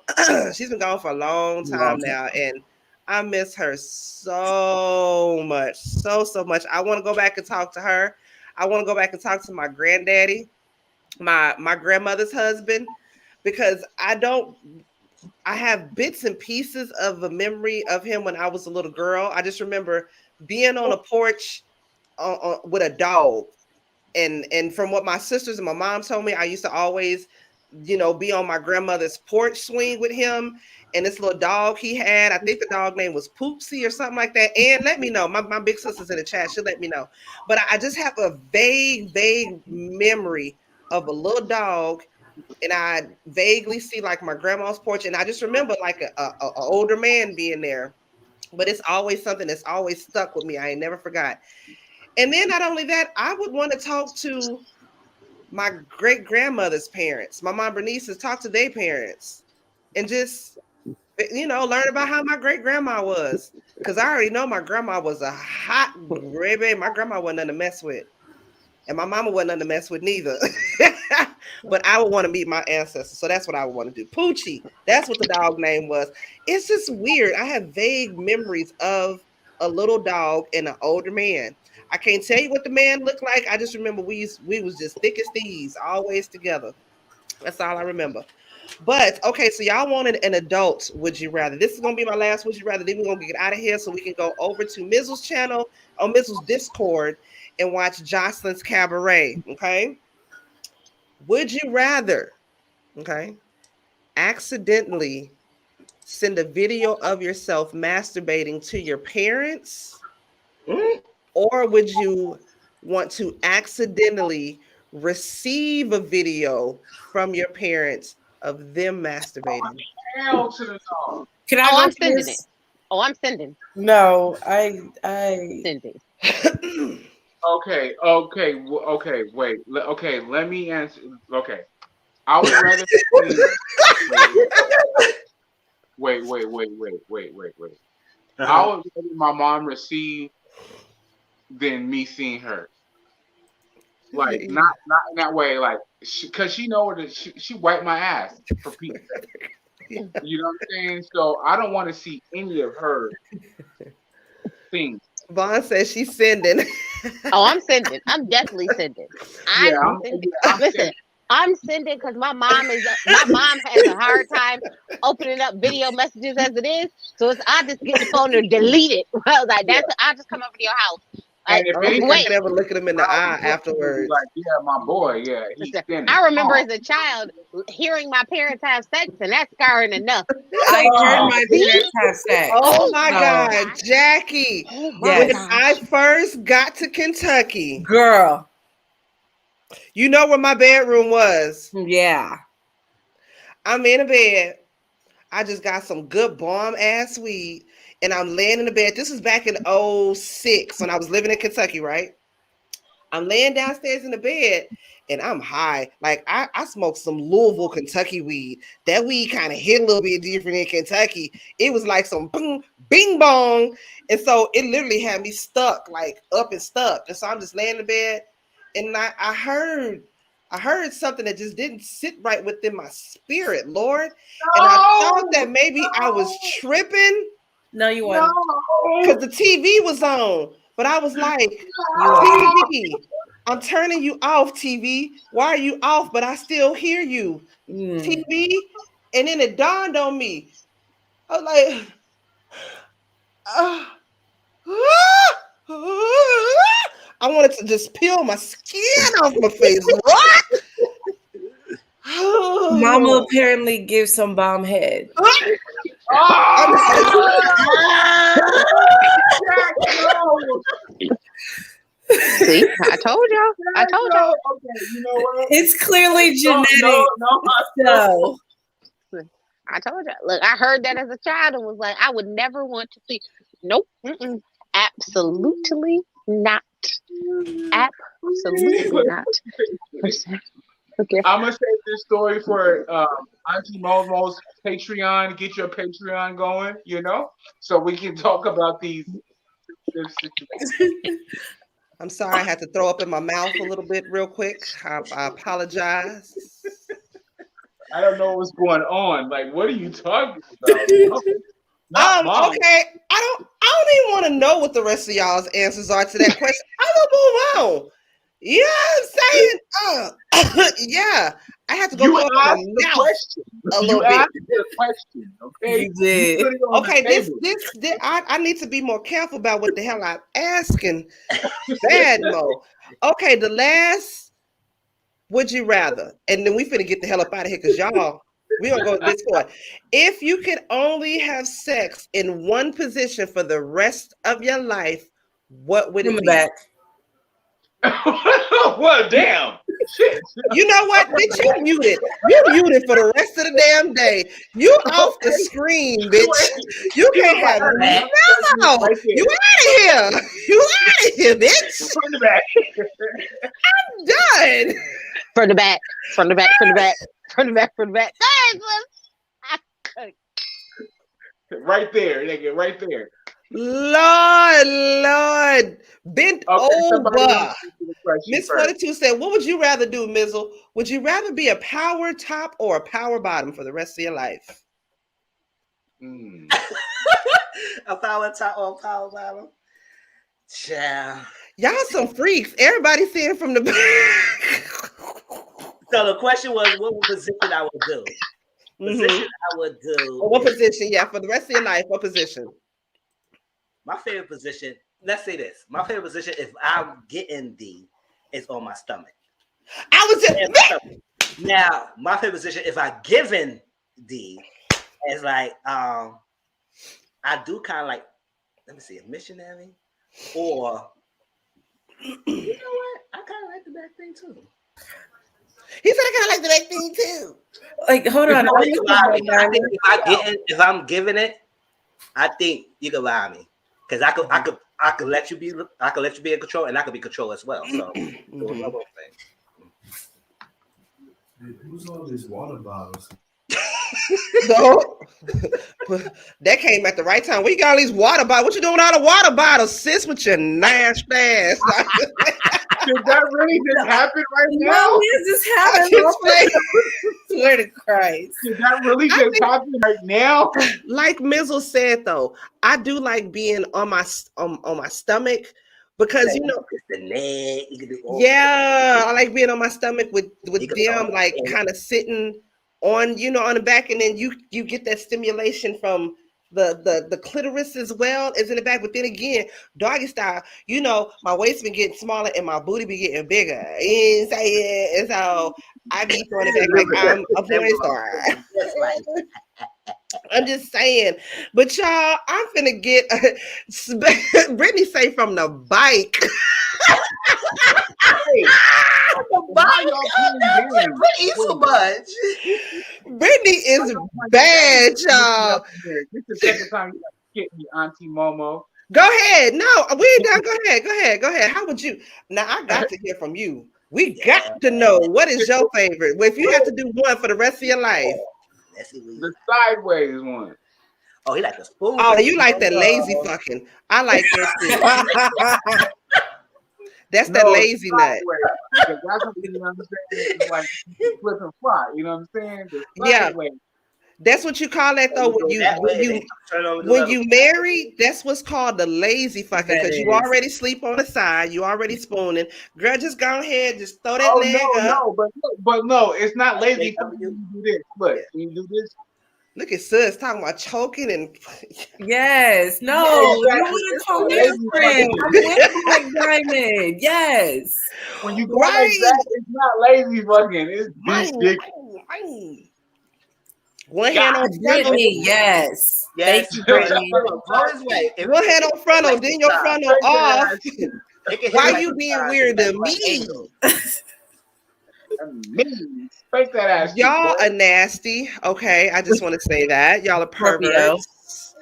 She's been gone for a long time now. And I miss her so much. So much. I want to go back and talk to her. I want to go back and talk to my granddaddy, my grandmother's husband, because I have bits and pieces of a memory of him when I was a little girl. I just remember being on a porch with a dog. And from what my sisters and my mom told me, I used to always, be on my grandmother's porch swing with him and this little dog he had. I think the dog name was Poopsie or something like that. And let me know. My big sister's in the chat. She'll let me know. But I just have a vague memory of a little dog. And I vaguely see like my grandma's porch. And I just remember like a older man being there. But it's always something that's always stuck with me. I ain't never forgot. And then not only that, I would want to talk to my great grandmother's parents. My mom Bernice has talked to their parents and just, learn about how my great grandma was. Because I already know my grandma was a hot baby. My grandma wasn't nothing to mess with. And my mama wasn't nothing to mess with neither. But I would want to meet my ancestors. So that's what I would want to do. Poochie, that's what the dog name was. It's just weird. I have vague memories of a little dog and an older man. I can't tell you what the man looked like. I just remember we was just thick as thieves, always together. That's all I remember. But okay, so y'all wanted an adult would you rather. This is gonna be my last would you rather. Then we're gonna get out of here so we can go over to Mizzle's channel on Mizzle's Discord and watch Jocelyn's Cabaret. Okay. Would you rather, accidentally send a video of yourself masturbating to your parents? Or would you want to accidentally receive a video from your parents of them masturbating? Hell to the dog. Can I? I'm sending it. Oh, I'm sending. No, I sending. Okay. Wait. Okay, let me answer. Okay, I would rather. Wait. I would rather my mom receive than me seeing her. Like not in that way, like because she know where she wiped my ass for Pete's sake. You know what I'm saying? So I don't want to see any of her things. Vaughn says she's sending. Oh, I'm sending. I'm definitely sending. I'm sending. Listen, I'm sending because my mom has a hard time opening up video messages as it is. So I just get the phone and delete it. I was like, I'll just come over to your house. I can never look at him in the eye afterwards. Like, yeah, my boy, yeah. I remember as a child hearing my parents have sex, and that's scarring enough. I heard my parents have sex. Oh my God, Jackie! When I first got to Kentucky, girl, you know where my bedroom was? Yeah, I'm in a bed. I just got some good bomb ass weed. And I'm laying in the bed. This was back in 2006 when I was living in Kentucky, right? I'm laying downstairs in the bed and I'm high. Like I smoked some Louisville, Kentucky weed. That weed kind of hit a little bit different in Kentucky. It was like some boom, bing bong. And so it literally had me stuck, like up and stuck. And so I'm just laying in the bed and I heard something that just didn't sit right within my spirit, Lord. And I thought that maybe I was tripping. No, you weren't. Because the TV was on. But I was like, TV, I'm turning you off, TV. Why are you off? But I still hear you, TV. And then it dawned on me. I was like, I wanted to just peel my skin off my face. What? Mama apparently gives some bomb head. See, I told y'all. Okay, you know what? It's clearly genetic. No. I told y'all. Look, I heard that as a child and was like, I would never want to see. Nope. Absolutely not. Absolutely not. Okay. I'm gonna save this story for Auntie Momo's Patreon. Get your Patreon going, so we can talk about these situations. I'm sorry, I had to throw up in my mouth a little bit real quick. I apologize. I don't know what's going on. Like, what are you talking about? Okay. I don't even want to know what the rest of y'all's answers are to that question. I'm gonna move on. You know what I'm saying? Yeah. I have to go You cover asked my the mouth question. a You little bit. asked the question, okay? You did. put it on Okay, the this table. I need to be more careful about what the hell I'm asking. Bad Mo. Okay, the last would you rather, and then we finna get the hell up out of here because y'all we gonna go to Discord. If you could only have sex in one position for the rest of your life, what would it be? Back. Well, damn. Shit. You know what, bitch? You muted. You muted for the rest of the damn day. You off the screen, bitch. You can't have no. Right there. You out of here. You out of here, bitch. From the back. I'm done. From the back, from the back, from the back, from the back, from the back. Right there, nigga. Right there. Lord. Bent over. Miss first. 42 said, what would you rather do, Mizzle? Would you rather be a power top or a power bottom for the rest of your life? A power top or a power bottom? Yeah. Y'all some freaks. Everybody saying from the back. So the question was, what position I would do? Position I would do. What position? Yeah, for the rest of your life, what position? My favorite position, let's say this. My favorite position, if I'm getting D, is on my stomach. I was just now, my favorite position, if I given D, is like I do kind of like, let me see, a missionary, or you know what? I kind of like the back thing too. He said I kind of like the back thing too. Like, hold on. If I'm giving it, I think you can lie me. Because I could let you be in control, and I could be control as well. So who's all these water bottles? No, that came at the right time. We got all these water bottles. What you doing with all the water bottles, sis? With your nasty ass. Did that really just happen right now? No, is this happening? Swear to Christ. Did that really just happen right now? Like Mizzle said, though, I do like being on my stomach because you know the leg. You can do I like being on my stomach with them like kind of sitting on on the back, and then you get that stimulation from the clitoris as well as in the back. But then again, doggy style, my waist been getting smaller and my booty be getting bigger. You know, and so I be throwing it back like I'm a porn star. I'm just saying. But y'all, I'm finna get Brittany say from the bike. Brittany so much. Brittany is bad, y'all. This is the second time you get me, Auntie Momo. Go ahead. No, we ain't done. Go ahead. How would you? Now I got to hear from you. We got to know what is your favorite. If you have to do one for the rest of your life. The sideways one. Oh, he like the spoon. Oh, you like that lazy fucking. I like that too. That's that lazy nut. That's what you understand. It's like flip and fly. You know what I'm saying? Yeah. That's what you call that though. When you married, that's what's called the lazy fucking, because you already sleep on the side, you already spooning. Girl, just go ahead, just throw that leg up. But no, it's not lazy. You do this. Look, you do this. Look at sis talking about choking and yes, no, you would have told your friend. I'm with Black Diamond. Yes, when you go like that, it's not lazy fucking. It's big. One hand on frontal. Yes. Thank you, Brittany. One hand on frontal, then your frontal off. Why you being weird to me? Spank that ass. Y'all are nasty. Okay, I just want to say that. Y'all are perverts.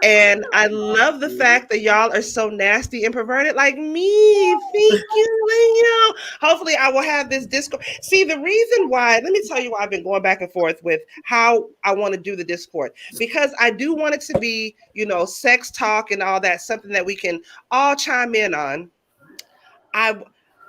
And I love the fact that y'all are so nasty and perverted like me. Thank you. Hopefully I will have this Discord. See, the reason why, let me tell you why I've been going back and forth with how I want to do the Discord. Because I do want it to be, sex talk and all that, something that we can all chime in on.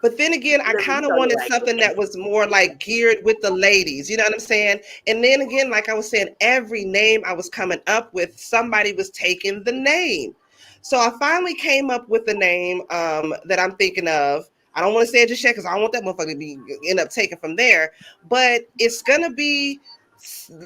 But then again, I kind of wanted something that was more like geared with the ladies. You know what I'm saying? And then again, like I was saying, every name I was coming up with, somebody was taking the name. So I finally came up with the name that I'm thinking of. I don't want to say it just yet because I don't want that motherfucker to be end up taken from there. But it's gonna be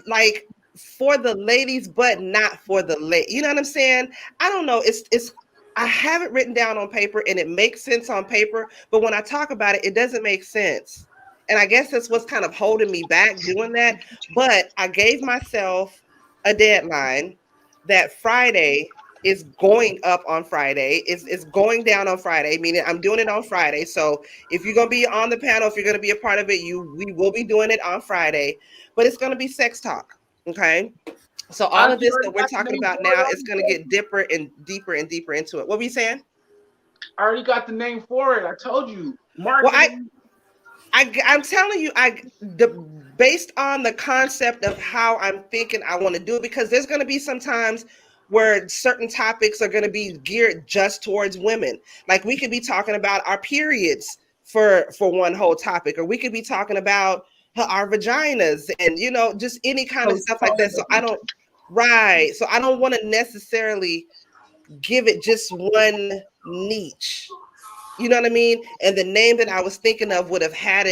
like for the ladies, but not for the you know what I'm saying? I don't know. It's I have it written down on paper and it makes sense on paper, but when I talk about it, it doesn't make sense. And I guess that's what's kind of holding me back doing that. But I gave myself a deadline that Friday is going up on Friday. It's going down on Friday, meaning I'm doing it on Friday. So if you're gonna be on the panel, if you're gonna be a part of it, we will be doing it on Friday. But it's gonna be sex talk. Okay. So all of this that we're talking about now is going to get deeper and deeper and deeper into it. What were you saying? I already got the name for it. I told you. Marketing. Well, I'm telling you, based on the concept of how I'm thinking I want to do it, because there's going to be some times where certain topics are going to be geared just towards women. Like we could be talking about our periods for one whole topic, or we could be talking about our vaginas and, you know, just any kind of stuff like that. So I don't want to necessarily give it just one niche. You know what I mean? And the name that I was thinking of would have kept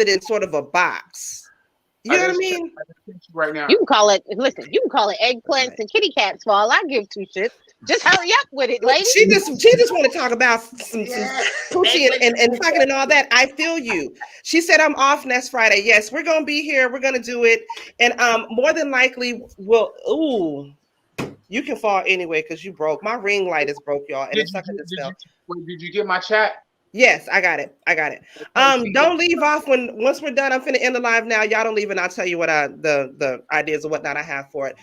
it in sort of a box. You know what I mean? Right now. You can call it, listen, you can call it eggplants and kitty cats for all I give two shits. Just hurry up with it, lady. She just want to talk about some coochie and fucking and all that. I feel you. She said I'm off next Friday. Yes, we're gonna be here. We're gonna do it. And more than likely you can fall anyway because you broke. My ring light is broke, y'all. And Did you get my chat? Yes, I got it. Don't leave off once we're done. I'm finna end the live now. Y'all don't leave and I'll tell you what the ideas or whatnot I have for it.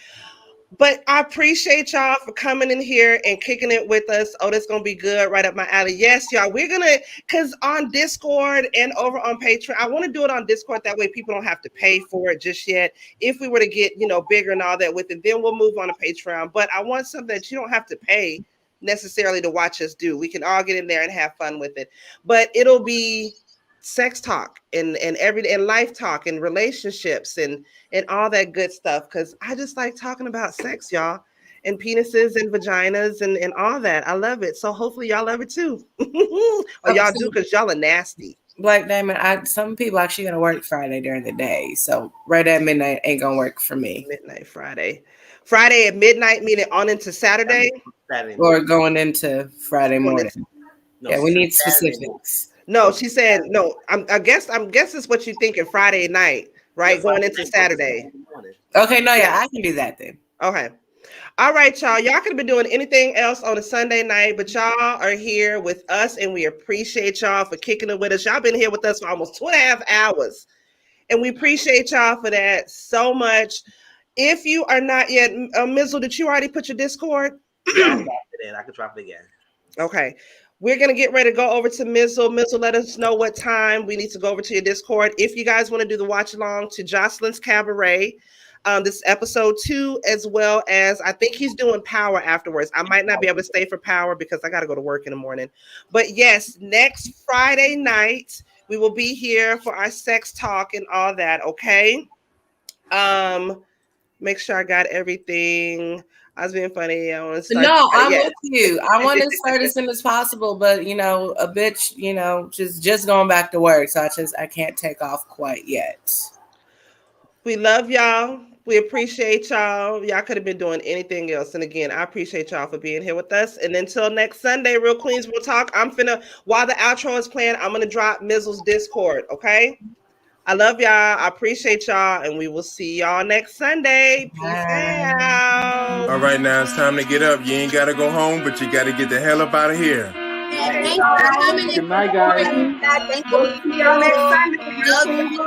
But I appreciate y'all for coming in here and kicking it with us. Oh, that's gonna be good, right up my alley. Yes, y'all. We're gonna, cause on Discord and over on Patreon, I want to do it on Discord. That way people don't have to pay for it just yet. If we were to get, bigger and all that with it, then we'll move on to Patreon. But I want something that you don't have to pay necessarily to watch us do. We can all get in there and have fun with it. But it'll be sex talk and everyday and life talk and relationships and all that good stuff, because I just like talking about sex, y'all, and penises and vaginas and all that. I love it. So hopefully y'all love it too. Or y'all do, because y'all are nasty. Black Diamond, some people actually gonna work Friday during the day, so right at midnight ain't gonna work for me. Midnight Friday at midnight, meaning on into Saturday or going into Friday morning. Yeah, we need specifics. No, she said no. I guess it's what you thinking, Friday night, right? Going into Saturday. Okay, no, yeah, I can do that then. Okay. All right, y'all. Y'all could have been doing anything else on a Sunday night, but y'all are here with us, and we appreciate y'all for kicking it with us. Y'all been here with us for almost 2.5 hours, and we appreciate y'all for that so much. If you are not yet, Mizzle, did you already put your Discord? I could drop it again. Okay. We're going to get ready to go over to Mizzle. Mizzle, let us know what time we need to go over to your Discord. If you guys want to do the watch along to Jocelyn's Cabaret, this is episode 2, as well as I think he's doing Power afterwards. I might not be able to stay for Power because I got to go to work in the morning. But yes, next Friday night, we will be here for our sex talk and all that, okay? Make sure I got everything. I was being funny. I want to start. No, I'm with you. I want to start as soon as possible, but a bitch, just going back to work. So I can't take off quite yet. We love y'all. We appreciate y'all. Y'all could have been doing anything else. And again, I appreciate y'all for being here with us. And until next Sunday, Real Queens Real Talk. While the outro is playing, I'm gonna drop Mizzle's Discord. Okay. I love y'all. I appreciate y'all, and we will see y'all next Sunday. Peace out. All right, now it's time to get up. You ain't got to go home, but you got to get the hell up out of here. Good night, guys. Thank you. See y'all next Sunday.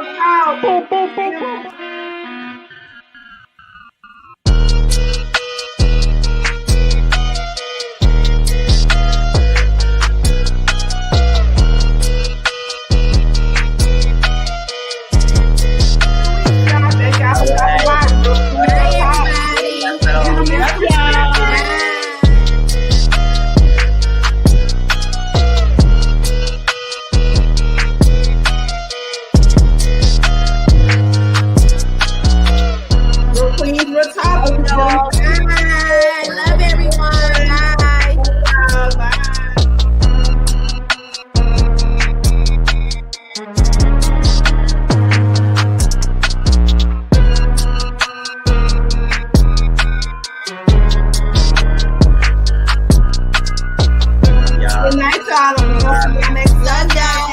y'all. And we're going to see y'all next Sunday.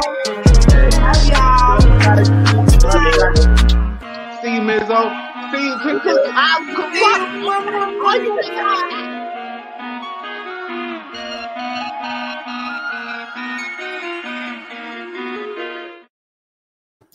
Love y'all. See you, Mizzle. See you. I'm